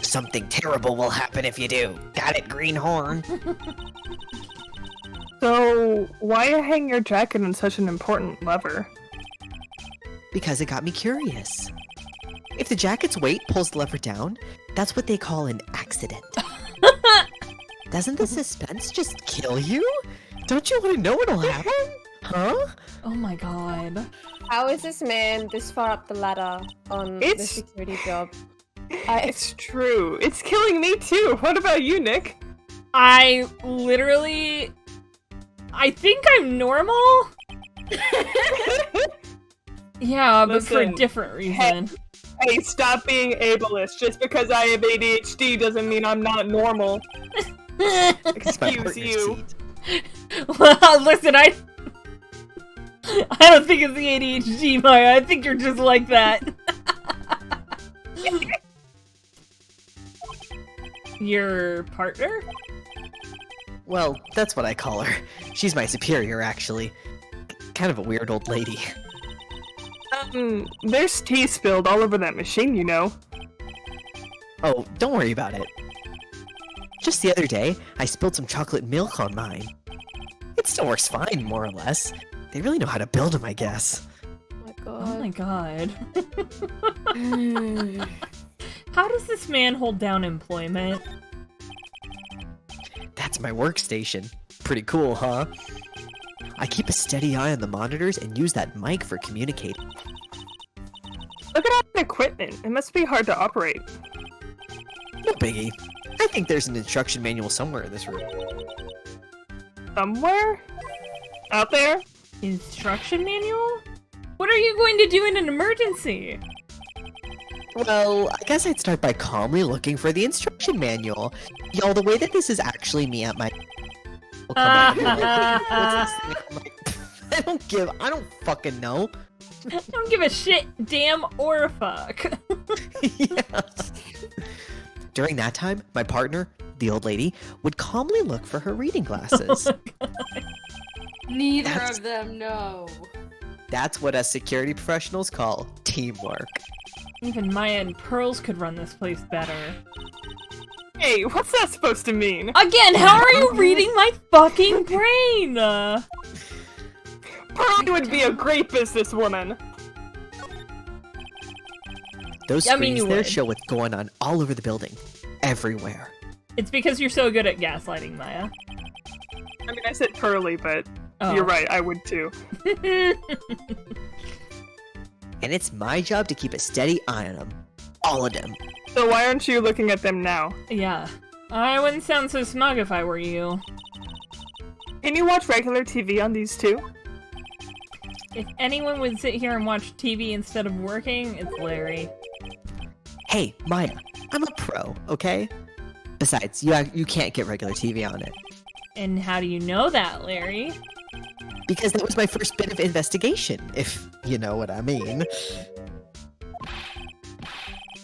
Something terrible will happen if you do. Got it, greenhorn? So, why hang your jacket on such an important lever? Because it got me curious. If the jacket's weight pulls the lever down, that's what they call an accident. Doesn't the suspense just kill you? Don't you want to know what'll happen? Huh? Oh my god. How is this man this far up the ladder on the It's- security job? It's true. It's killing me too. What about you, Nick? I literally... I think I'm normal? Yeah, but for a Listen, different reason. Hey, stop being ableist. Just because I have ADHD doesn't mean I'm not normal. It's my Excuse partner's you. seat. Well, listen, I don't think it's the ADHD, Maya. I think you're just like that. Your partner? Well, that's what I call her. She's my superior, actually. Kind of a weird old lady. There's tea spilled all over that machine, you know. Oh, don't worry about it. Just the other day, I spilled some chocolate milk on mine. It still works fine, more or less. They really know how to build them, I guess. Oh my Oh god. my god. How does this man hold down employment? That's my workstation. Pretty cool, huh? I keep a steady eye on the monitors and use that mic for communicating. Look at all the equipment. It must be hard to operate. No biggie. I think there's an instruction manual somewhere in this room. Somewhere? Out there? Instruction manual? What are you going to do in an emergency? Well, I guess I'd start by calmly looking for the instruction manual. Y'all, the way that this is actually me at my... will come out and be like, "What's this thing?" I'm like, I don't fucking know. Don't give a shit, damn, or a fuck. Yeah. During that time, my partner, the old lady, would calmly look for her reading glasses. Neither That's- of them know. That's what us security professionals call teamwork. Even Maya and Pearls could run this place better. Hey, what's that supposed to mean? Again, how are you reading my fucking brain? Pearl would be a great businesswoman. Those I mean, screens you there would. show what's going on all over the building. Everywhere. It's because you're so good at gaslighting, Maya. I mean, I said Pearly, but Oh. you're right, I would too. And it's my job to keep a steady eye on them. All of them. So why aren't you looking at them now? Yeah. I wouldn't sound so smug if I were you. Can you watch regular TV on these two? If anyone would sit here and watch TV instead of working, it's Larry. Hey, Maya, I'm a pro, okay? Besides, you can't get regular TV on it. And how do you know that, Larry? Because that was my first bit of investigation, if you know what I mean.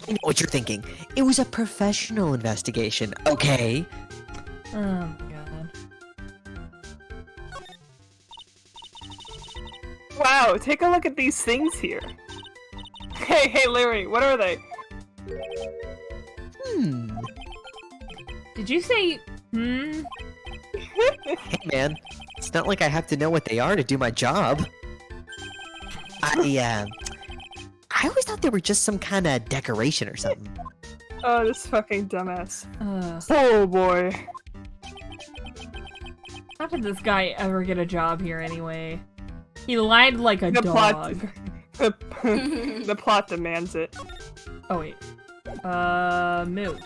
I know what you're thinking. It was a professional investigation, okay? Oh my god. Wow, take a look at these things here. Hey, Larry, what are they? Did you say, Hey, man. It's not like I have to know what they are to do my job. I always thought they were just some kind of decoration or something. Oh, this fucking dumbass. uh, Oh boy. How did this guy ever get a job here anyway? He lied like a dog. The plot demands it. Oh wait. Move.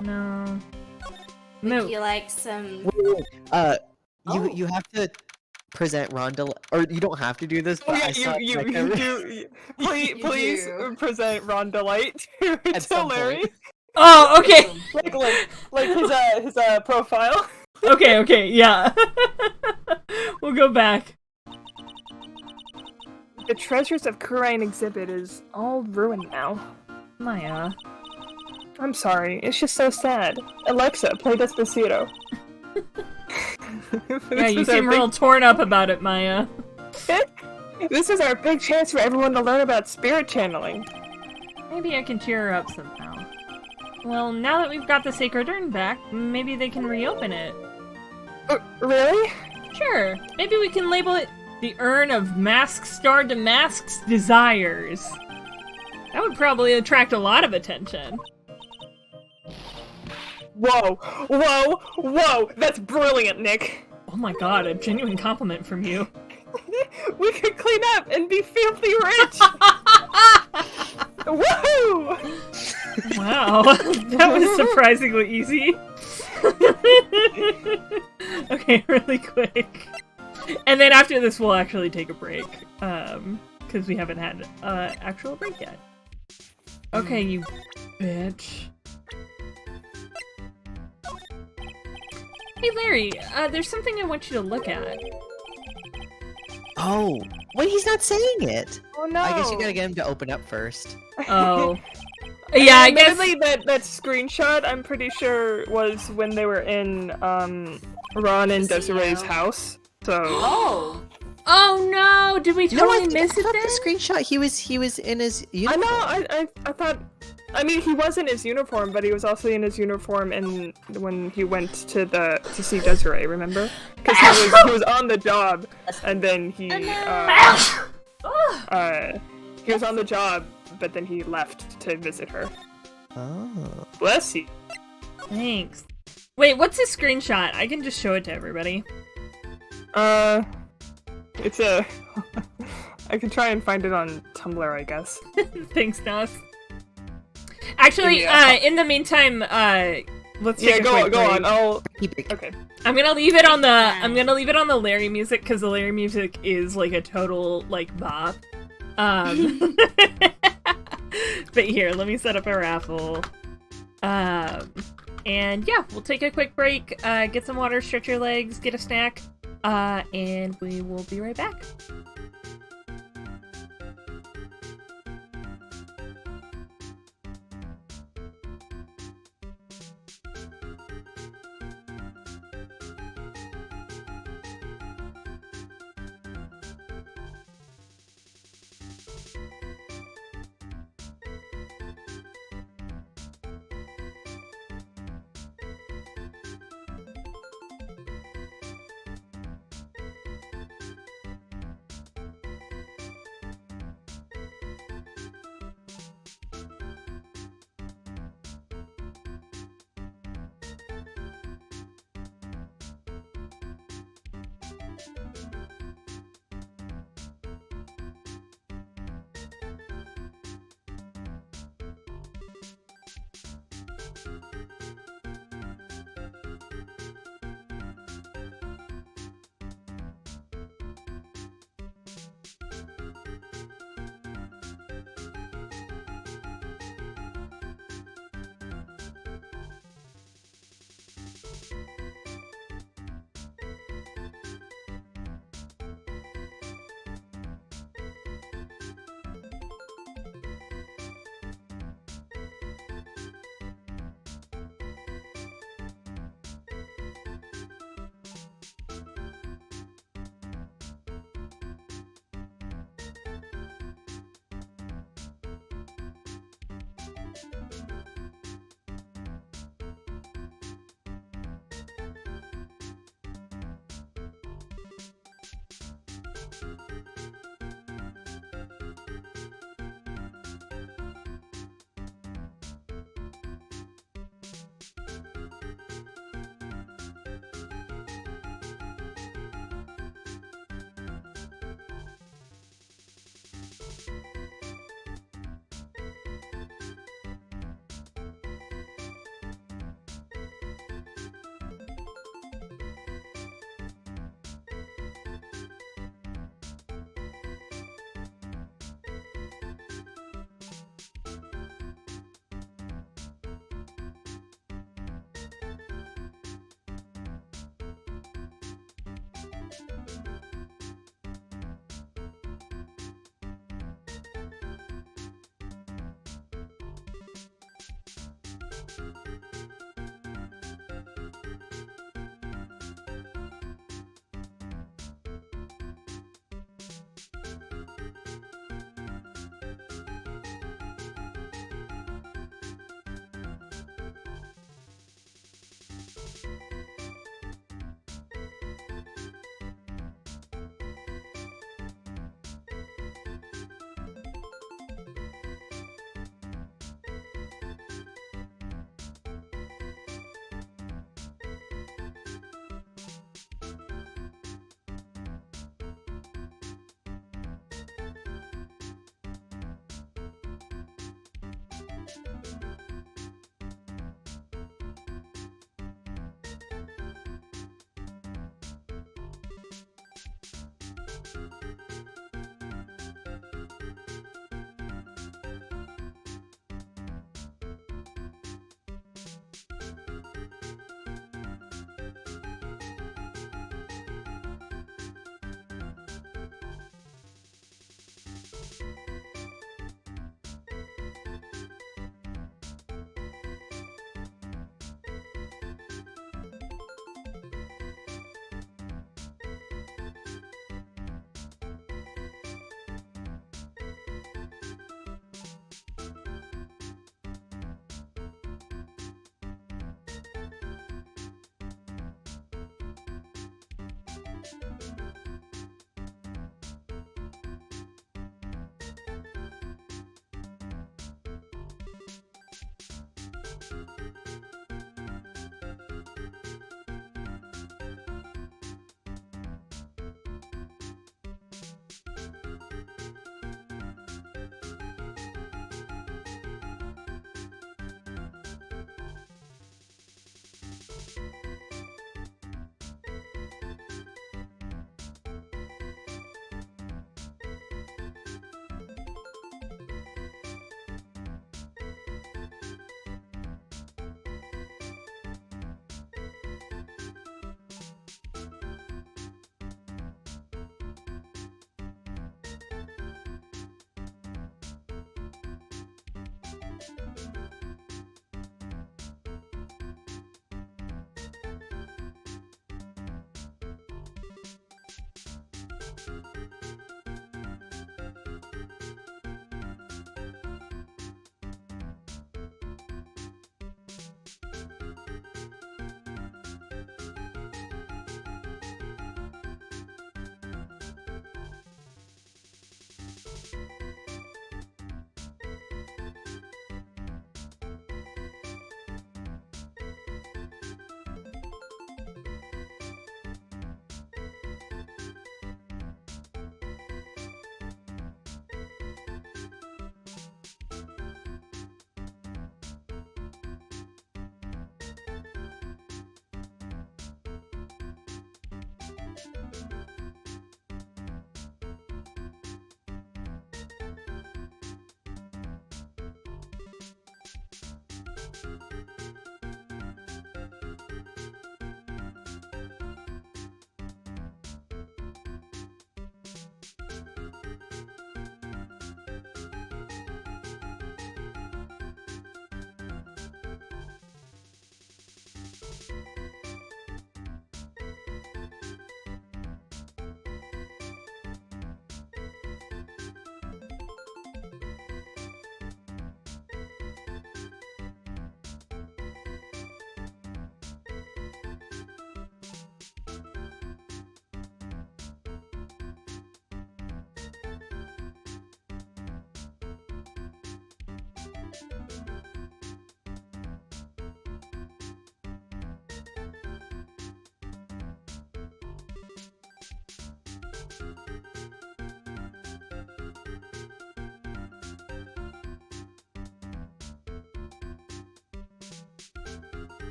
No. Move. Would you like some? You have to present Rhonda, or you don't have to do this, but I saw you like, do. Please do. present Ron Delight to some Larry. point. Oh, okay. like his profile. Okay, yeah. We'll go back. The Treasures of Kurain exhibit is all ruined now. Maya. I'm sorry, it's just so sad. Alexa, play Despacito. Yeah, you seem real torn up about it, Maya. This is our big chance for everyone to learn about spirit channeling. Maybe I can cheer her up somehow. Well, now that we've got the Sacred Urn back, maybe they can reopen it. Really? Sure. Maybe we can label it the Urn of Mask Star Damask's Desires. That would probably attract a lot of attention. Whoa! That's brilliant, Nick. Oh my god, a genuine compliment from you. We could clean up and be filthy rich! Woohoo! Wow, that was surprisingly easy. Okay, really quick. And then after this, we'll actually take a break. Because we haven't had actual break yet. Okay, you bitch. Hey Larry, there's something I want you to look at. Oh, wait, he's not saying it. Oh no! I guess you gotta get him to open up first. Oh. Yeah, I guess... Admittedly, that screenshot, I'm pretty sure, was when they were in, Ron and Desiree's house. So... Oh. Oh no! Did we totally miss it I thought then? the screenshot, he was in his uniform. I thought... I mean, he was in his uniform, but he was also in his uniform when he went to see Desiree, remember? Because he was on the job, and then he was on the job, but then he left to visit her. Oh. Bless you. Thanks. Wait, what's this screenshot? I can just show it to everybody. It's a... I can try and find it on Tumblr, I guess. Thanks, Nas. Actually, in the meantime, let's take a quick go break. on. Okay. I'm gonna leave it on the Larry music because the Larry music is like a total like bop. But here, let me set up a raffle. And yeah, we'll take a quick break, get some water, stretch your legs, get a snack, and we will be right back.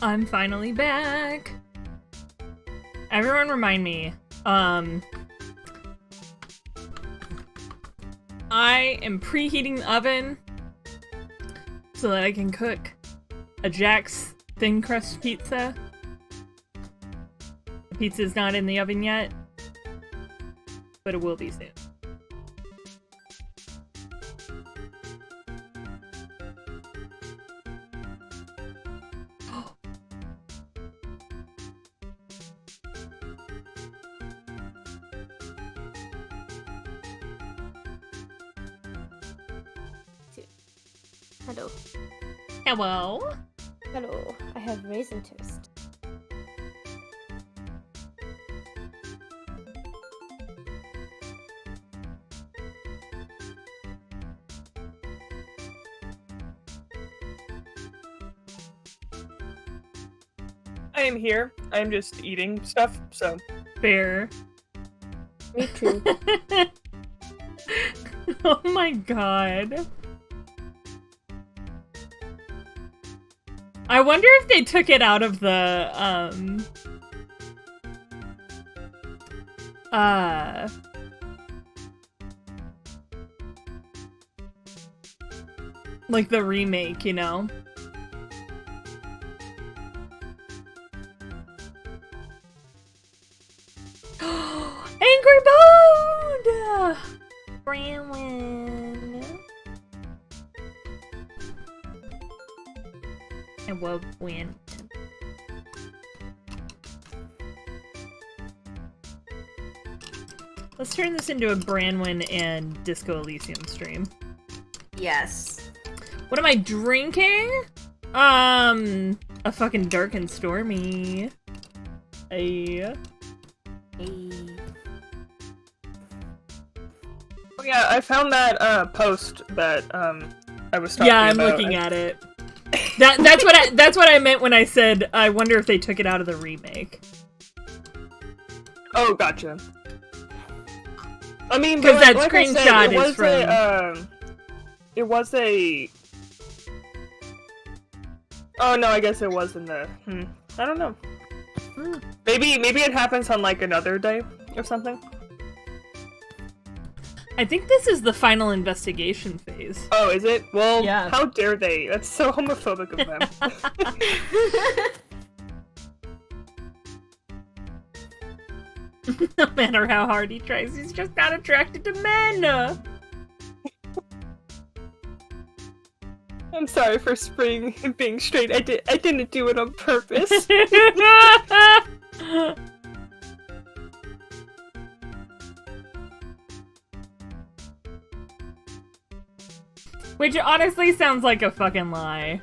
I'm finally back. Everyone remind me. I am preheating the oven so that I can cook a Jack's thin crust pizza. The pizza's not in the oven yet, but it will be soon. Hello. Hello. Hello. I have raisin toast. I am here. I am just eating stuff, so. Fair. Me too. Oh my god. I wonder if they took it out of the, like the remake, you know? Angry Bone! Brandon. I love wind. Let's turn this into a Branwyn and Disco Elysium stream. Yes. What am I drinking? A fucking Dark and Stormy. Hey. Oh yeah, I found that post that I was talking Yeah, I'm about. looking at it. That's what I meant when I said I wonder if they took it out of the remake. Oh, gotcha. I mean, because that like I said, screenshot it was is from. It was a. Oh no, I guess it was in the. I don't know. Maybe it happens on like another day or something. I think this is the final investigation phase. Oh, is it? Well, Yeah. How dare they? That's so homophobic of them. No matter how hard he tries, he's just not attracted to men. I'm sorry for being straight. I didn't do it on purpose. Which honestly sounds like a fucking lie.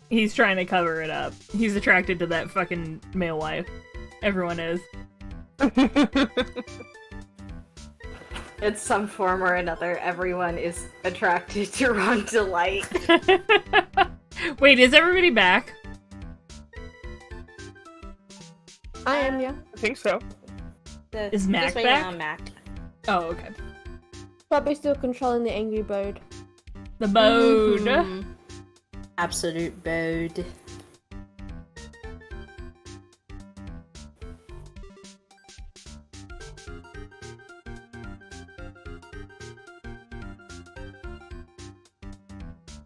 He's trying to cover it up. He's attracted to that fucking male wife. Everyone is. It's some form or another. Everyone is attracted to Ron Delight. Wait, is everybody back? I am, yeah. I think so. Is Mac just waiting back? on Mac. Oh, okay. Probably still controlling the angry bird. The bode. Mhm. Absolute bode.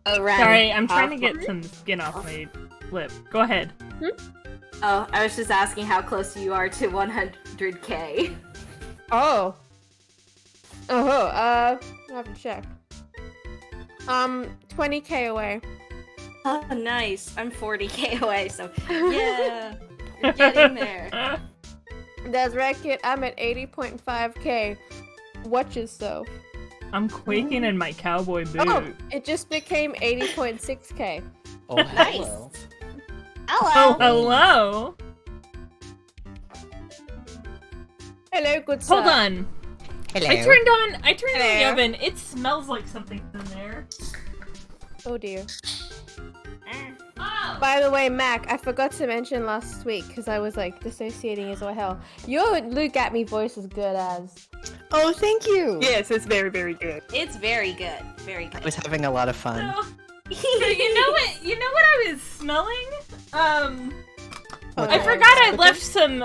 Oh, Ren. Sorry, I'm trying to get some skin off my lip. Go ahead. Oh, I was just asking how close you are to 100k. Oh. I'll have to check. 20k away. Oh, nice. I'm 40k away, so yeah, you're getting there. There's Racket, I'm at 80.5k. Watch yourself. I'm quaking in my cowboy boot. Oh, it just became 80.6k. Oh, Nice. hello. Hello. Oh, hello. Hello, good sir. Hold on. Hello. I turned on the Hello. oven. It smells like something's in there. Oh dear. Oh. By the way, Mac, I forgot to mention last week because I was like dissociating as all hell. Your Luke at me voice is good as. Oh, thank you. Yes, it's very, very good. It's very good. Very I good. was having a lot of fun. So, you know what? You know what I was smelling? What I the- forgot I left some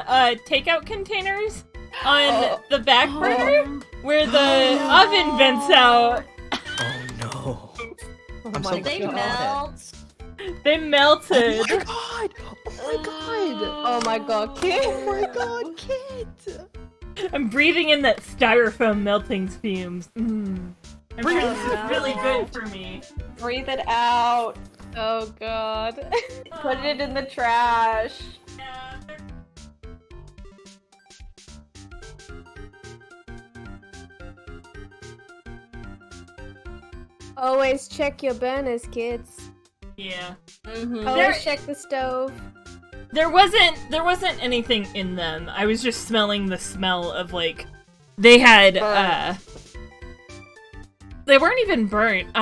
takeout containers on the back burner where the oven vents out. Oh no. Oh I'm my so They glad. melt. They melted. Oh my god! Oh my god! Oh my god, kid. Oh my god, kid! I'm breathing in that styrofoam melting fumes. I'm sure this is no. really good for me. Breathe it out. Oh god. Put it in the trash. Always check your burners, kids. Yeah. Mm-hmm. Always check the stove. There wasn't anything in them. I was just smelling the smell of like they had They weren't even burnt.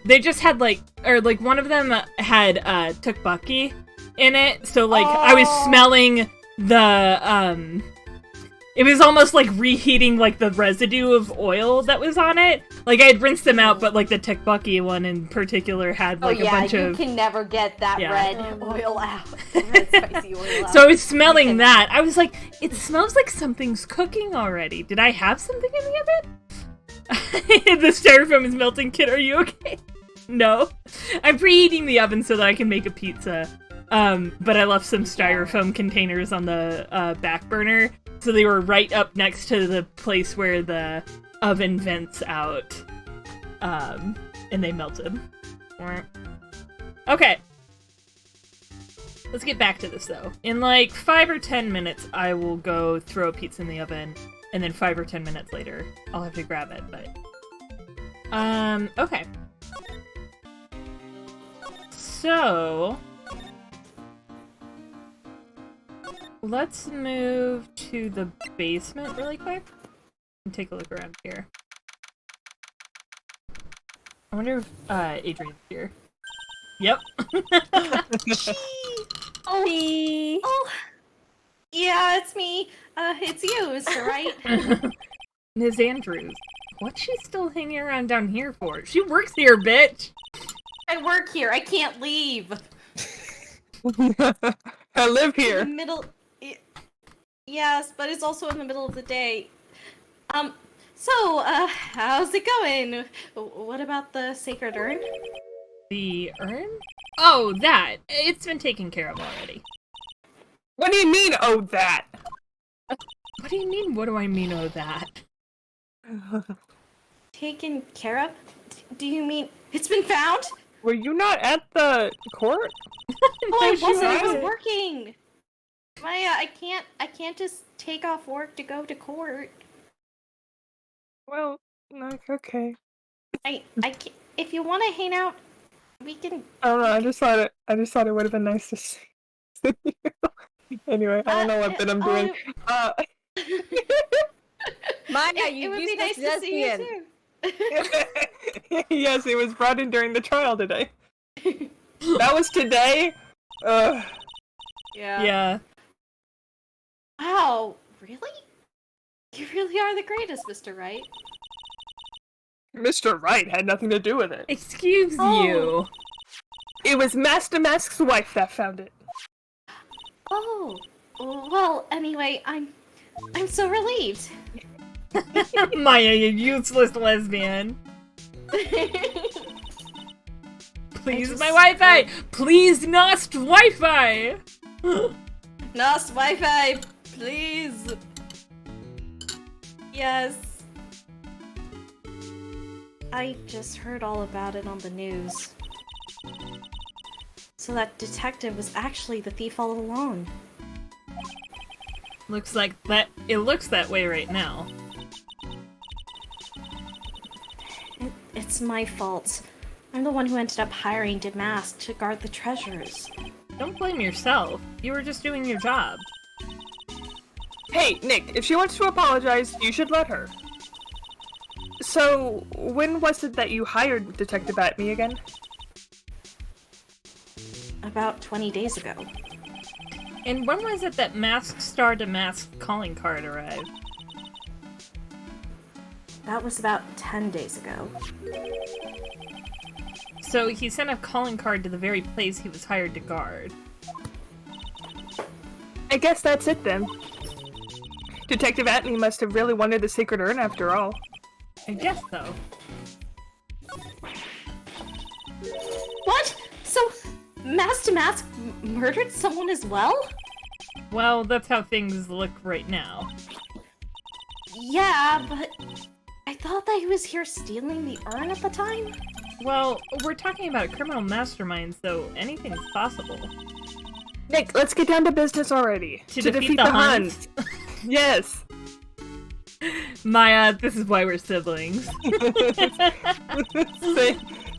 They just had one of them had tteokbokki in it. So I was smelling the it was almost like reheating like the residue of oil that was on it. Like I had rinsed them out, but like the tteokbokki one in particular had like a bunch of. You can never get that red oil out. Red spicy oil out. So I was smelling that. I was like, it smells like something's cooking already. Did I have something in the oven? The styrofoam is melting. Kid, are you okay? No. I'm preheating the oven so that I can make a pizza. But I left some styrofoam containers on the back burner. So they were right up next to the place where the oven vents out. And they melted. Okay. Let's get back to this, though. In like 5 or 10 minutes, I will go throw a pizza in the oven. And then 5 or 10 minutes later, I'll have to grab it, but... okay. So... let's move to the basement really quick and take a look around here. I wonder if Adrian's here. Yep. Oh, yeah, it's me. It's you, Mr. Wright. Ms. Andrews, what's she still hanging around down here for? She works here, bitch! I work here. I can't leave. I live In here. the middle... Yes, but it's also in the middle of the day. So, how's it going? What about the sacred urn? The urn? Oh, that! It's been taken care of already. What do you mean, oh, that? What do you mean, what do I mean, oh, that? Taken care of? Do you mean it's been found? Were you not at the court? Oh, I she wasn't. I was wasn't. working. Maya, I can't just take off work to go to court. Well, okay. I can't, if you want to hang out, we can. I don't know. I just thought it would have been nice to see you. Anyway, I don't know what that I'm doing. Maya, It you would be useless nice to see you lesbian. too. Yes, it was brought in during the trial today. That was today. Yeah. Yeah. Wow, really? You really are the greatest, Mr. Wright. Mr. Wright had nothing to do with it. Excuse Oh. you. It was Master Mask's wife that found it. Oh, well, anyway, I'm so relieved. Maya, you useless lesbian. Please, just- my Wi-Fi! Please, Nost Wi-Fi! Nost Wi-Fi, please. Yes. I just heard all about it on the news. So that detective was actually the thief all along. Looks like that. It looks that way right now. It's my fault. I'm the one who ended up hiring Damask to guard the treasures. Don't blame yourself. You were just doing your job. Hey, Nick, if she wants to apologize, you should let her. So, when was it that you hired Detective Atme again? About 20 days ago. And when was it that Mask Star Damask calling card arrived? That was about 10 days ago. So he sent a calling card to the very place he was hired to guard. I guess that's it then. Detective Atme must have really wanted the secret urn after all. I guess so. What? So, Master Mask murdered someone as well? Well, that's how things look right now. Yeah, but I thought that he was here stealing the urn at the time? Well, we're talking about a criminal mastermind, so anything's possible. Nick, let's get down to business already. To defeat the Huns. Yes. Maya, this is why we're siblings.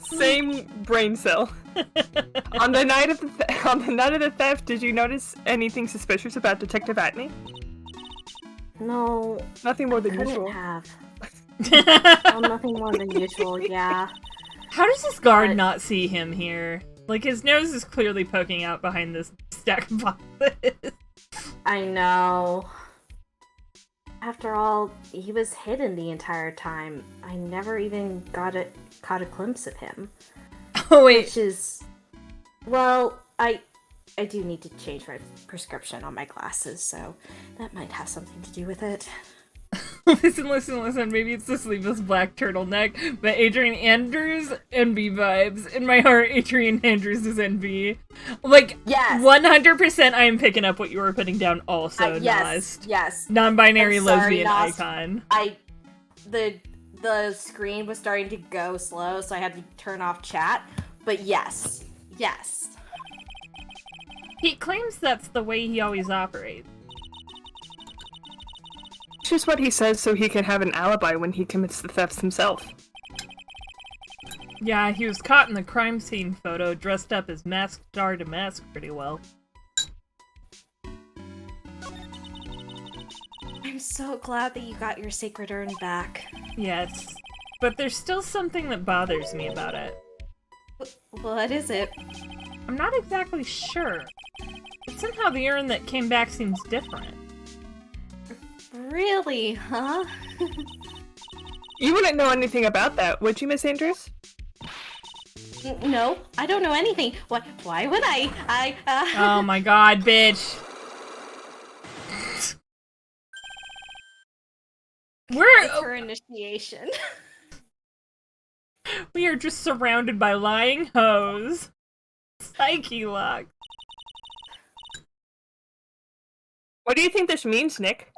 same brain cell. On the night of the theft, did you notice anything suspicious about Detective Atme? No, Nothing more than couldn't usual. have. Oh, nothing more than usual, yeah. How does this guard not see him here? Like, his nose is clearly poking out behind this stack of boxes. I know. After all, he was hidden the entire time. I never even caught a glimpse of him. Oh, wait. Which is... Well, I do need to change my prescription on my glasses, so that might have something to do with it. Listen. Maybe it's the sleeveless black turtleneck, but Adrian Andrews, NB vibes. In my heart, Adrian Andrews is NB. Like, yes! 100% I am picking up what you were putting down also, yes, Nost. yes. Non-binary I'm sorry, lesbian Nost. icon. The screen was starting to go slow, so I had to turn off chat. But yes. He claims that's the way he always operates. It's just what he says so he can have an alibi when he commits the thefts himself. Yeah, he was caught in the crime scene photo, dressed up as masked star to mask pretty well. I'm so glad that you got your sacred urn back. Yes. But there's still something that bothers me about it. What is it? I'm not exactly sure. But somehow the urn that came back seems different. Really, huh? You wouldn't know anything about that, would you, Miss Andrews? No, I don't know anything. Why would I? Oh my god, bitch. It's her initiation. We are just surrounded by lying hoes. Psyche lock. What do you think this means, Nick?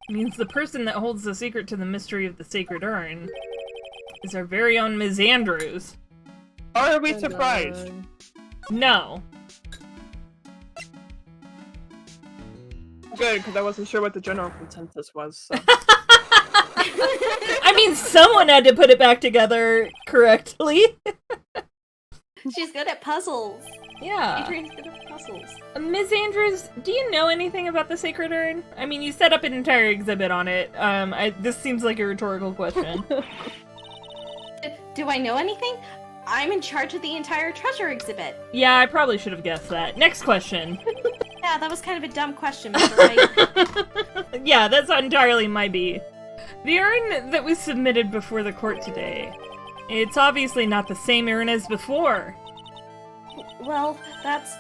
Means the person that holds the secret to the mystery of the sacred urn is our very own Ms. Andrews. Are we surprised? No. Good, because I wasn't sure what the general consensus was, so. I mean, someone had to put it back together correctly. She's good at puzzles. Yeah. Adrian's good at puzzles. Ms. Andrews, do you know anything about the sacred urn? I mean, you set up an entire exhibit on it. This seems like a rhetorical question. Do I know anything? I'm in charge of the entire treasure exhibit. Yeah, I probably should have guessed that. Next question. Yeah, that was kind of a dumb question, Mr. Wright. Yeah, that's entirely my B. The urn that was submitted before the court today. It's obviously not the same urn as before. Well, that's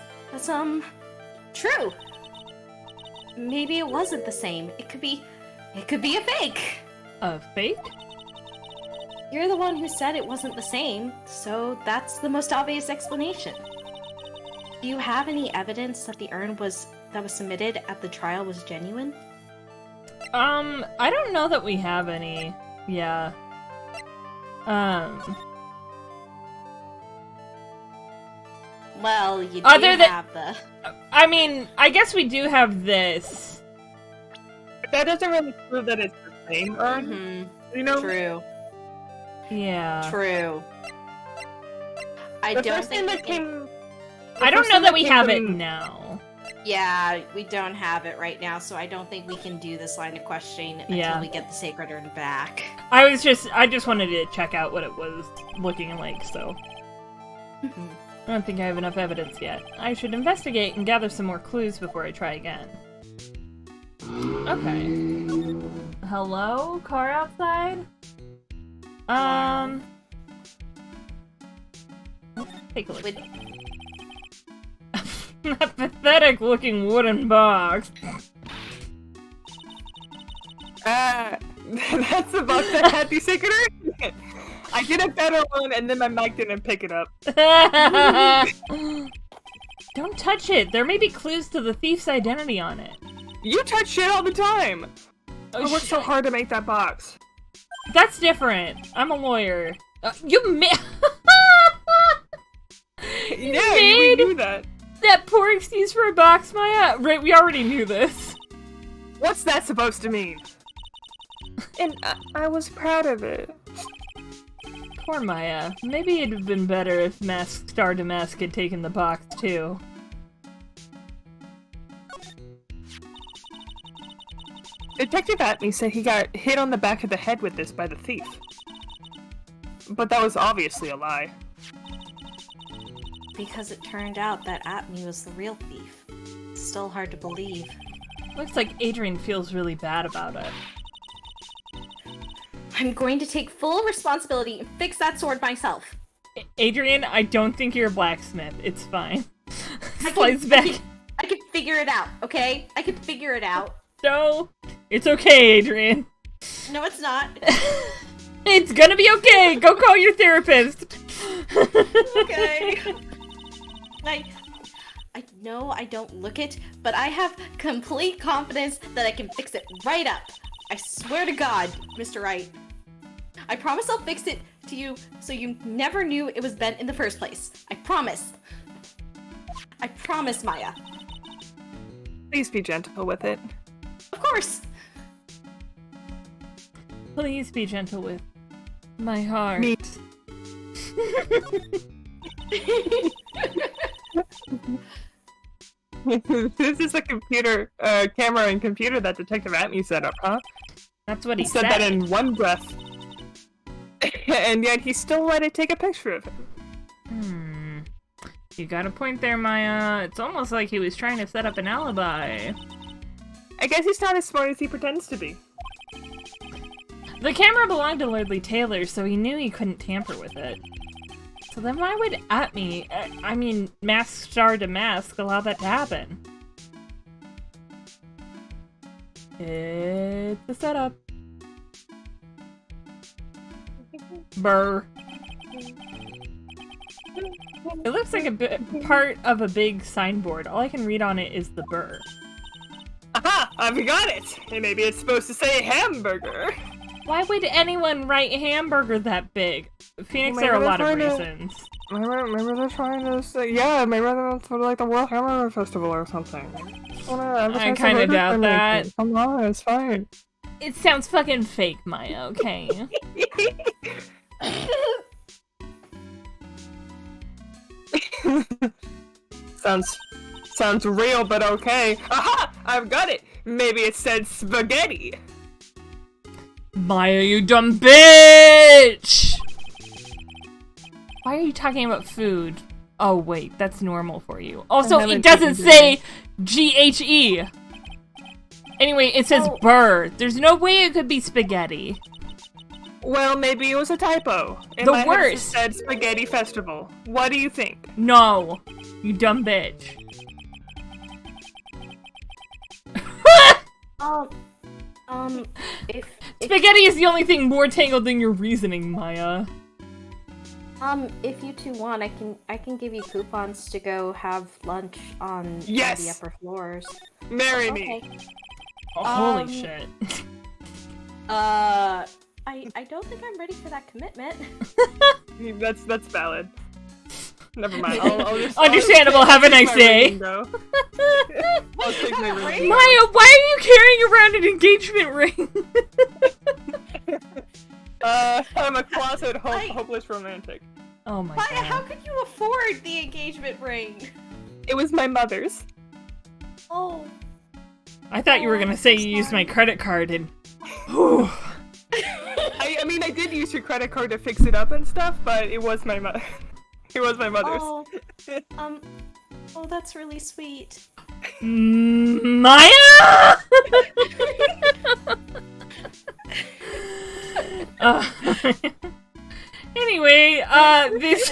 true. Maybe it wasn't the same. It could be a fake. A fake? You're the one who said it wasn't the same, so that's the most obvious explanation. Do you have any evidence that the urn that was submitted at the trial was genuine? I don't know that we have any. Yeah. Well, you do Other than- have the... I mean, I guess we do have this. But that doesn't really prove that it's the same urn. Mm-hmm. You know? True. Yeah. True. I The don't first thing think that came... I don't know that we have it now. Yeah, we don't have it right now, so I don't think we can do this line of questioning Yeah. until we get the sacred urn back. I just wanted to check out what it was looking like, so. I don't think I have enough evidence yet. I should investigate and gather some more clues before I try again. Okay. Hello? Car outside? Let's take a look. Would- That pathetic looking wooden box. That's the box that had the sacred urn in it. I did a better one, and then my mic didn't pick it up. Don't touch it. There may be clues to the thief's identity on it. You touch shit all the time! Oh, I worked so hard to make that box. That's different. I'm a lawyer. You made Yeah, we knew that. that poor excuse for a box, Maya. Right, we already knew this. What's that supposed to mean? And I was proud of it. Poor Maya. Maybe it'd have been better if Mask Star Damask had taken the box too. Detective Atney said he got hit on the back of the head with this by the thief. But that was obviously a lie. Because it turned out that Atme was the real thief. Still hard to believe. Looks like Adrian feels really bad about it. I'm going to take full responsibility and fix that sword myself. Adrian, I don't think you're a blacksmith. It's fine. Slice back. I can figure it out, okay? I can figure it out. No, it's okay, Adrian. No, it's not. It's gonna be okay. Go call your therapist. Okay. I know I don't look it, but I have complete confidence that I can fix it right up. I swear to God, Mr. Wright. I promise I'll fix it to you so you never knew it was bent in the first place. I promise. I promise, Maya. Please be gentle with it. Of course. Please be gentle with my heart. Me. This is a computer, camera and computer that Detective Atney set up, huh? That's what he said that in one breath. And yet he still let it take a picture of him. You got a point there, Maya. It's almost like he was trying to set up an alibi. I guess he's not as smart as he pretends to be. The camera belonged to Lordly Taylor, so he knew he couldn't tamper with it. So then why would Mask Star to Mask allow that to happen? It's a setup. Burr. It looks like a part of a big signboard. All I can read on it is the burr. Aha! I've got it! And maybe it's supposed to say hamburger. Why would anyone write hamburger that big? Phoenix, there are a lot of reasons. Maybe they're trying to say, yeah, maybe that's for like the World Hamburger Festival or something. I kind of doubt that. Come on, it's fine. It sounds fucking fake, Maya, okay? Sounds real, but okay. Aha! I've got it! Maybe it said spaghetti. Maya, you dumb bitch! Why are you talking about food? Oh wait, that's normal for you. Also, it doesn't say G-H-E! Anyway, it says burr. There's no way it could be spaghetti. Well, maybe it was a typo. The worst! It said Spaghetti Festival. What do you think? No, you dumb bitch. If Spaghetti is the only thing more tangled than your reasoning, Maya. if you two want, I can give you coupons to go have lunch on the upper floors. Marry me. Oh, holy shit. I don't think I'm ready for that commitment. That's valid. Never mind. Understandable. Have a nice day. I'll take my ring. Maya, why are you carrying around an engagement ring? I'm a closet hopeless romantic. Oh my Maya, god. how could you afford the engagement ring? It was my mother's. Oh. I thought you were gonna say you used my credit card and... I mean, I did use your credit card to fix it up and stuff, but it was my mother's. Oh, oh, that's really sweet. Maya! Anyway, this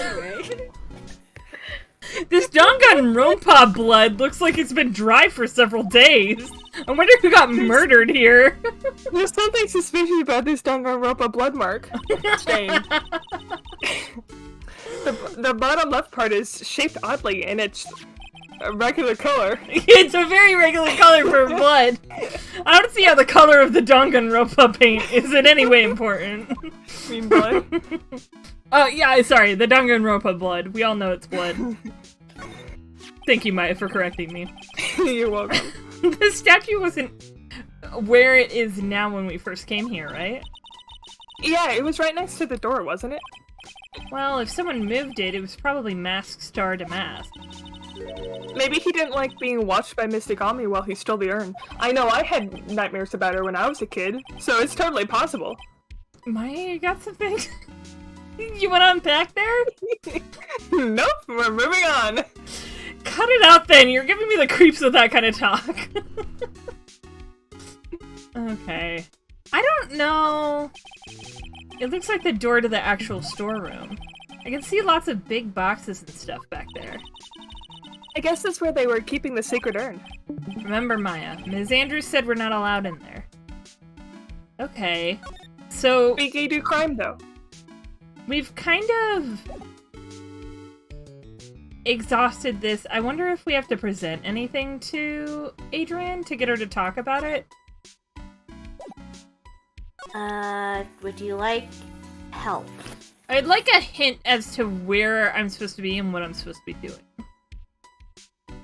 Danganronpa blood looks like it's been dry for several days. I wonder who got murdered here. There's something suspicious about this Danganronpa blood mark stain. The bottom left part is shaped oddly, and it's a regular color. It's a very regular color for blood. I don't see how the color of the Danganronpa paint is in any way important. You mean blood? Oh, yeah, sorry, the Danganronpa blood. We all know it's blood. Thank you, Maya, for correcting me. You're welcome. The statue wasn't where it is now when we first came here, right? Yeah, it was right next to the door, wasn't it? Well, if someone moved it, it was probably Mask Star to Mask. Maybe he didn't like being watched by Mystic Ami while he stole the urn. I know I had nightmares about her when I was a kid, so it's totally possible. Maya, you got something? You want to unpack there? Nope, we're moving on. Cut it out then, you're giving me the creeps with that kind of talk. Okay. I don't know. It looks like the door to the actual storeroom. I can see lots of big boxes and stuff back there. I guess that's where they were keeping the sacred urn. Remember, Maya, Ms. Andrews said we're not allowed in there. Okay. So... Big gay do crime, though. We've kind of... exhausted this. I wonder if we have to present anything to Adrian to get her to talk about it? Would you like help? I'd like a hint as to where I'm supposed to be and what I'm supposed to be doing.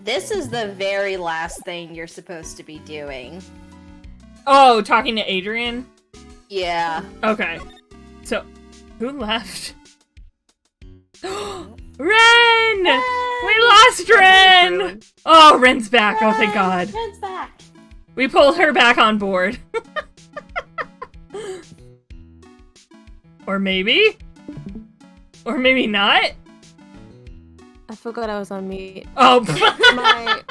This is the very last thing you're supposed to be doing. Oh, talking to Adrian? Yeah. Okay. So, who left? Ren! We lost Ren! Oh, Ren's back. Oh, thank God. Ren's back. We pulled her back on board. Or maybe? Or maybe not? I forgot I was on mute. Oh, My...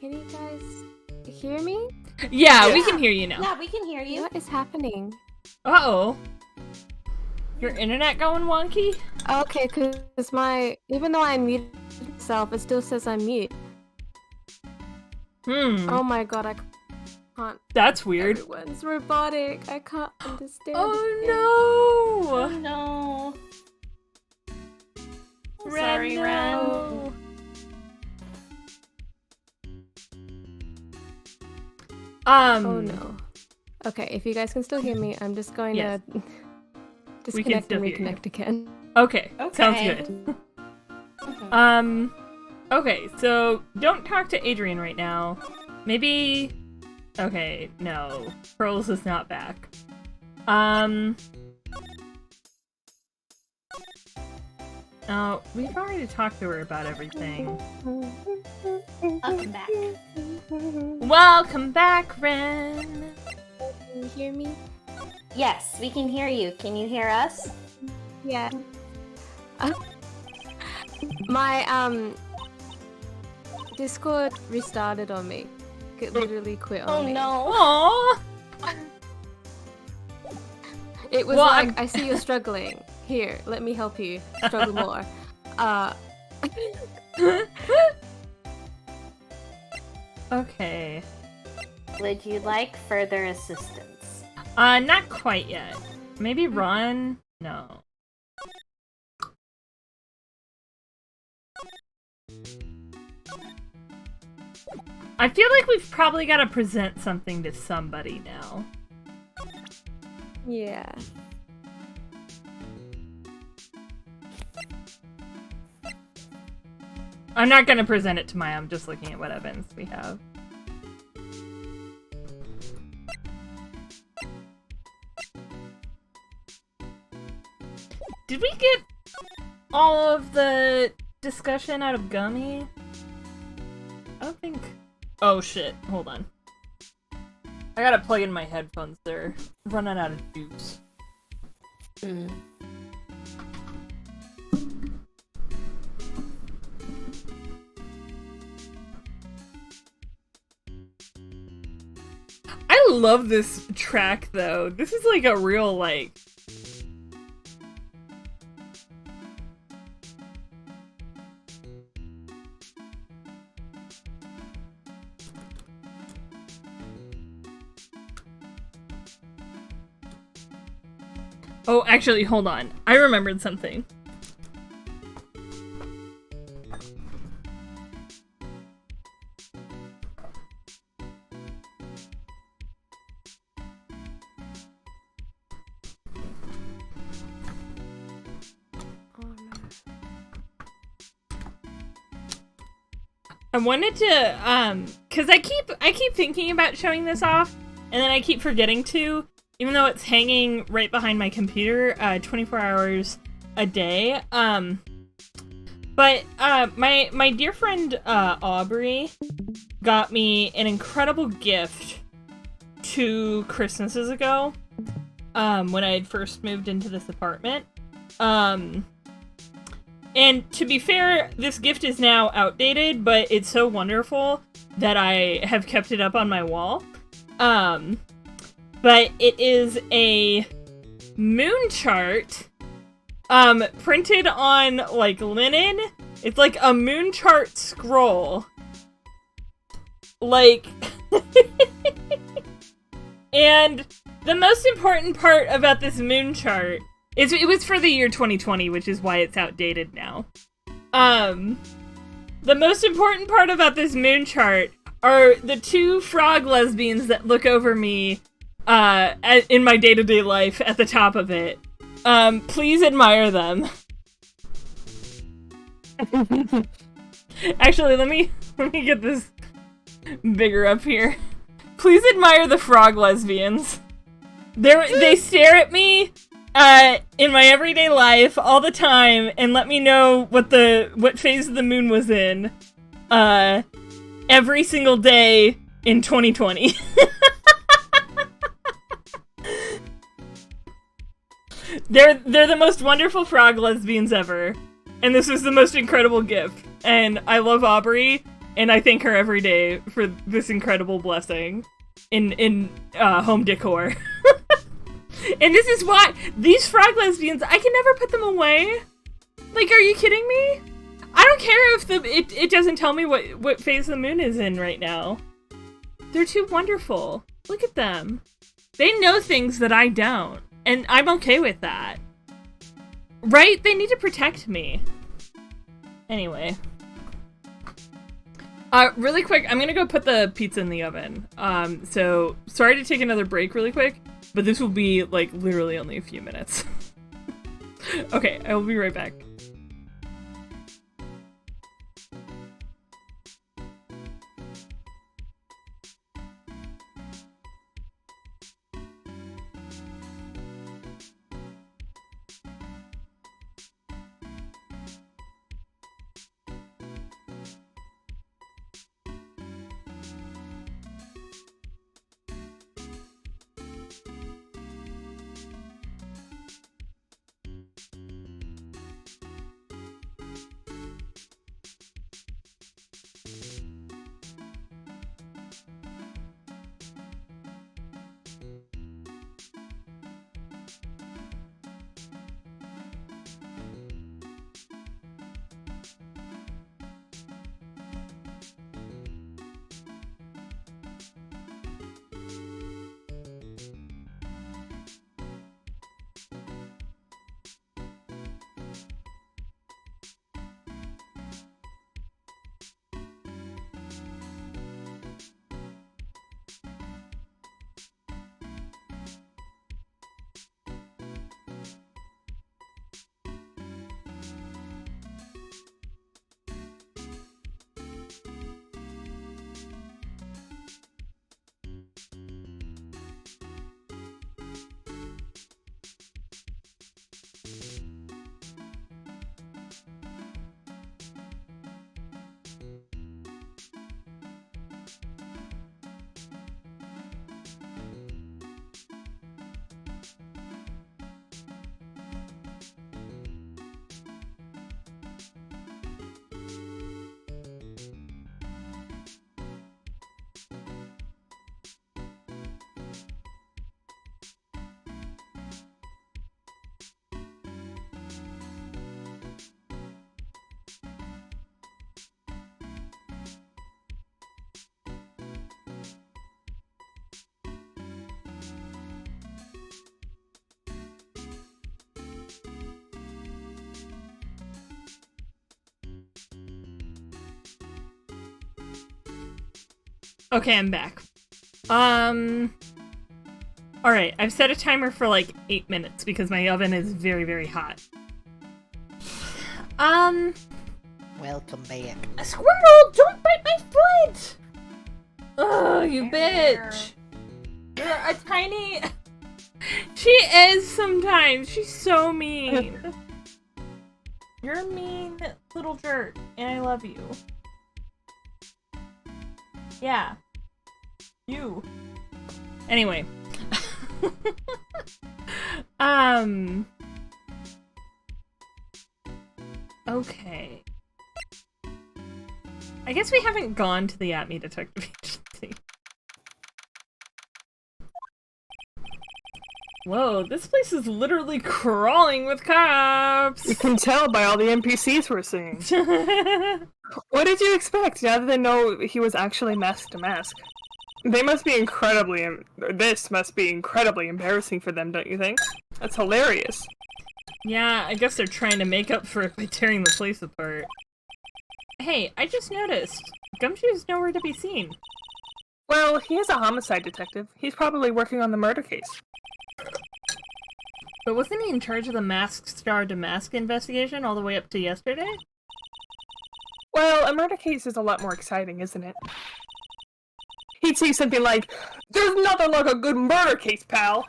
Can you guys hear me? yeah, we can hear you now. Yeah, we can hear you. What is happening? Uh-oh. Your internet going wonky? Okay, because even though I muted myself, it still says I'm mute. Oh my god, I can't. That's weird. Everyone's robotic. I can't understand. Oh no! Oh no. Ren, Sorry, no. Oh no. Okay, if you guys can still hear me, I'm just going Yes. to disconnect and still hear you. reconnect again. Okay, Okay. sounds good. Okay, so don't talk to Adrian right now. Maybe... Okay, no. Pearls is not back. Oh, we've already talked to her about everything. Welcome back. Welcome back, Ren! Can you hear me? Yes, we can hear you. Can you hear us? Yeah. My Discord restarted on me. It literally quit on Oh me. no. Aww! It was Well, like, I see you're struggling. Here, let me help you struggle more. Okay. Would you like further assistance? Not quite yet. Maybe Ron? No. I feel like we've probably got to present something to somebody now. Yeah. I'm not gonna present it to Maya, I'm just looking at what evidence we have. Did we get all of the discussion out of Gummy? I don't think... Oh shit, hold on. I gotta plug in my headphones, they're running out of juice. I love this track though. This is like a real like... Oh, actually, hold on. I remembered something. I wanted to, cause I keep thinking about showing this off, and then I keep forgetting to, even though it's hanging right behind my computer, 24 hours a day. But my dear friend Aubrey got me an incredible gift 2 Christmases ago, when I had first moved into this apartment. And to be fair, this gift is now outdated, but it's so wonderful that I have kept it up on my wall. But it is a moon chart, printed on, like, linen. It's like a moon chart scroll. Like, and the most important part about this moon chart is it was for the year 2020, which is why it's outdated now. The most important part about this moon chart are the 2 frog lesbians that look over me in my day-to-day life at the top of it. Please admire them. Actually, let me get this bigger up here. Please admire the frog lesbians. They stare at me in my everyday life all the time and let me know what phase of the moon was in every single day in 2020. They're the most wonderful frog lesbians ever, and this was the most incredible gift. And I love Aubrey, and I thank her every day for this incredible blessing in home decor. And this is why these frog lesbians, I can never put them away. Like, are you kidding me? I don't care if it doesn't tell me what phase the moon is in right now. They're too wonderful. Look at them. They know things that I don't, and I'm okay with that. Right? They need to protect me. Anyway. Really quick, I'm gonna go put the pizza in the oven. So sorry to take another break really quick, but this will be, like, literally only a few minutes. Okay, I will be right back. Okay, I'm back. Alright, I've set a timer for like 8 minutes because my oven is very, very hot. Welcome back. A squirrel! Don't bite my foot! Oh, you bitch! You're a tiny... She is sometimes. She's so mean. You're a mean little jerk, and I love you. Yeah. You. Anyway. Okay. I guess we haven't gone to the At Me Detective Agency. Whoa, this place is literally crawling with cops! You can tell by all the NPCs we're seeing. What did you expect now that they know he was actually masked to mask? They must be this must be incredibly embarrassing for them, don't you think? That's hilarious. Yeah, I guess they're trying to make up for it by tearing the place apart. Hey, I just noticed. Gumshoe's nowhere to be seen. Well, he is a homicide detective. He's probably working on the murder case. But wasn't he in charge of the Masked Star Damask investigation all the way up to yesterday? Well, a murder case is a lot more exciting, isn't it? He'd say something like, "There's nothing like a good murder case, pal!"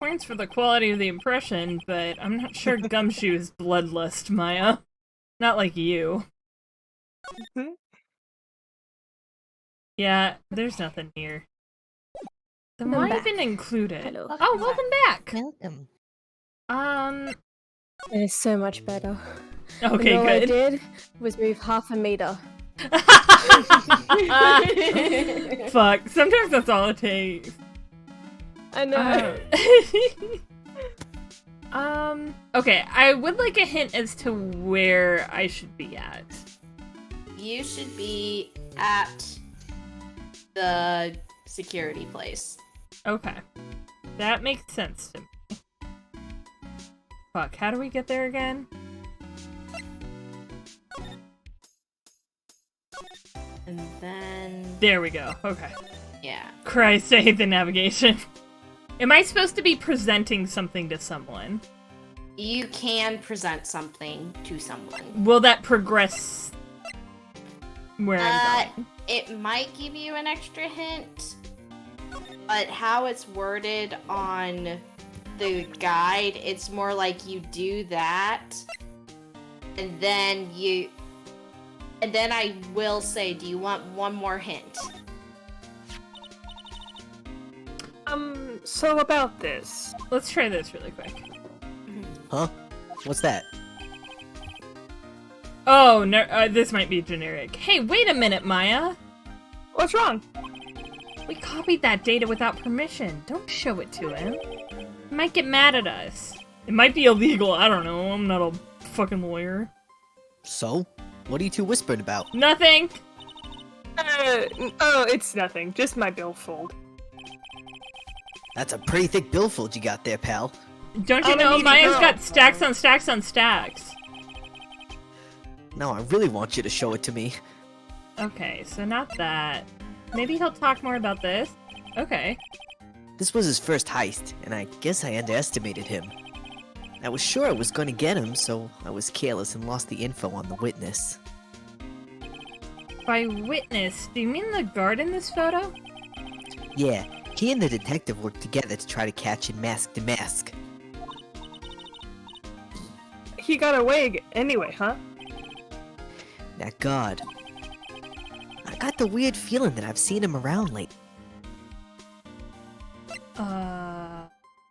Points for the quality of the impression, but I'm not sure Gumshoe is bloodlust, Maya. Not like you. Mm-hmm. Yeah, there's nothing here. Then why even include it? Hello. Oh, welcome back! Welcome. It is so much better. Okay, and all I good. did was move half a meter. Fuck, sometimes that's all it takes. I know. Okay, I would like a hint as to where I should be at. You should be at the security place. Okay. That makes sense to me. Fuck, how do we get there again? And then... There we go, okay. yeah. Christ, I hate the navigation. Am I supposed to be presenting something to someone? You can present something to someone. Will that progress where I'm going? It might give you an extra hint, but how it's worded on the guide, it's more like you do that, and then I will say, do you want one more hint? So about this. Let's try this really quick. Huh? What's that? Oh, no, this might be generic. Hey, wait a minute, Maya! What's wrong? We copied that data without permission. Don't show it to him. He might get mad at us. It might be illegal, I don't know. I'm not a fucking lawyer. So? What are you two whispering about? Nothing! Oh, it's nothing. Just my billfold. That's a pretty thick billfold you got there, pal. Don't you I'm a know needy Maya's girl. got stacks on stacks on stacks? No, I really want you to show it to me. Okay, so not that. Maybe he'll talk more about this? Okay. This was his first heist, and I guess I underestimated him. I was sure I was going to get him, so I was careless and lost the info on the witness. By witness, do you mean the guard in this photo? Yeah, he and the detective worked together to try to catch and mask the mask. He got away anyway, huh? That god. I got the weird feeling that I've seen him around lately.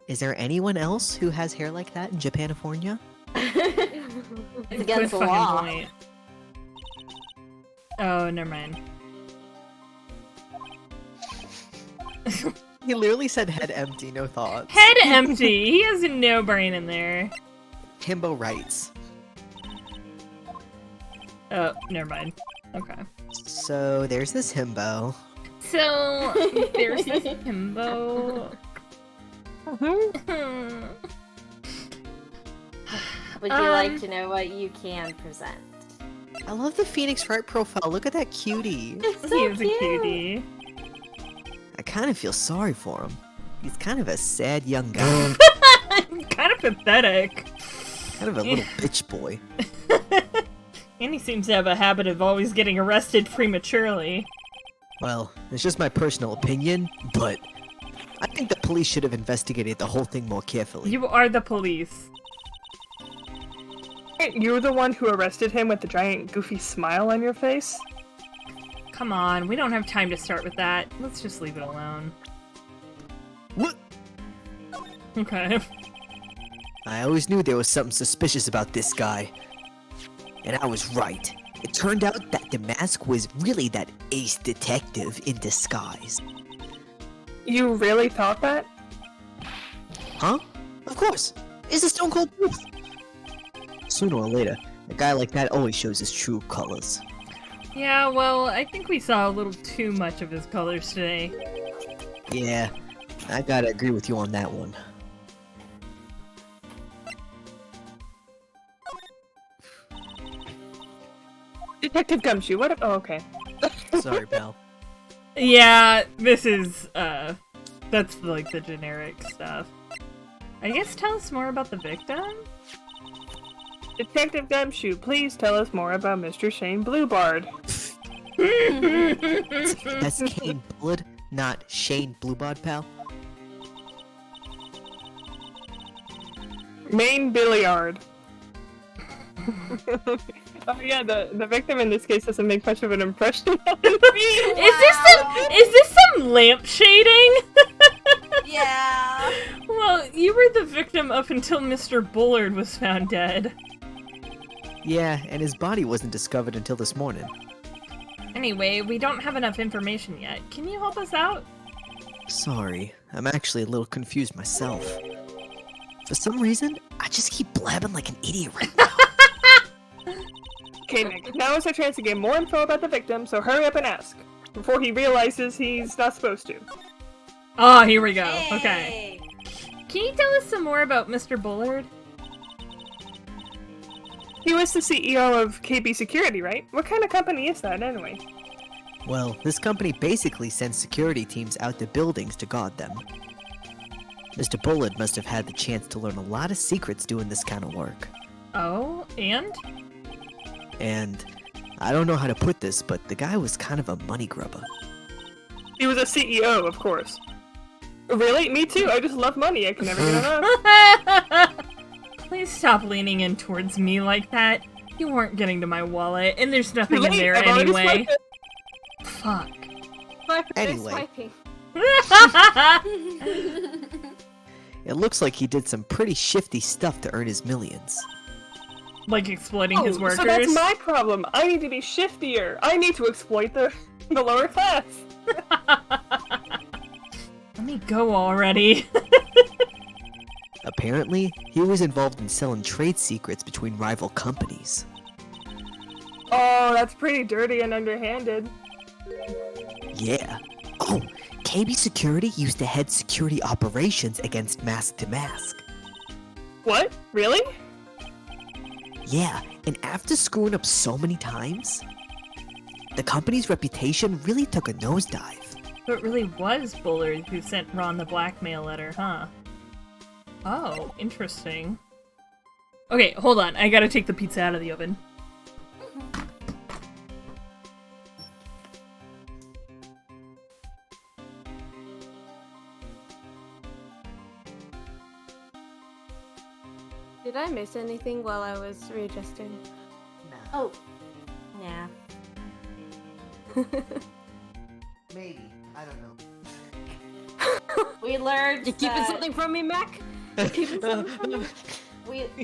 Is there anyone else who has hair like that in Japanifornia? It's against Good the fucking law. point. Oh, never mind. He literally said head empty, no thoughts. Head empty! He has no brain in there. Himbo writes. Oh, never mind. Okay. So there's this himbo. So, there's this himbo. Would you like to know what you can present? I love the Phoenix Wright profile. Look at that cutie. It's He is a cutie. I kind of feel sorry for him. He's kind of a sad young guy. Kind of pathetic. Kind of a little bitch boy. And he seems to have a habit of always getting arrested prematurely. Well, it's just my personal opinion, but I think the police should have investigated the whole thing more carefully. You are the police. Aren't you the one who arrested him with the giant goofy smile on your face? Come on, we don't have time to start with that. Let's just leave it alone. What? Okay. I always knew there was something suspicious about this guy. And I was right. It turned out that the mask was really that ace detective in disguise. You really thought that? Huh? Of course. It's the stone cold truth. Sooner or later, a guy like that always shows his true colors. Yeah, well, I think we saw a little too much of his colors today. Yeah, I gotta agree with you on that one. Detective Gumshoe, what? Oh, okay. Sorry, pal. Yeah, this is, that's like the generic stuff. I guess tell us more about the victim? Detective Gumshoe, please tell us more about Mr. Shane Bluebard. That's Kane Bullard, not Shane Bluebard, pal. Main Billiard. Oh yeah, the victim in this case doesn't make much of an impression on me. Is this some lamp shading? Yeah. Well, you were the victim up until Mr. Bullard was found dead. Yeah, and his body wasn't discovered until this morning. Anyway, we don't have enough information yet. Can you help us out? Sorry, I'm actually a little confused myself. For some reason, I just keep blabbing like an idiot right now. Okay, Nick, now is our chance to get more info about the victim, so hurry up and ask. Before he realizes he's not supposed to. Oh, here we go. Okay. Hey. Can you tell us some more about Mr. Bullard? He was the CEO of KB Security, right? What kind of company is that, anyway? Well, this company basically sends security teams out to buildings to guard them. Mr. Bullard must have had the chance to learn a lot of secrets doing this kind of work. Oh, and? And I don't know how to put this, but the guy was kind of a money grubber. He was a CEO, of course. Really? Me too. I just love money. I can never get enough. Please stop leaning in towards me like that. You weren't getting to my wallet, and there's nothing in Late, there I've already anyway. swiped it. Fuck. Anyway. Swiping. It looks like he did some pretty shifty stuff to earn his millions. Like exploiting his workers? So that's my problem. I need to be shiftier. I need to exploit the lower class. Let me go already. Apparently, he was involved in selling trade secrets between rival companies. Oh, that's pretty dirty and underhanded. Yeah. Oh, KB Security used to head security operations against Mask to Mask. What? Really? Yeah, and after screwing up so many times, the company's reputation really took a nosedive. So it really was Bullard who sent Ron the blackmail letter, huh? Oh, interesting. Okay, hold on. I gotta take the pizza out of the oven. Did I miss anything while I was readjusting? Oh. Yeah. Maybe. I don't know. We learned You keeping that- something from me, Mac? You keeping something from me?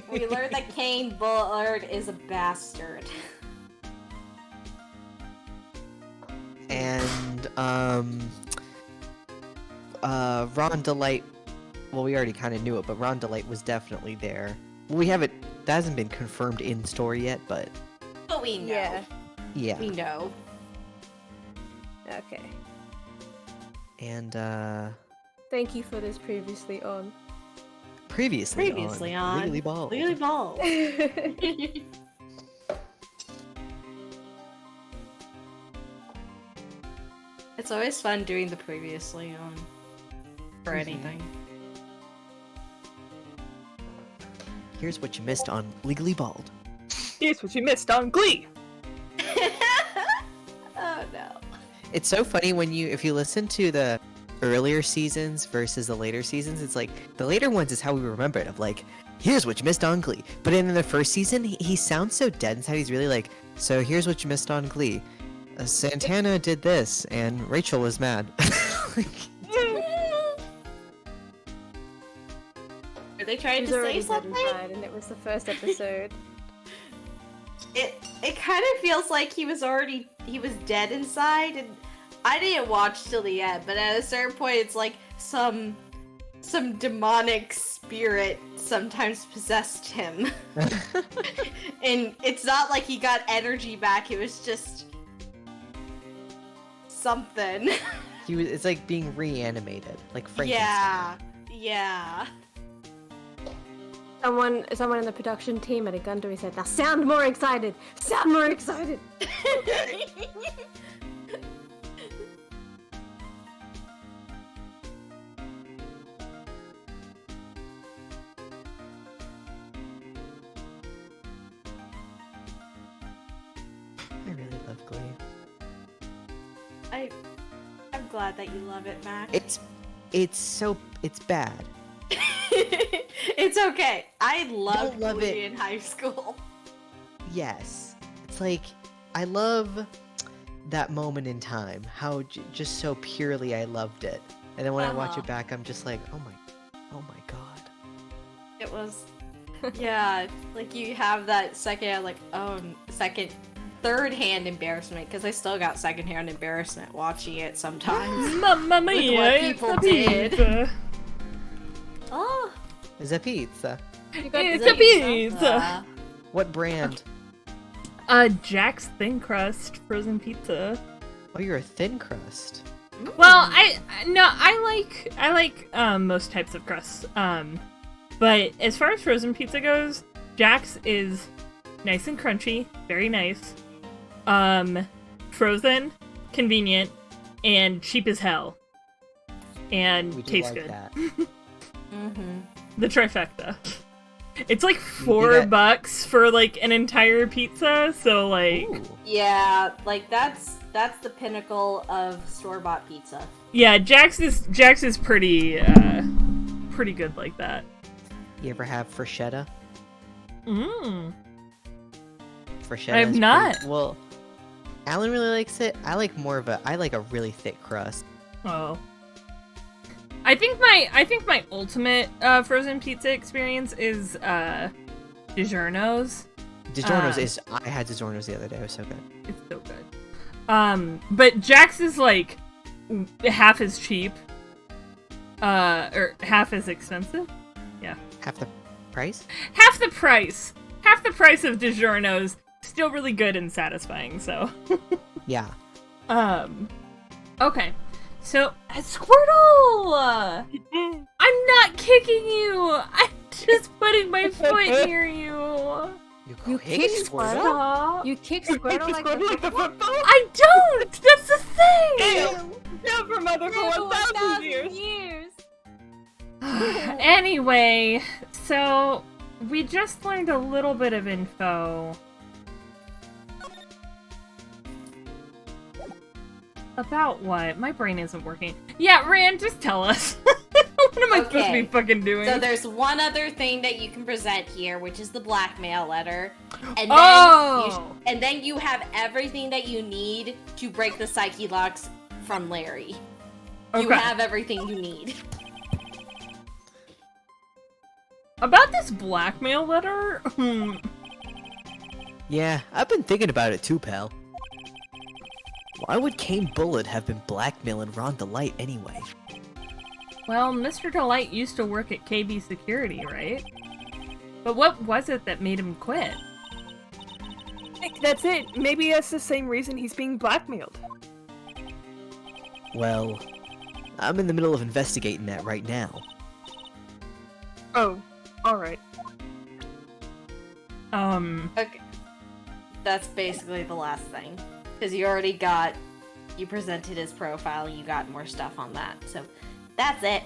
We learned that Kane Bullard is a bastard. And, Ron Delight, well, we already kind of knew it, but Ron Delight was definitely there. We haven't, that hasn't been confirmed in story yet, but But we know. Yeah. yeah. We know. Okay. And, Thank you for this previously on. previously on Legally Bald. Legally Bald. It's always fun doing the previously on for anything. Here's what you missed on Legally Bald. Here's what you missed on Glee. Oh no. It's so funny when if you listen to the earlier seasons versus the later seasons, it's like the later ones is how we remember it. Of like, here's what you missed on Glee. But in the first season, he sounds so dead inside. He's really like, so here's what you missed on Glee. Santana did this, and Rachel was mad. Are they trying He's to already say dead something? inside, and it was the first episode. It kind of feels like he was dead inside, and I didn't watch till the end, but at a certain point it's like some demonic spirit sometimes possessed him. And it's not like he got energy back, it was just something. It's like being reanimated, like Frankenstein. Yeah. Someone in the production team had a gun to his head. Now sound more excited! Sound more excited! I really love Glee. I'm glad that you love it, Mac. It's bad. It's okay. I loved love Glee it. in high school. Yes. It's like, I love that moment in time. How just so purely I loved it. And then when I watch it back, I'm just like, oh my god. It was, yeah, like you have that third-hand embarrassment, because I still got second-hand embarrassment watching it sometimes. Mamma With mia, what it's people a did. pizza. Oh, It's a pizza. It's a pizza. What brand? Jack's Thin Crust frozen pizza. Oh, you're a thin crust. Well, I like most types of crusts. But as far as frozen pizza goes, Jack's is nice and crunchy, very nice. Frozen, convenient, and cheap as hell. And We do tastes like good. that. Mm-hmm. The trifecta. It's like that- $4 for like an entire pizza, so like Ooh. Yeah, like that's the pinnacle of store-bought pizza. yeah, Jack's is pretty good like that. You ever have freshetta? Mmm. Freshetta. I have is not. pretty- well, Alan really likes it. I like a really thick crust. Oh. I think my ultimate frozen pizza experience is DiGiorno's. DiGiorno's I had DiGiorno's the other day. It was so good. It's so good. But Jack's is like half as cheap. Or half as expensive. Yeah. Half the price? Half the price. Half the price of DiGiorno's. Still really good and satisfying, so. Yeah. Okay. So, Squirtle! I'm not kicking you! I'm just putting my foot near you! You kick kick Squirtle? Squirtle? You kick Squirtle like Squirtle like the football? I don't! That's the thing! Never, mother, for 1,000 years. Anyway, so we just learned a little bit of info about what? My brain isn't working. Yeah, Rand, just tell us. What am I supposed to be fucking doing? So there's one other thing that you can present here, which is the blackmail letter. And then Oh! you have everything that you need to break the psyche locks from Larry. You Okay. have everything you need. About this blackmail letter? Yeah, I've been thinking about it too, pal. Why would Kane Bullitt have been blackmailing Ron Delight anyway? Well, Mr. Delight used to work at KB Security, right? But what was it that made him quit? That's it. Maybe that's the same reason he's being blackmailed. Well, I'm in the middle of investigating that right now. Oh, alright. Okay. That's basically the last thing. Because you presented his profile, you got more stuff on that. So, that's it.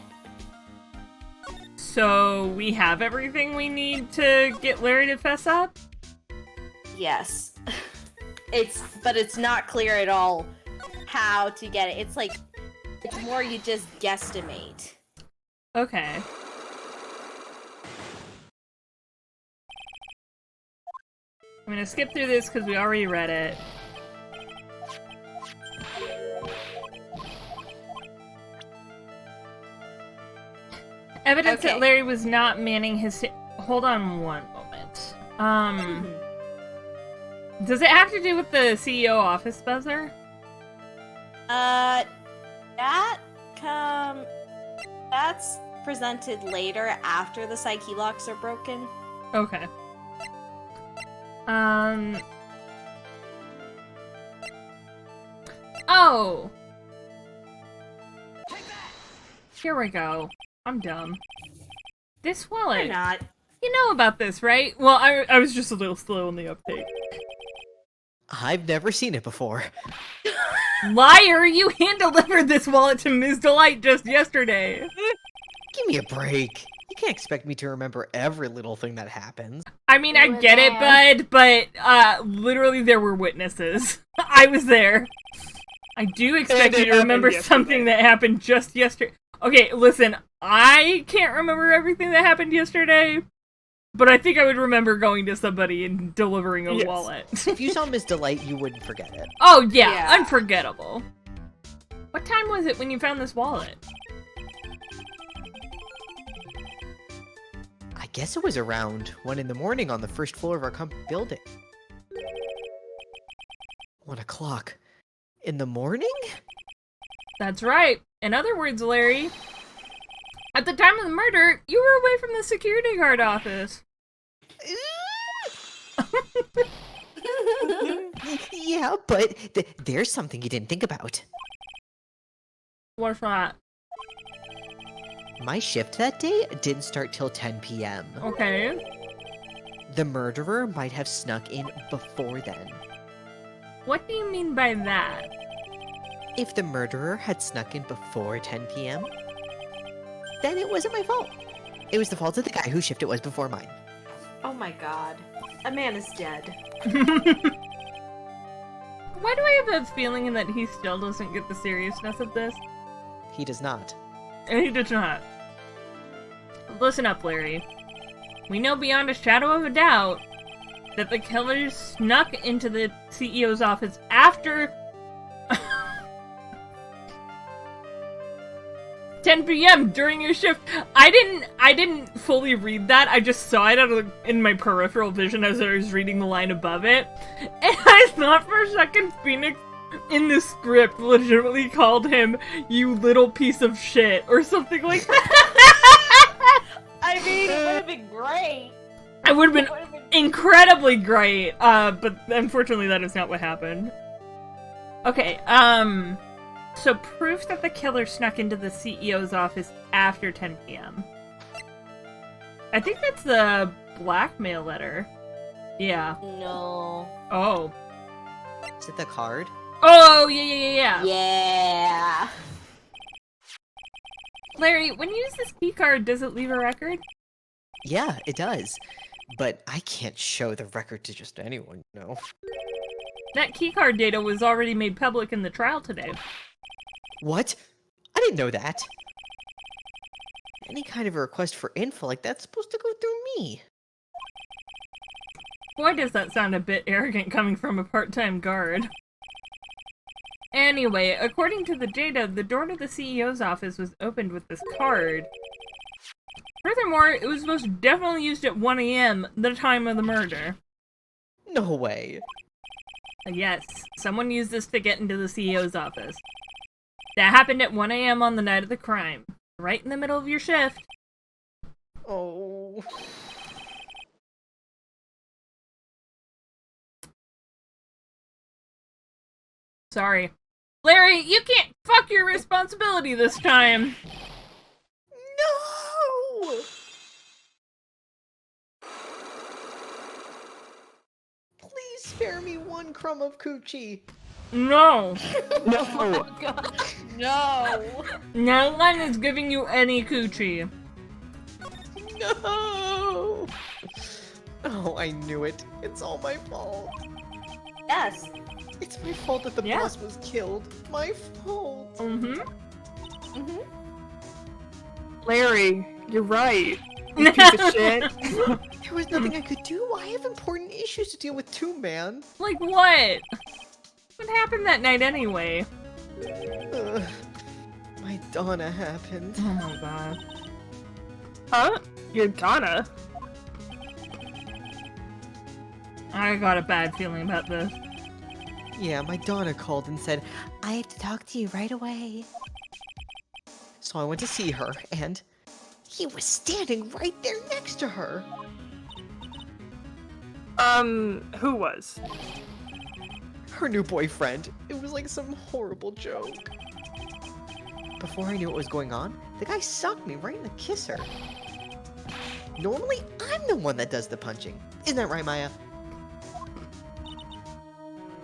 So we have everything we need to get Larry to fess up? Yes. But it's not clear at all how to get it. It's like It's more you just guesstimate. Okay. I'm gonna skip through this because we already read it. Evidence that Okay. Larry was not manning his... Hold on one moment. Does it have to do with the CEO office buzzer? That's presented later after the psyche locks are broken. Okay. Oh! Here we go. I'm dumb. This wallet. Or not. You know about this, right? Well, I was just a little slow on the uptake. I've never seen it before. Liar! You hand-delivered this wallet to Ms. Delight just yesterday! Give me a break. You can't expect me to remember every little thing that happens. I mean, I You were get it, there. bud, but, literally there were witnesses. I was there. I do expect it you to happened remember something yesterday. that happened just yesterday. Okay, listen, I can't remember everything that happened yesterday, but I think I would remember going to somebody and delivering a Yes. wallet. If you saw Miss Delight, you wouldn't forget it. Oh, yeah, Yeah. unforgettable. What time was it when you found this wallet? I guess it was around 1 in the morning on the first floor of our building. 1 o'clock. In the morning? That's right. In other words, Larry, at the time of the murder, you were away from the security guard office. Yeah, but there's something you didn't think about. What's that? My shift that day didn't start till 10 p.m. Okay. The murderer might have snuck in before then. What do you mean by that? If the murderer had snuck in before 10 p.m., then it wasn't my fault. It was the fault of the guy whose shift it was before mine. Oh my god. A man is dead. Why do I have a feeling that he still doesn't get the seriousness of this? He does not. And he does not. Listen up, Larry. We know beyond a shadow of a doubt that the killer snuck into the CEO's office after 10 p.m. during your shift. I didn't fully read that. I just saw it in my peripheral vision as I was reading the line above it. And I thought for a second Phoenix in the script legitimately called him, "You little piece of shit," or something like that. I mean, it would have been great. It would have been incredibly great, but unfortunately that is not what happened. Okay, so proof that the killer snuck into the CEO's office after 10 p.m. I think that's the blackmail letter. Yeah. No. Oh. Is it the card? Oh, yeah. Yeah. Larry, when you use this keycard, does it leave a record? Yeah, it does. But I can't show the record to just anyone, you know. That keycard data was already made public in the trial today. What? I didn't know that. Any kind of a request for info like that's supposed to go through me. Boy, does that sound a bit arrogant coming from a part-time guard. Anyway, according to the data, the door to the CEO's office was opened with this card. Furthermore, it was most definitely used at 1 a.m., the time of the murder. No way. Yes, someone used this to get into the CEO's office. That happened at 1 a.m. on the night of the crime. Right in the middle of your shift. Oh. Sorry. Larry, you can't fuck your responsibility this time! No! Please spare me one crumb of coochie. No! No. No. No one is giving you any coochie. No! Oh, I knew it. It's all my fault. Yes. It's my fault that the Yeah. boss was killed. My fault. Mm-hmm. Larry, you're right. You piece of shit. There was nothing I could do. I have important issues to deal with too, man. Like what? What happened that night anyway? My Donna happened. Oh my god. Huh? You're Donna? I got a bad feeling about this. Yeah, my Donna called and said, I have to talk to you right away. So I went to see her, and he was standing right there next to her. Who was? Her new boyfriend. It was like some horrible joke. Before I knew what was going on, the guy socked me right in the kisser. Normally, I'm the one that does the punching. Isn't that right, Maya?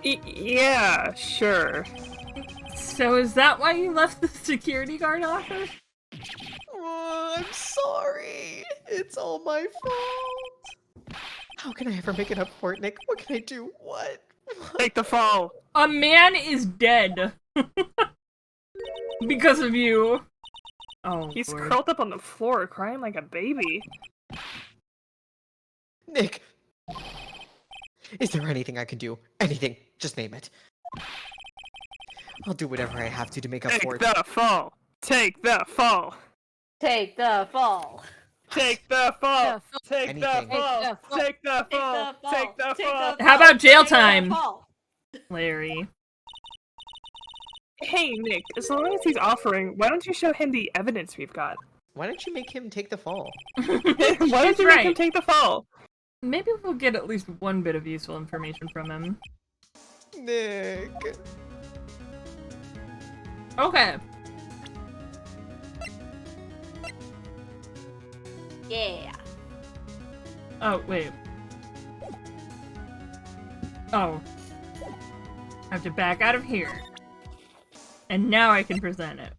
Yeah, sure. So is that why you left the security guard office? Oh, I'm sorry. It's all my fault. How can I ever make it up for it, Nick? What can I do? What? Take the fall. A man is dead. Because of you. Oh, He's Lord. curled up on the floor crying like a baby. Nick! Is there anything I can do? Anything. Just name it. I'll do whatever I have to make up Take for it. the fall. Take the fall. Take the fall. Take the fall. Take the Anything. fall. Take the fall. Take the fall. How about jail Take the time? fall. Larry. Hey, Nick, as long as he's offering, why don't you show him the evidence we've got? Why don't you make him take the fall? Why don't you make him take the fall? Maybe we'll get at least one bit of useful information from him. Nick. Okay. Yeah. Oh, wait. Oh. I have to back out of here. And now I can present it.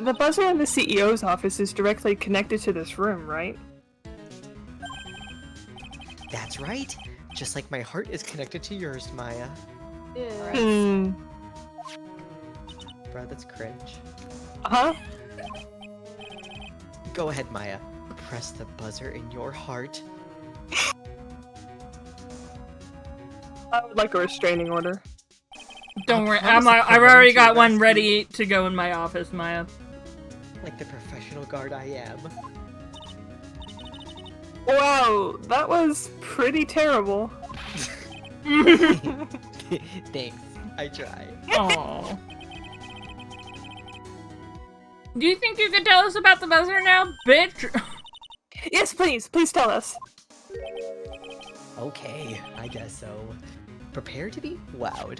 The buzzer in the CEO's office is directly connected to this room, right? That's right. Just like my heart is connected to yours, Maya. Hmm. Bro, that's cringe. Huh? Go ahead, Maya. Press the buzzer in your heart. I would like a restraining order. Don't worry, promise to I've come already to got your one rescue. ready to go in my office, Maya. Like the professional guard I am. Wow, that was pretty terrible. Thanks. I try. Aww. Do you think you could tell us about the buzzer now, bitch? Yes, please tell us. Okay, I guess so. Prepare to be wowed.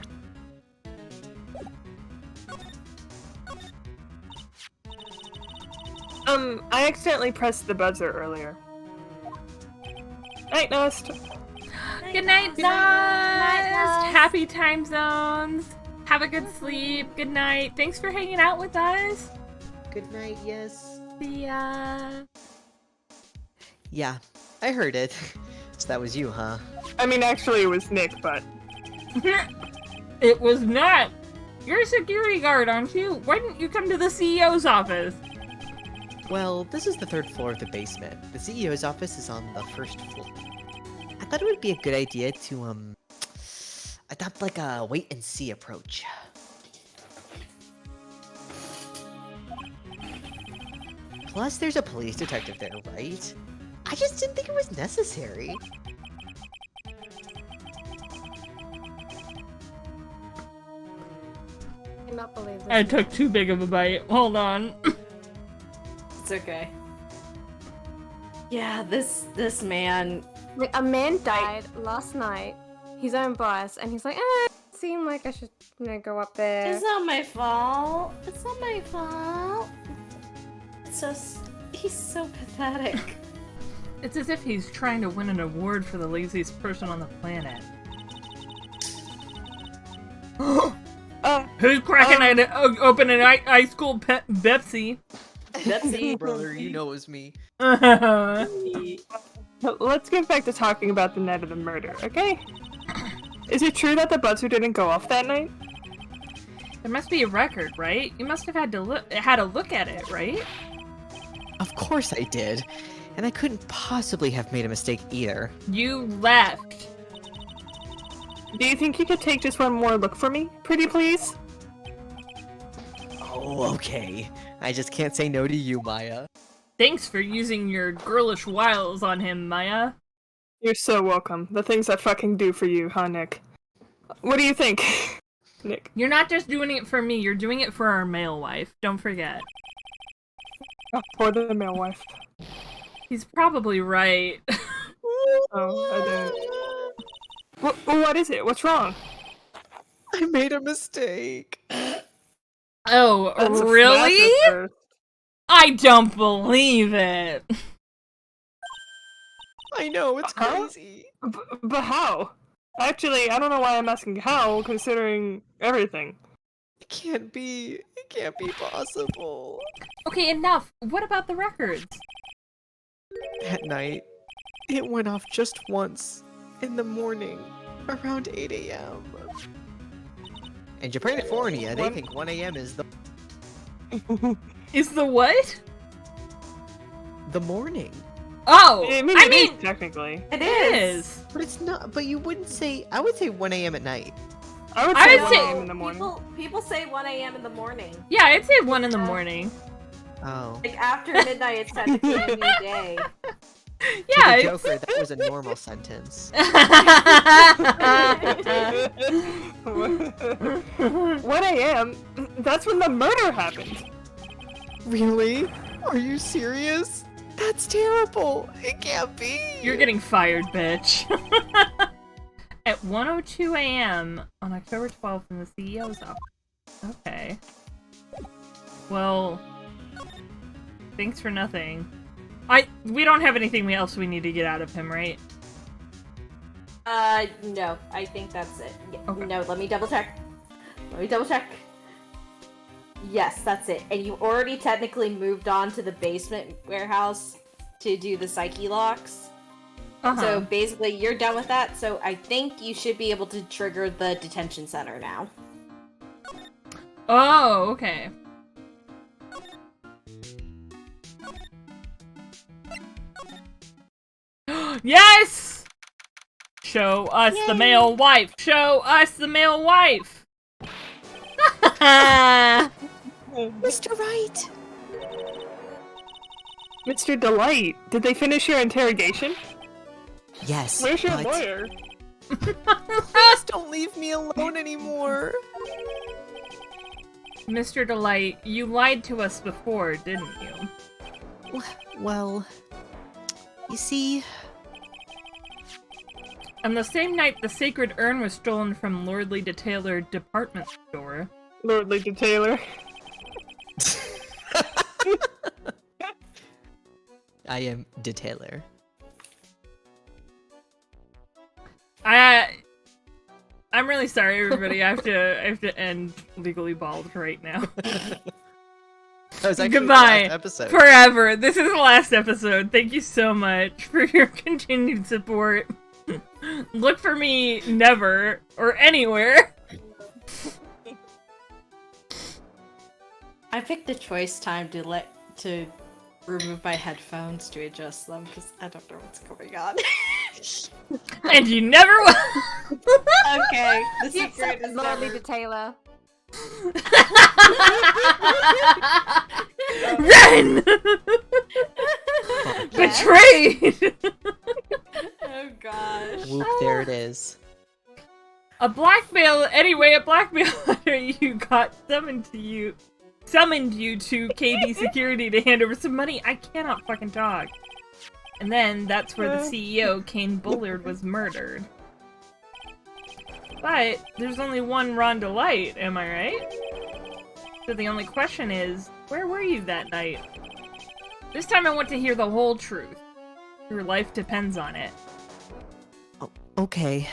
I accidentally pressed the buzzer earlier. Night, Nest. Good night, Zest. Happy time zones. Have a good sleep. Good night. Thanks for hanging out with us. Good night, yes. See ya. Yeah, I heard it. So that was you, huh? I mean, actually, it was Nick, but It was not. You're a security guard, aren't you? Why didn't you come to the CEO's office? Well, this is the third floor of the basement. The CEO's office is on the first floor. I thought it would be a good idea to, adopt like a wait-and-see approach. Plus, there's a police detective there, right? I just didn't think it was necessary. I cannot believe this. I took too big of a bite. Hold on. It's okay. Yeah, this man. Like, a man died last night, his own boss, and he's like, it seemed like I should, go up there. It's not my fault. It's not my fault. It's just he's so pathetic. It's as if he's trying to win an award for the laziest person on the planet. Who's cracking open an high school Pepsi? Pepsi. Brother, you know it's me. let's get back to talking about the night of the murder, okay? Is it true that the buzzer didn't go off that night? There must be a record, right? You must have had a look at it, right? Of course I did. And I couldn't possibly have made a mistake either. You left. Do you think you could take just one more look for me, pretty please? Oh, okay. I just can't say no to you, Maya. Thanks for using your girlish wiles on him, Maya. You're so welcome. The things I fucking do for you, huh, Nick? What do you think, Nick? You're not just doing it for me, you're doing it for our male wife. Don't forget. Oh, poor the male wife. He's probably right. Oh, I didn't. What is it? What's wrong? I made a mistake. Oh, That's really? a first. I don't believe it. I know, it's Huh? crazy. But how? Actually, I don't know why I'm asking how, considering everything. It can't be. It can't be possible. Okay, enough. What about the records? At night, it went off just once. In the morning, around 8 a.m. In Japan, they think 1 a.m. is Is the what? the morning. Oh, I mean, it is, technically. It it is. is. But it's not. But you wouldn't say. I would say 1 a.m. at night. I would I say would 1 say- a.m. in the morning. People say 1 a.m. in the morning. Yeah, I'd say 1 in the morning. Oh. Like after midnight, it's technically a new day. Yeah, To the it's... Joker, that was a normal sentence. 1 a.m.? That's when the murder happened. Really? Are you serious? That's terrible. It can't be. You're getting fired, bitch. At 1:02 a.m. on October 12th in the CEO's office. Okay. Well, thanks for nothing. We don't have anything else we need to get out of him, right? No, I think that's it. Okay. No, let me double check. Yes, that's it. And you already technically moved on to the basement warehouse to do the psyche locks. Uh-huh. So basically, you're done with that. So I think you should be able to trigger the detention center now. Oh, okay. Yes! Show us the male wife! Show us the male wife! Mr. Wright. Mr. Delight, did they finish your interrogation? Yes. Where's your but lawyer? Please don't leave me alone anymore. Mr. Delight, you lied to us before, didn't you? Well, you see, On the same night the sacred urn was stolen from Lordly Detailer department store. Lordly Detailer. I am detailer. I'm really sorry, everybody. I have to end Legally Bald right now. That was actually the Goodbye. last episode. Forever. This is the last episode. Thank you so much for your continued support. Look for me never or anywhere. I picked a choice time to remove my headphones to adjust them because I don't know what's going on. And you never will. Okay, the You secret accept is Lordly never... Detailer. Run! Betrayed! Oh gosh. Whoop, there it is. A blackmailer you got summoned you to KB security to hand over some money. I cannot fucking talk. And then that's where the CEO, Kane Bullard, was murdered. But there's only one Ron Delight, am I right? So the only question is, where were you that night? This time I want to hear the whole truth. Your life depends on it. Oh, okay.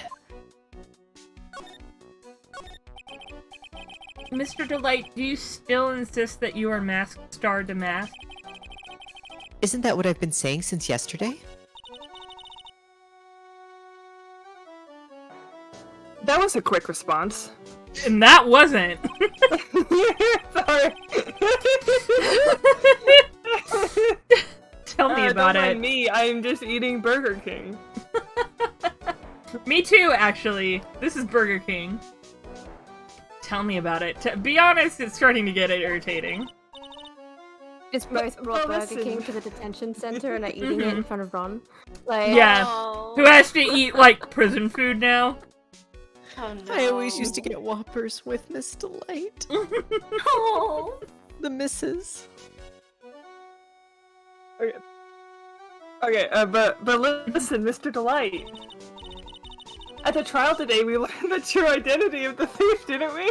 Mr. Delight, do you still insist that you are Masked Star Damask? Isn't that what I've been saying since yesterday? That was a quick response. And that wasn't. Sorry. Tell me about don't it. mind me, I'm just eating Burger King. Me too, actually. This is Burger King. Tell me about it. To be honest, it's starting to get irritating. Just both brought but Burger King listen. to the detention center and are eating it in front of Ron. Like, Yeah. Oh. Who has to eat, like, prison food now? Oh, no. I always used to get Whoppers with Miss Delight. Oh. The missus. Okay, but listen, Mr. Delight. At the trial today, we learned the true identity of the thief, didn't we?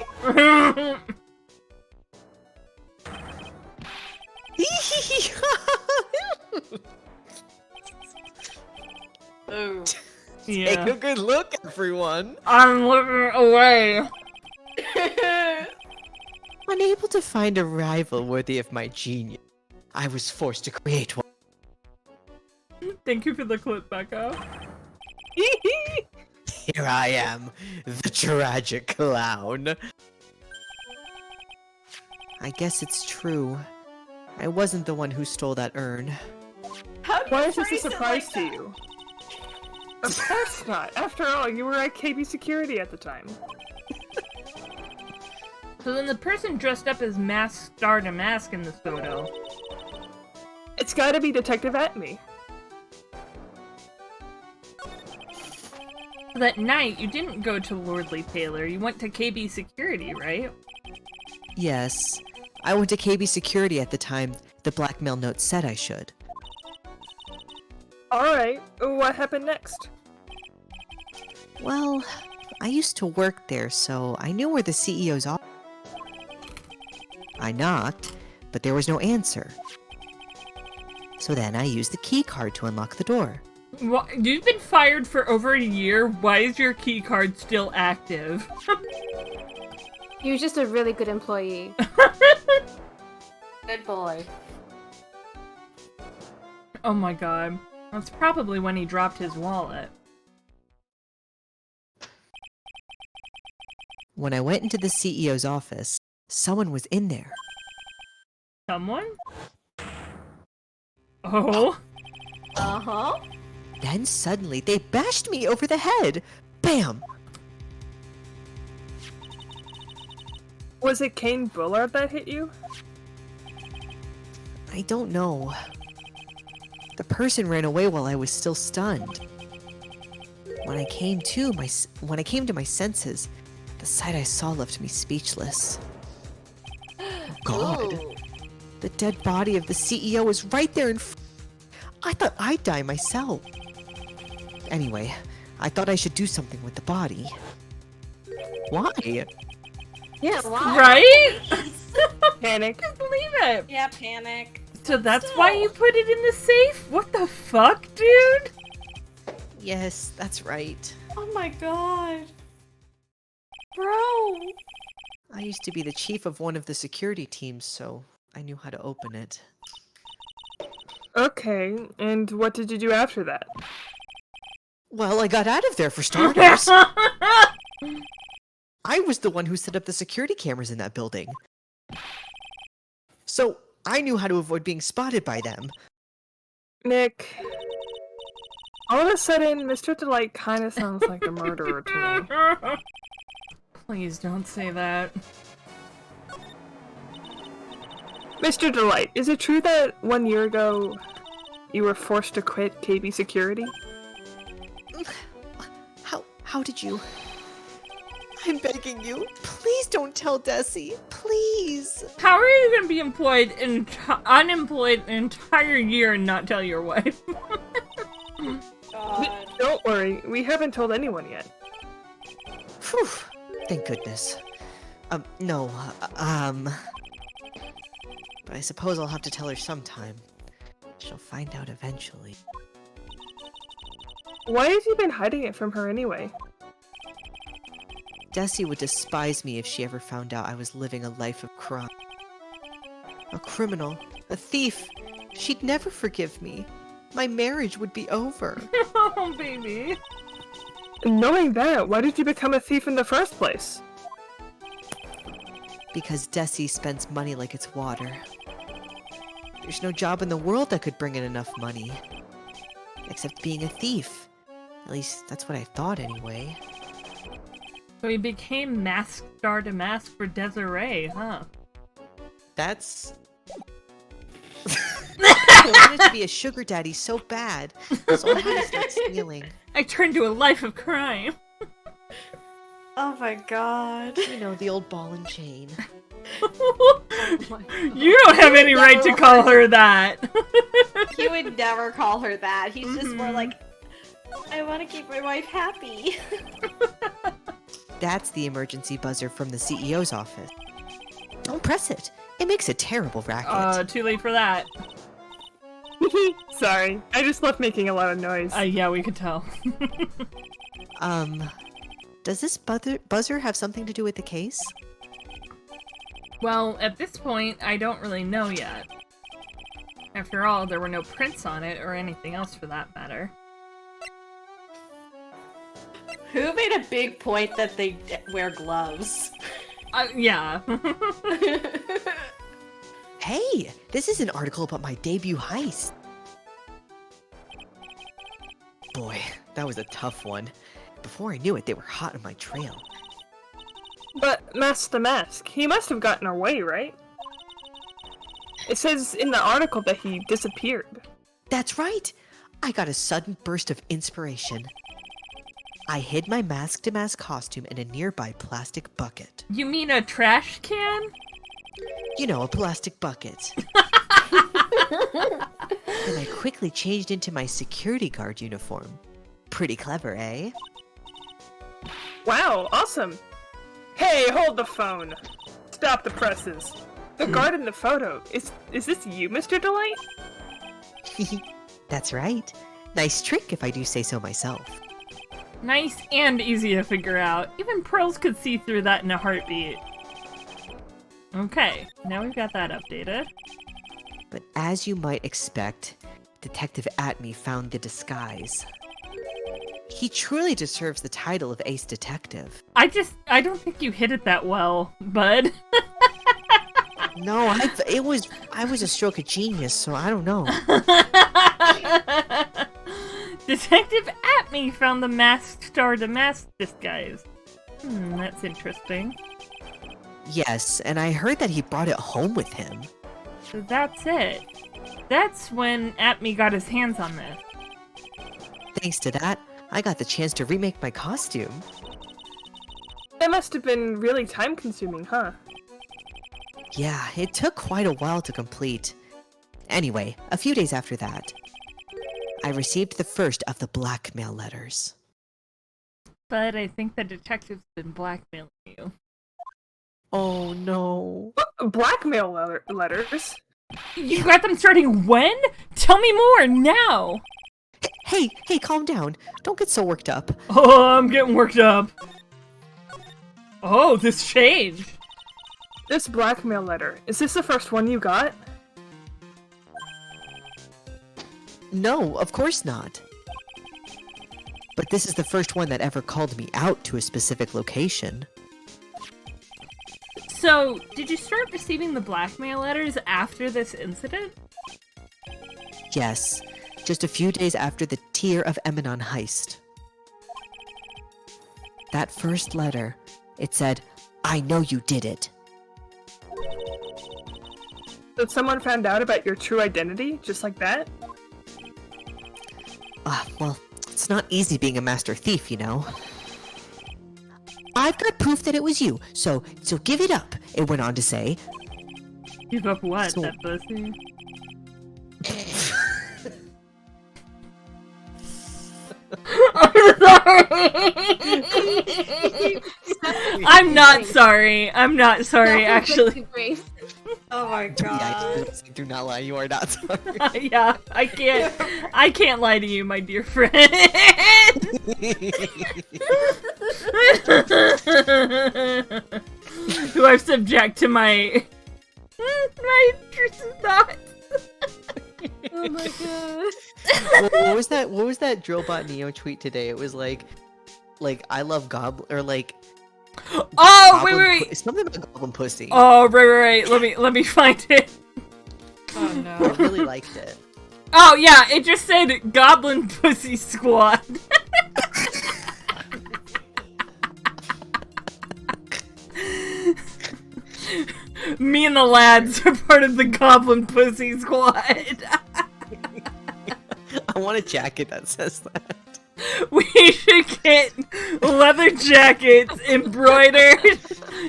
Oh. Take Yeah. a good look, everyone. I'm looking away. Unable to find a rival worthy of my genius, I was forced to create one. Thank you for the clip, Becca. Here I am, the tragic clown. I guess it's true. I wasn't the one who stole that urn. How do Why you is this a phrase it surprise like to that? you? Of course not. After all, you were at KB Security at the time. So then the person dressed up as Mask starred a mask in this photo. It's gotta be Detective Atme. So that night, you didn't go to Lordly Taylor, you went to KB Security, right? Yes, I went to KB Security at the time the blackmail note said I should. Alright, what happened next? Well, I used to work there, so I knew where the CEO's office. I knocked, but there was no answer. So then I used the key card to unlock the door. You've been fired for over a year. Why is your key card still active? he was just a really good employee. Good boy. Oh my god. That's probably when he dropped his wallet. When I went into the CEO's office, someone was in there. Someone? Oh? Uh-huh. Then suddenly they bashed me over the head. Bam! Was it Kane Bullard that hit you? I don't know. The person ran away while I was still stunned. When I came to my senses, the sight I saw left me speechless. Oh God! Ooh. The dead body of the CEO was right there in front. I thought I'd die myself. Anyway, I thought I should do something with the body. Why? Yeah, why? Right? Panic. Can't believe it. Yeah, panic. So that's why you put it in the safe? What the fuck, dude? Yes, that's right. Oh my god. Bro. I used to be the chief of one of the security teams, so I knew how to open it. Okay, and what did you do after that? Well, I got out of there for starters. I was the one who set up the security cameras in that building. So, I knew how to avoid being spotted by them. Nick, all of a sudden, Mr. Delight kind of sounds like a murderer to me. Please don't say that. Mr. Delight, is it true that 1 year ago you were forced to quit KB Security? How did you? I'm begging you, please don't tell Desi, please. How are you gonna be unemployed an entire year and not tell your wife? God. Don't worry, we haven't told anyone yet. Phew, thank goodness. No, but I suppose I'll have to tell her sometime. She'll find out eventually. Why have you been hiding it from her anyway? Desi would despise me if she ever found out I was living a life of crime. A criminal, a thief. She'd never forgive me. My marriage would be over. Oh, baby. Knowing that, why did you become a thief in the first place? Because Desi spends money like it's water. There's no job in the world that could bring in enough money. Except being a thief. At least, that's what I thought anyway. So he became mask star to mask for Desiree, huh? That's... I wanted to be a sugar daddy so bad, so I had to start stealing. I turned to a life of crime. Oh my god. You know, the old ball and chain. You don't have any right to call her that. He would never call her that. He's just more like, I want to keep my wife happy. That's the emergency buzzer from the CEO's office. Don't press it. It makes a terrible racket. Too late for that. Sorry, I just love making a lot of noise. Yeah, we could tell. Does this buzzer have something to do with the case? Well, at this point, I don't really know yet. After all, there were no prints on it, or anything else for that matter. Who made a big point that they wear gloves? Yeah. Hey, this is an article about my debut heist. Boy, that was a tough one. Before I knew it, they were hot on my trail. But Mask the Mask, he must have gotten away, right? It says in the article that he disappeared. That's right! I got a sudden burst of inspiration. I hid my mask-to-mask costume in a nearby plastic bucket. You mean a trash can? You know, a plastic bucket. Then I quickly changed into my security guard uniform. Pretty clever, eh? Wow, awesome! Hey, hold the phone! Stop the presses. The guard in the photo, is this you, Mr. Delight? That's right. Nice trick if I do say so myself. Nice and easy to figure out. Even Pearls could see through that in a heartbeat. Okay, now we've got that updated. But as you might expect, Detective Atme found the disguise. He truly deserves the title of Ace Detective. I don't think you hit it that well, bud. No, I was a stroke of genius, so I don't know. Detective Atme found the masked star to mask disguise. That's interesting. Yes, and I heard that he brought it home with him. So that's it. That's when Atme got his hands on this. Thanks to that, I got the chance to remake my costume. That must have been really time-consuming, huh? Yeah, it took quite a while to complete. Anyway, a few days after that, I received the first of the blackmail letters. But I think the detective's been blackmailing you. Oh no. Blackmail letters? You got them starting when? Tell me more, now! Hey, calm down. Don't get so worked up. Oh, I'm getting worked up. Oh, this changed. This blackmail letter, is this the first one you got? No, of course not. But this is the first one that ever called me out to a specific location. So, did you start receiving the blackmail letters after this incident? Yes, just a few days after the Tear of Eminon heist. That first letter, it said, "I know you did it." That someone found out about your true identity, just like that? Well, it's not easy being a master thief, you know. I've got proof that it was you, so give it up, it went on to say. Give up what, So- that pussy? I'm not sorry. I'm not sorry, actually. Oh my god. Yeah, do not lie, you are not sorry. Yeah, I can't lie to you, my dear friend. Who I subject to my intrusive thoughts. Oh my god. What was that Drillbot Neo tweet today? It was like, like I love goblin or like. Oh, wait. Something about goblin pussy. Oh, right. Let me find it. Oh I no. really liked it. Oh yeah, it just said Goblin Pussy Squad. Me and the lads are part of the Goblin Pussy Squad. I want a jacket that says that. We should get leather jackets embroidered,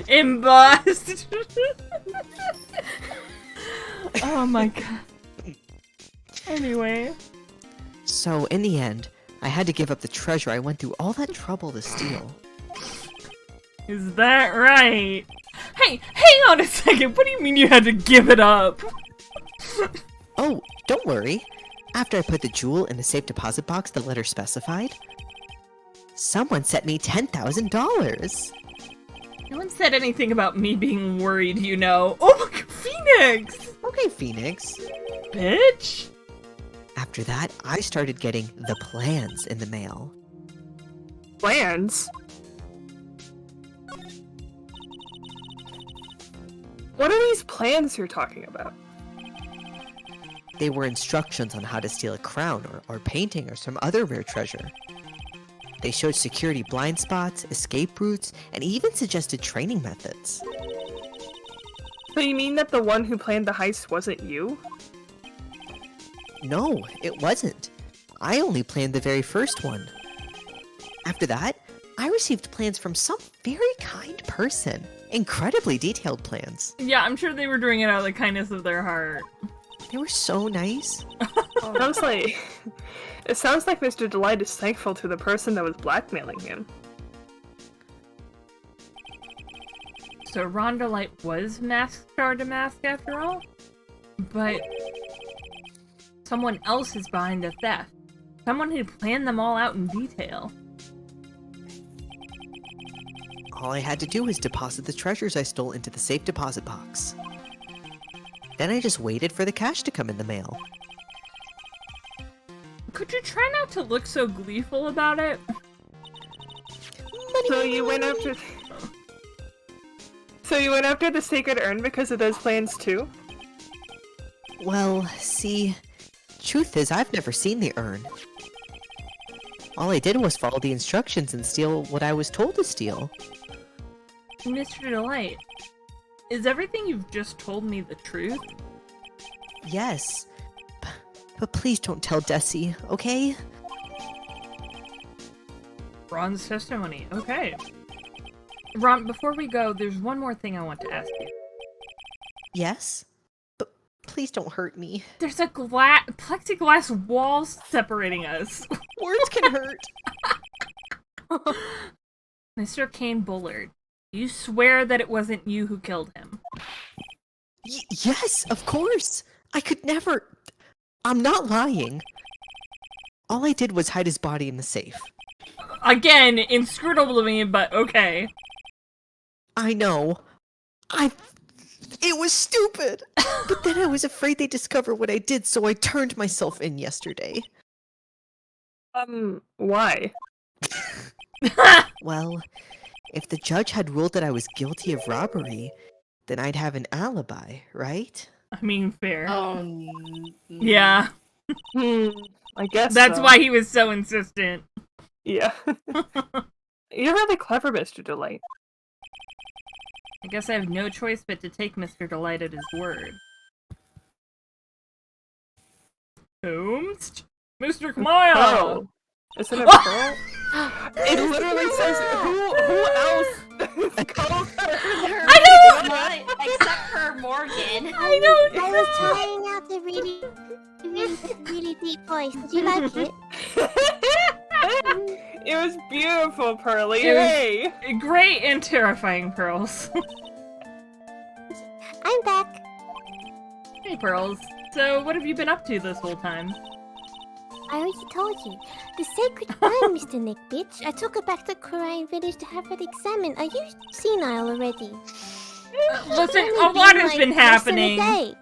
embossed. Oh my god. Anyway. So, in the end, I had to give up the treasure I went through all that trouble to steal. Is that right? Hey, hang on a second. What do you mean you had to give it up? Oh, don't worry. After I put the jewel in the safe deposit box the letter specified, someone sent me $10,000. No one said anything about me being worried, you know. Oh my god, Phoenix! Okay, Phoenix. Bitch! After that, I started getting the plans in the mail. Plans? What are these plans you're talking about? They were instructions on how to steal a crown or painting or some other rare treasure. They showed security blind spots, escape routes, and even suggested training methods. So you mean that the one who planned the heist wasn't you? No, it wasn't. I only planned the very first one. After that, I received plans from some very kind person. Incredibly detailed plans. Yeah, I'm sure they were doing it out of the kindness of their heart. They were so nice. It sounds like Mr. Delight is thankful to the person that was blackmailing him. So Ron Delight was Mask Star to Mask after all? But someone else is behind the theft. Someone who planned them all out in detail. All I had to do was deposit the treasures I stole into the safe deposit box. Then I just waited for the cash to come in the mail. Could you try not to look so gleeful about it? So you went after... So you went after the sacred urn because of those plans too? Well, see, truth is I've never seen the urn. All I did was follow the instructions and steal what I was told to steal. Mr. Delight, is everything you've just told me the truth? Yes, but please don't tell Desi, okay? Ron's testimony, okay. Ron, before we go, there's one more thing I want to ask you. Yes? But please don't hurt me. There's a plexiglass wall separating us. Words can hurt. Mr. Kane Bullard, you swear that it wasn't you who killed him? Yes, of course! I could never... I'm not lying. All I did was hide his body in the safe. Again, inscrutable to me, but okay. I know. It was stupid! But then I was afraid they'd discover what I did, so I turned myself in yesterday. Why? Well, if the judge had ruled that I was guilty of robbery, then I'd have an alibi, right? I mean, fair. Oh, Yeah. I guess That's so. why he was so insistent. Yeah. You're really clever, Mr. Delight. I guess I have no choice but to take Mr. Delight at his word. Holmes? Mr. Kamaya! Pearl. Isn't it Pearl? It literally says, who else? I know! Except for Morgan. I know! I was trying out a really deep voice. Did you like it? It was beautiful, Pearly. It was- Hey! Great and terrifying, Pearls. I'm back. Hey, Pearls. So, what have you been up to this whole time? I already told you. The sacred urn, Mr. Nick, bitch. I took it back to Korean village to have it examined. Are you senile already? Listen, It's a only lot been, has like, been less than a happening. day.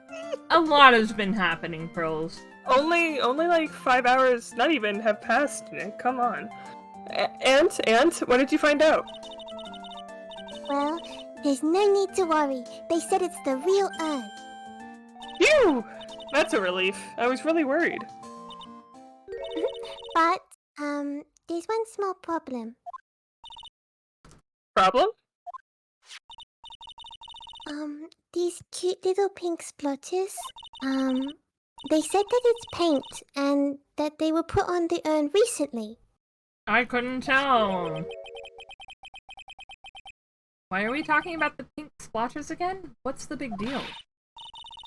A lot has been happening, Pearls. Only like 5 hours, not even, have passed, Nick. Come on. And what did you find out? Well, there's no need to worry. They said it's the real urn. Phew! That's a relief. I was really worried. But, there's one small problem. Problem? These cute little pink splotches, they said that it's paint and that they were put on the urn recently. I couldn't tell. Why are we talking about the pink splotches again? What's the big deal?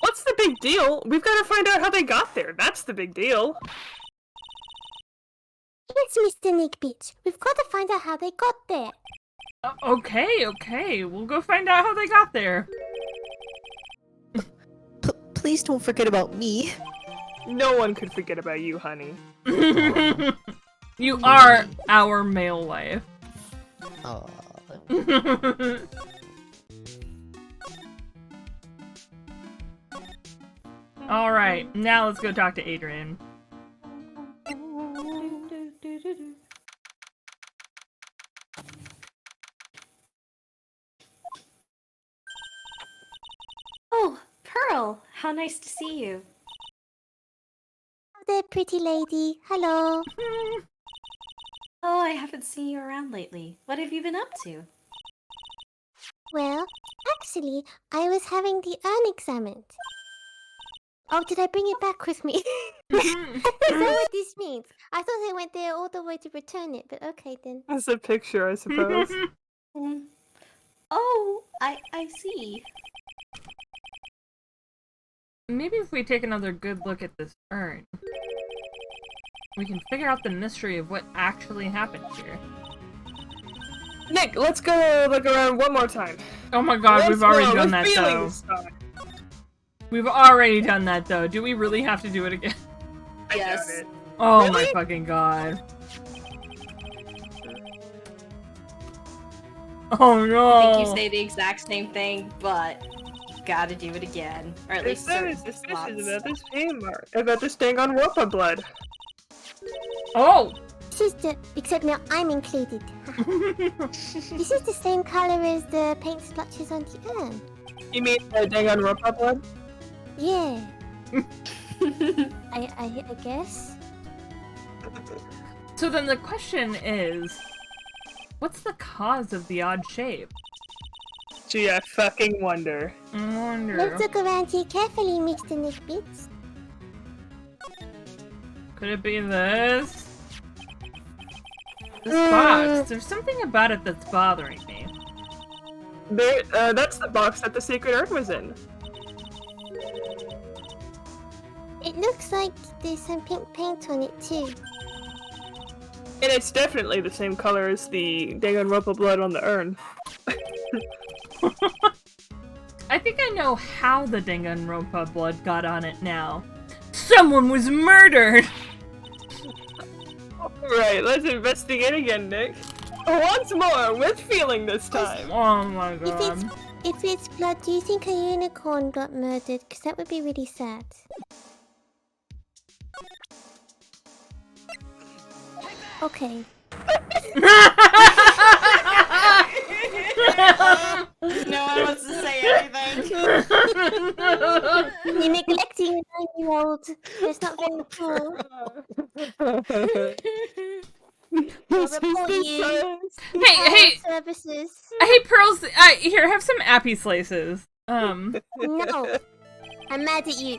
What's the big deal? We've got to find out how they got there. That's the big deal. Yes, Mr. Nickbitch, we've got to find out how they got there. Okay. We'll go find out how they got there. Please don't forget about me. No one could forget about you, honey. You are our male wife. Aw. Alright, now let's go talk to Adrian. Oh, Pearl! How nice to see you. Oh, there, pretty lady. Hello. Oh, I haven't seen you around lately. What have you been up to? Well, actually, I was having the urn examined. Oh, did I bring it back with me? Is that what this means? I thought I went there all the way to return it, but okay then. That's a picture, I suppose. Oh, I see. Maybe if we take another good look at this urn, we can figure out the mystery of what actually happened here. Nick, let's go look around one more time. Oh my god, we've already done that though. We've already done that though. Do we really have to do it again? Yes. I doubt it. Oh Really? my fucking god. Oh no! I think you say the exact same thing, but gotta do it again. Or at It least says certain this is spots. about this pain mark. About this dang on Whoppa blood. Oh! Sister, except now I'm included. This is the same color as the paint splotches on the urn. You mean the dang on Whoppa blood? Yeah. I guess. So then the question is, what's the cause of the odd shape? Gee, I fucking wonder. I wonder. Let's look around here carefully, Mr. Nickbits. Could it be this? This box. There's something about it that's bothering me. There, that's the box that the sacred urn was in. It looks like there's some pink paint on it too. And it's definitely the same color as the Danganronpa blood on the urn. I think I know how the Danganronpa blood got on it now. Someone was murdered! Right, let's investigate again, Nick. Once more, with feeling this time. Oh my god. If it's blood, do you think a unicorn got murdered? Because that would be really sad. Okay. No one wants to say anything. You're neglecting a 9-year-old. That's not very cool. I'll report you. Hey! Services. Hey, Pearls! Here, have some appy slices. No. I'm mad at you.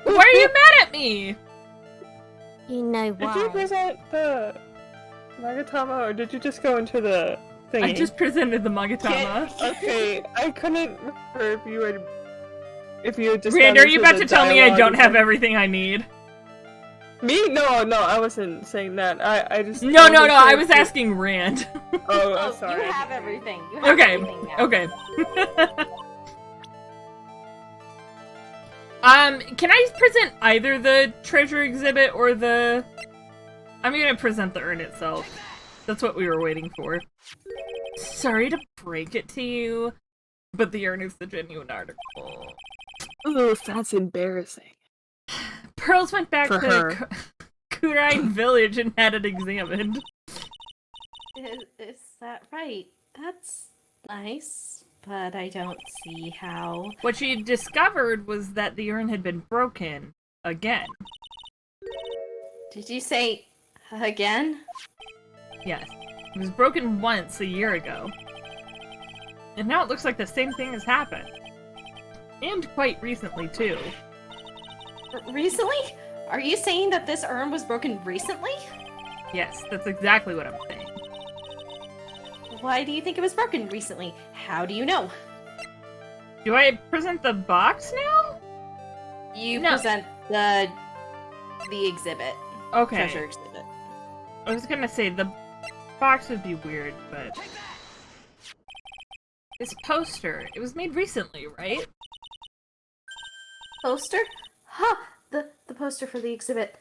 Why are you mad at me? You know Did you why. present the Magatama, or did you just go into the thingy? I just presented the Magatama. Okay, I couldn't remember if you had just Rand, gone are you into about the to tell me I dialogue don't or have something. everything I need? Me? No, I wasn't saying that. I just... No, wasn't sure I if was you- asking Rand. Oh, Oh, sorry. you have everything. You have Okay, everything now. okay. Can I present either the treasure exhibit or the... I'm gonna present the urn itself. That's what we were waiting for. Sorry to break it to you, but the urn is the genuine article. Ooh, that's embarrassing. Pearls went back For to her. Kurine village and had it examined. Is that right? That's nice, but I don't see how. What she discovered was that the urn had been broken again. Did you say again? Yes. It was broken once a year ago. And now it looks like the same thing has happened. And quite recently, too. Recently? Are you saying that this urn was broken recently? Yes, that's exactly what I'm saying. Why do you think it was broken recently? How do you know? Do I present the box now? You No. present the exhibit. Okay. Treasure exhibit. I was gonna say, the box would be weird, but... This poster, it was made recently, right? Poster? Huh! The poster for the exhibit.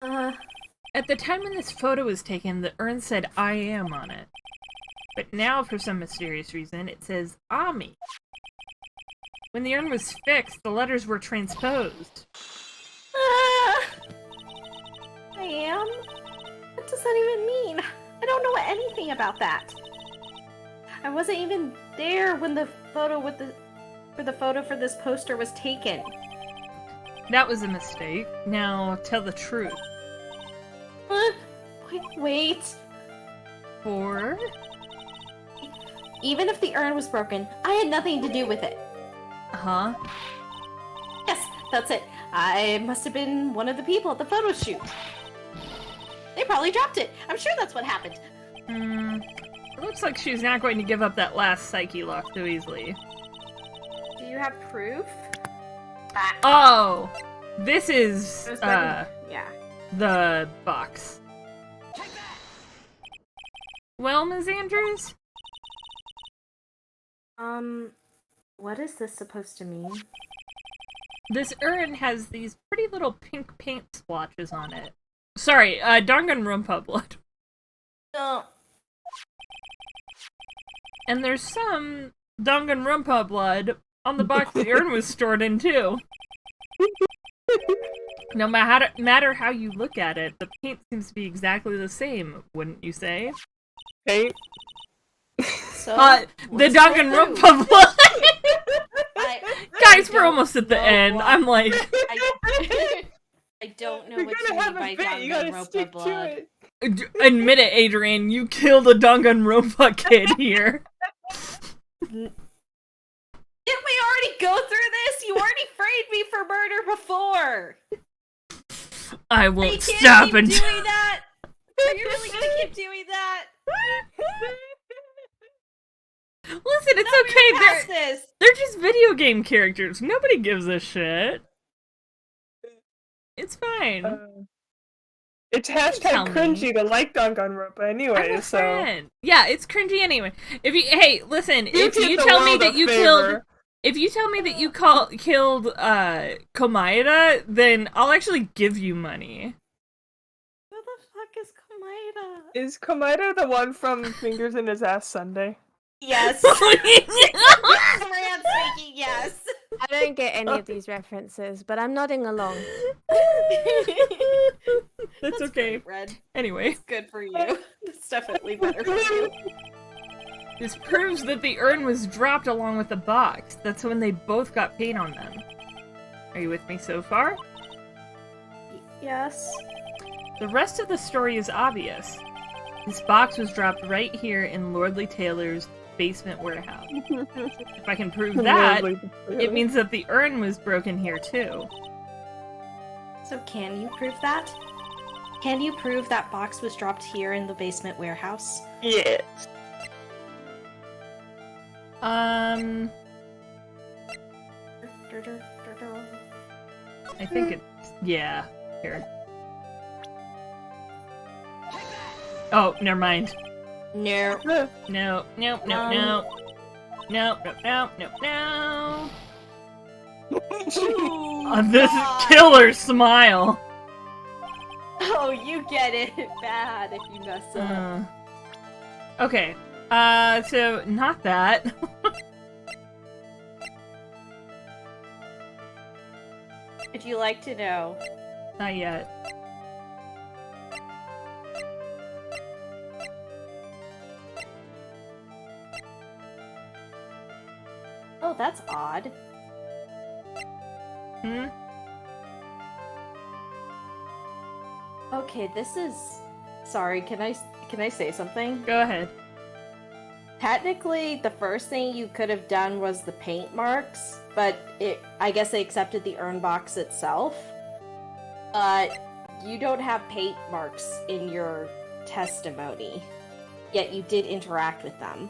At the time when this photo was taken, the urn said I am on it. But now, for some mysterious reason, it says Ami. When the urn was fixed, the letters were transposed. I am? What does that even mean? I don't know anything about that. I wasn't even there when the photo for this poster was taken. That was a mistake. Now, tell the truth. Wait. Or... Even if the urn was broken, I had nothing to do with it. Huh? Yes, that's it. I must have been one of the people at the photo shoot. They probably dropped it. I'm sure that's what happened. It looks like she's not going to give up that last psyche lock so easily. Do you have proof? Oh! This is, Yeah. the box. Well, Ms. Andrews? What is this supposed to mean? This urn has these pretty little pink paint splotches on it. Sorry, Danganronpa blood. Oh. And there's some Danganronpa blood on the box the urn was stored in, too. No matter how you look at it, the paint seems to be exactly the same, wouldn't you say? Paint. So, The what's Danganronpa blood! Guys, we're don't almost at the know end. what- I'm like... I don't know You're what gonna you have mean by a bit. You gotta Danganronpa stick blood. to it. Admit it, Adrian, you killed a Danganronpa kid here. Didn't we already go through this? You already framed me for murder before. I You won't can't stop keep until... doing that. Are you really gonna keep doing that? Listen, it's No, we're okay, past this. they're just video game characters. Nobody gives a shit. It's fine. It's Tell hashtag me. cringy to like Danganronpa anyway, I'm a so... friend. Yeah, it's cringy anyway. Hey, listen, You if did you the tell me world that a you favor. if you tell me that you killed Komaeda, then I'll actually give you money. Who the fuck is Komaeda? Is Komaeda the one from Fingers in His Ass Sunday? Yes. That's Rand speaking, yes. I don't get any of these references, but I'm nodding along. okay. Great, Red. Anyway, It's good for you. It's definitely better for you. this proves that the urn was dropped along with the box. That's when they both got paint on them. Are you with me so far? Yes. The rest of the story is obvious. This box was dropped right here in Lordly Taylor's basement warehouse. If I can prove that, it means that the urn was broken here too. So can you prove that? Can you prove that box was dropped here in the basement warehouse? Yes. I think it's... yeah. Here. Oh, never mind. No. No, no, no, no. No, no, no, no, no. This killer smile. Oh, you get it bad if you mess up. Okay. So not that. Would you like to know? Not yet. odd. Hmm? Okay, this is... Sorry, can I say something? Go ahead. Technically, the first thing you could have done was the paint marks, but I guess they accepted the urn box itself. But you don't have paint marks in your testimony, yet you did interact with them.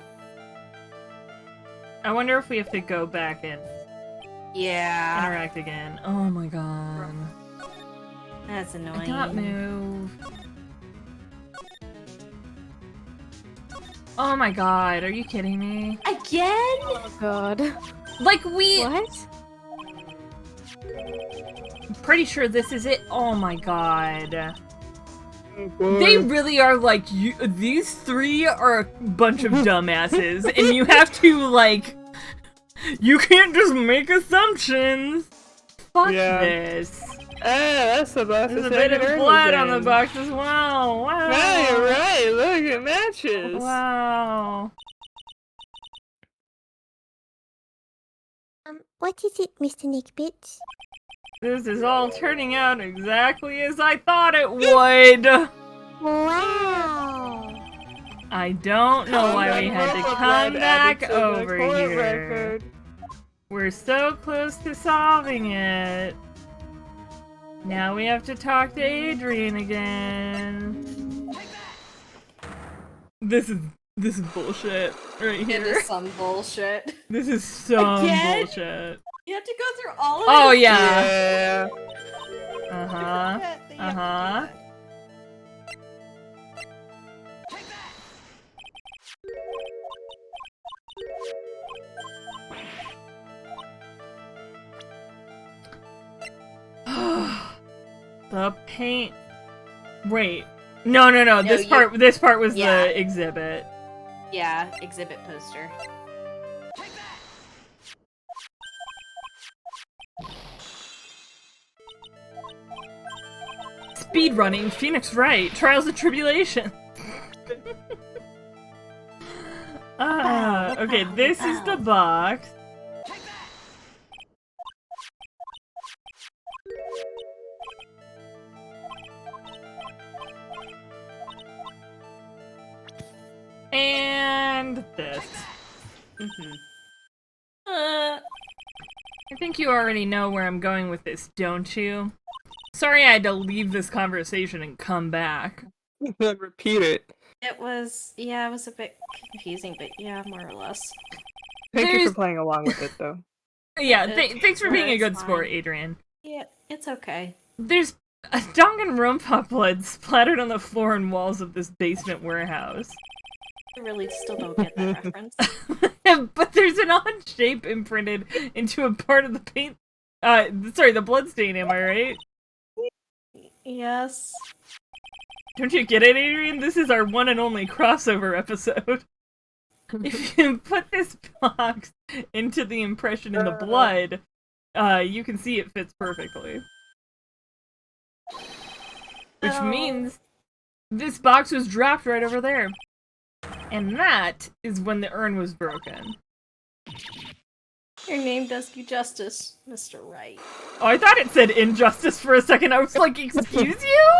I wonder if we have to go back and Yeah. interact again. Oh my god. That's annoying. I can't move. Oh my god, are you kidding me? Again? Oh god. Like we... What? I'm pretty sure this is it. Oh my god. Boy. They really are like, these three are a bunch of dumbasses, and you have to, like... You can't just make assumptions! Fuck Yeah. this. That's the box. There's a bit of blood on the box as well. Wow. Yeah, you're right. Look, it matches. Wow. What is it, Mr. Nickbits? This is all turning out exactly as I thought it would. Wow. I don't know why we had to come back over here. Record. We're so close to solving it. Now we have to talk to Adrian again. This is bullshit right here. It is some bullshit. This is some Again? bullshit. You have to go through all of Oh it. yeah. Yeah. Uh-huh. Uh-huh. The paint. Wait. No. No, This part was Yeah. the exhibit. Yeah, exhibit poster. Speedrunning, Phoenix Wright, Trials and Tribulations. Okay, this is the box. And this. I think you already know where I'm going with this, don't you? Sorry I had to leave this conversation and come back. Repeat it. It was a bit confusing, but yeah, more or less. Thank you There's- for playing along with it, though. Yeah, It's- thanks for being a it's good fine. sport, Adrian. Yeah, it's okay. There's a Danganronpa blood splattered on the floor and walls of this basement warehouse. I really still don't get that reference. But there's an odd shape imprinted into a part of the paint. The bloodstain, am I right? Yes. Don't you get it, Adrian? This is our one and only crossover episode. If you put this box into the impression in the blood, you can see it fits perfectly. Which Oh. means this box was dropped right over there. And that is when the urn was broken. Your name does you justice, Mr. Wright. Oh, I thought it said injustice for a second. I was like, excuse you?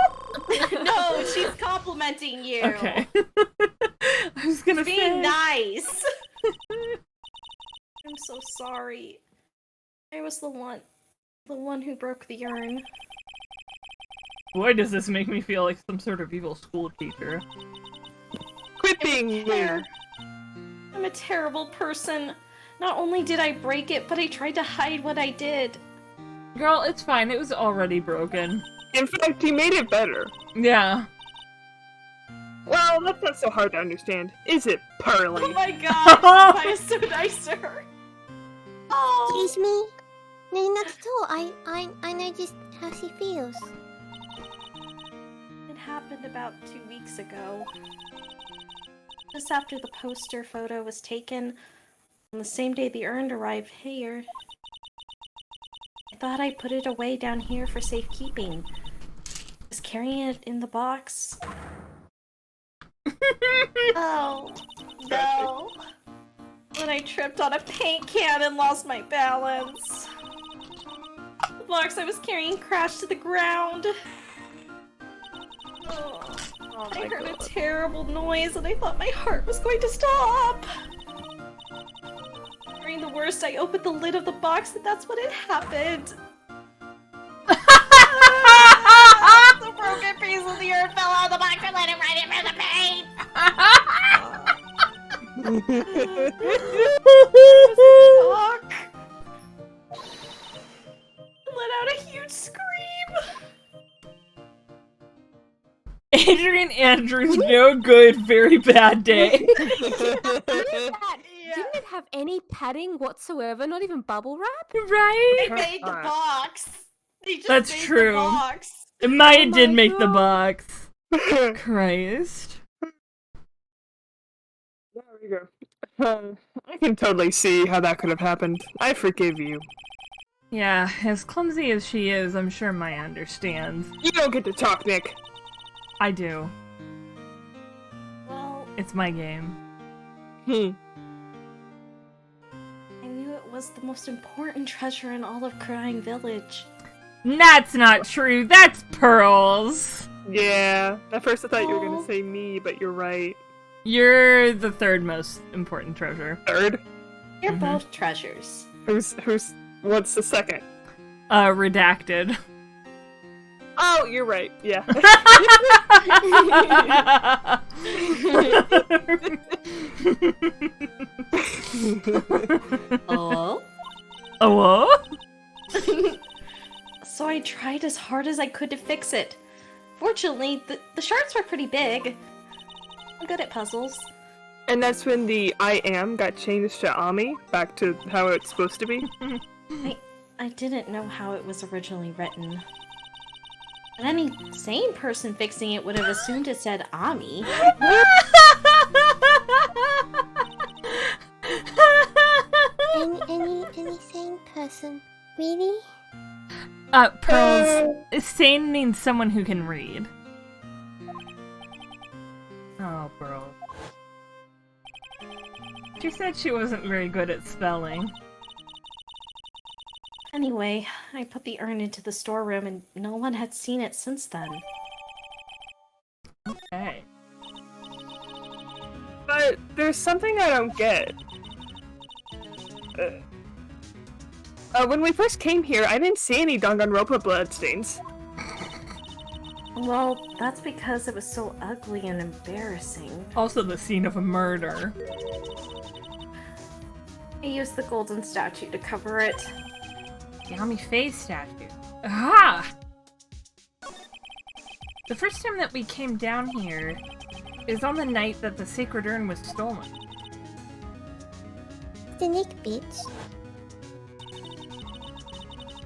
No, she's complimenting you. Okay. I was gonna Being say... nice. I'm so sorry. I was the one who broke the urn. Boy, does this make me feel like some sort of evil school teacher. Quit being weird. I'm a terrible person. Not only did I break it, but I tried to hide what I did. Girl, it's fine. It was already broken. In fact, he made it better. Yeah. Well, that's not so hard to understand, is it, Pearly? Oh my gosh, I was so nice to her. Oh, Excuse me? No, not at all. I know just how she feels. it happened about 2 weeks ago. Just after the poster photo was taken, on the same day the urn arrived here. I thought I put it away down here for safekeeping. I was carrying it in the box. Oh, no. When I tripped on a paint can and lost my balance. The box I was carrying crashed to the ground. Oh, I heard a terrible noise and I thought my heart was going to stop. During the worst, I opened the lid of the box and that's when it happened. The broken piece of the earth fell out of the box and let it right into the paint. Shock. Let out a huge scream. Adrian Andrews, no good, very bad day. Didn't it have any padding whatsoever? Not even bubble wrap? Right? They made the box. They just That's made true. The box. Maya Oh did my make the God. box. Christ. There we go. I can totally see how that could have happened. I forgive you. Yeah, as clumsy as she is, I'm sure Maya understands. You don't get to talk, Nick. I do. Well, It's my game. Hmm. I knew it was the most important treasure in all of Crying Village. That's not true. That's Pearls. Yeah. At first I thought you were Oh. gonna say me, but you're right. You're the third most important treasure. Third? You're Mhm. both treasures. What's the second? Redacted. Oh, you're right. Yeah. Oh? Oh? So I tried as hard as I could to fix it. Fortunately, the shards were pretty big. I'm good at puzzles. And that's when the I am got changed to Ami, back to how it's supposed to be. I didn't know how it was originally written. But any sane person fixing it would have assumed it said Ami. Any sane person. Really? Pearls. Sane means someone who can read. Oh, Pearl. She said she wasn't very good at spelling. Anyway, I put the urn into the storeroom and no one had seen it since then. Okay. But there's something I don't get. When we first came here, I didn't see any Danganronpa bloodstains. Well, that's because it was so ugly and embarrassing. Also the scene of a murder. I used the golden statue to cover it. Yami face statue. Ah! The first time that we came down here is on the night that the sacred urn was stolen. The Nick bitch.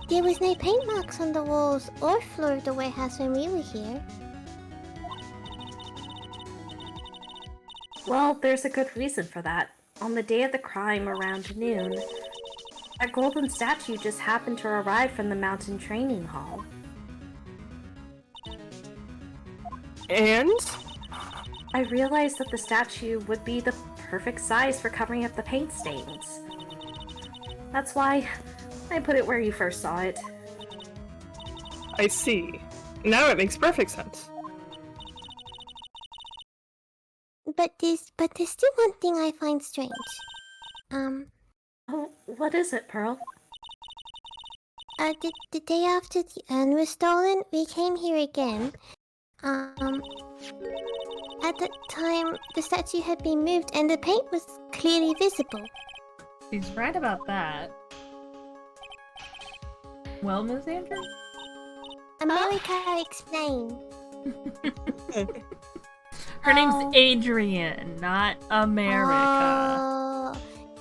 There was no paint marks on the walls or floor of the warehouse when we were here. Well, there's a good reason for that. On the day of the crime around noon, a golden statue just happened to arrive from the mountain training hall. And? I realized that the statue would be the perfect size for covering up the paint stains. That's why I put it where you first saw it. I see. Now it makes perfect sense. But there's still one thing I find strange. Oh, what is it, Pearl? The day after the urn was stolen, we came here again. At that time, the statue had been moved and the paint was clearly visible. She's right about that. Well, Ms. Andrew? America, explain. Her name's Adrian, not America. Oh,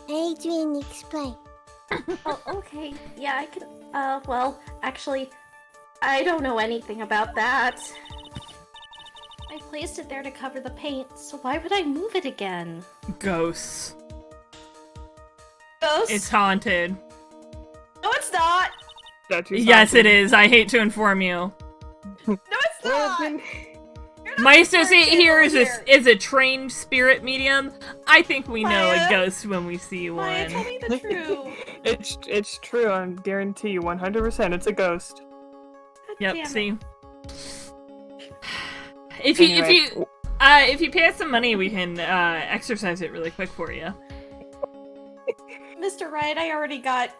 Adrian, explain. Oh, okay. Yeah, I can. Well, actually, I don't know anything about that. I placed it there to cover the paint, so why would I move it again? Ghosts. Ghost? It's haunted. No, it's not! Statue's Yes, it haunted. is. I hate to inform you. No, it's Well, not! then, You're My associate here is a trained spirit medium. I think we know a Maya. ghost when we see Maya, tell one. me the truth. It's true. I guarantee you, 100%. It's a ghost. Yep. Damn See. Anyway. If you pay us some money, we can exercise it really quick for you. Mr. Wright, I already got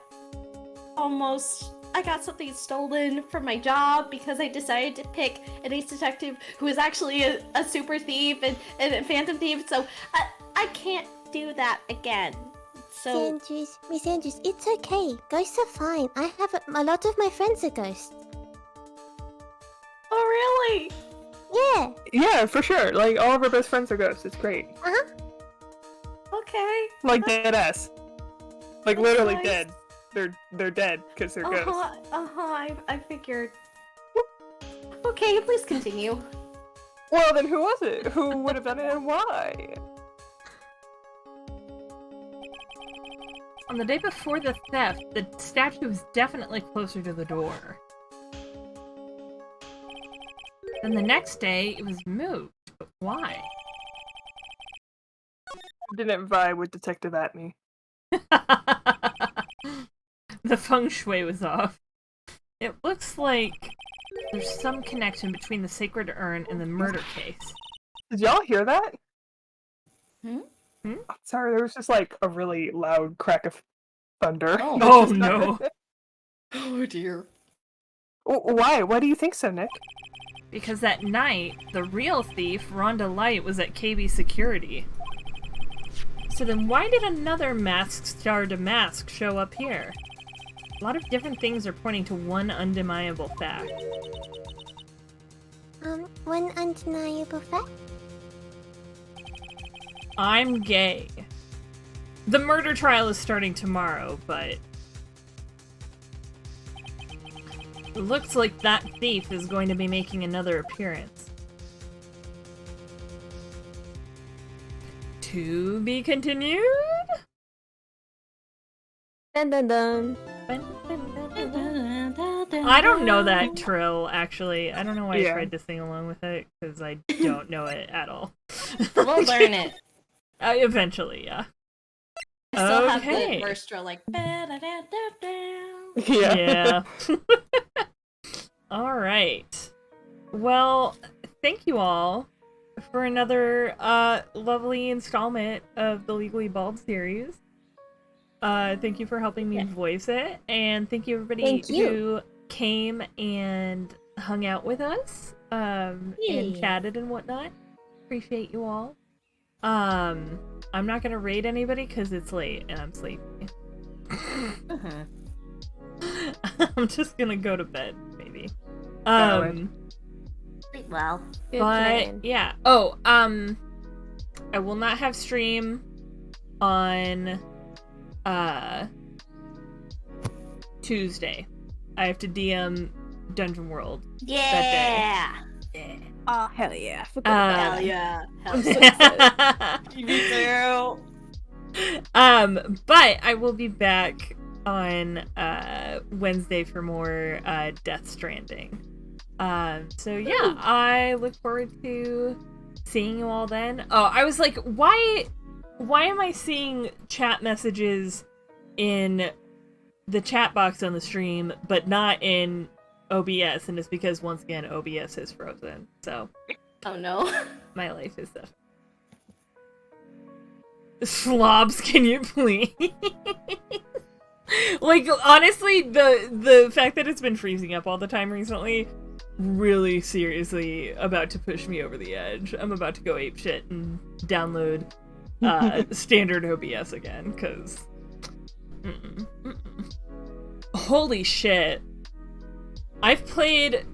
I got something stolen from my job because I decided to pick an ace detective who is actually a super thief and a phantom thief, so I can't do that again. So Miss Andrews, it's okay. Ghosts are fine. I have a lot of my friends are ghosts. Oh really? Yeah. Yeah, for sure. Like, all of our best friends are ghosts. It's great. Okay. Like, dead ass. Like, That's literally nice. dead. They're dead because they're ghosts. I figured. Okay, please continue. Well, then who was it? Who would have done it and why? On the day before the theft, the statue was definitely closer to the door. Then the next day, it was moved. But why? Didn't vibe with Detective Atney. The feng shui was off. It looks like there's some connection between the sacred urn and the murder case. Did y'all hear that? Hmm? Sorry, there was just like a really loud crack of thunder. Oh. that Oh, just no. happened. Oh dear. Why? Why do you think so, Nick? Because that night, the real thief, Rhonda Light, was at KB Security. So then why did another masked Star Damask show up here? A lot of different things are pointing to one undeniable fact. One undeniable fact. I'm gay. The murder trial is starting tomorrow, but it looks like that thief is going to be making another appearance. To be continued? Dun dun dun. I don't know that trill, actually. I don't know why I Yeah. tried to sing along with it, because I don't know it at all. We'll learn it. Eventually, yeah. I still have Okay. the first drill like ba-da-da-da-da. Yeah. Yeah. Alright. Well, thank you all for another lovely installment of the Legally Bald series. Thank you for helping me voice it, and thank you everybody Thank you. who came and hung out with us, and chatted and whatnot. Appreciate you all. I'm not gonna raid anybody because it's late and I'm sleepy. I'm just gonna go to bed, maybe. Sleep well. Good But plan. yeah. Oh, I will not have stream on Tuesday. I have to DM Dungeon World. Yeah. Yeah. Oh, hell yeah. I forgot about Hell that. yeah. Hell I'm so yeah. excited. Me too. But I will be back on Wednesday for more Death Stranding. So yeah, I look forward to seeing you all then. Oh, I was like, why am I seeing chat messages in the chat box on the stream, but not in OBS? And it's because, once again, OBS is frozen. So Oh no. my life is stuff. Slobs, can you please? Like, honestly, the fact that it's been freezing up all the time recently, really seriously about to push me over the edge. I'm about to go apeshit and download standard OBS again, because holy shit. I've played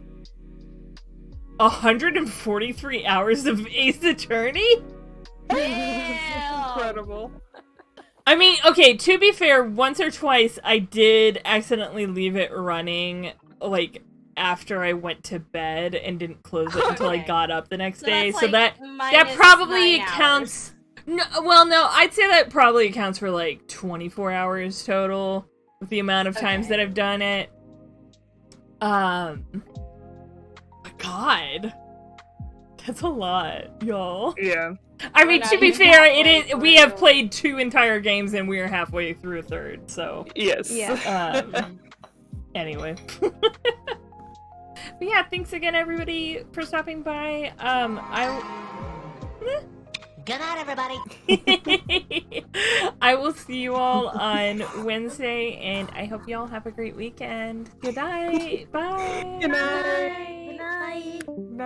143 hours of Ace Attorney? Incredible. I mean, okay, to be fair, once or twice I did accidentally leave it running, like, after I went to bed and didn't close it until I Okay. got up the next So day. that's So like that minus probably 9 counts. No, well, no, I'd say that probably accounts for like 24 hours total with the amount of times Okay. that I've done it. God. That's a lot, y'all. Yeah. I mean, We're to not be even fair, halfway we have through. played 2 entire games and we're halfway through a third, so. Yes. Yeah. Anyway. But yeah, thanks again, everybody, for stopping by. Good night, everybody. I will see you all on Wednesday, and I hope you all have a great weekend. Good night. Bye. Good night. Good night. Good night.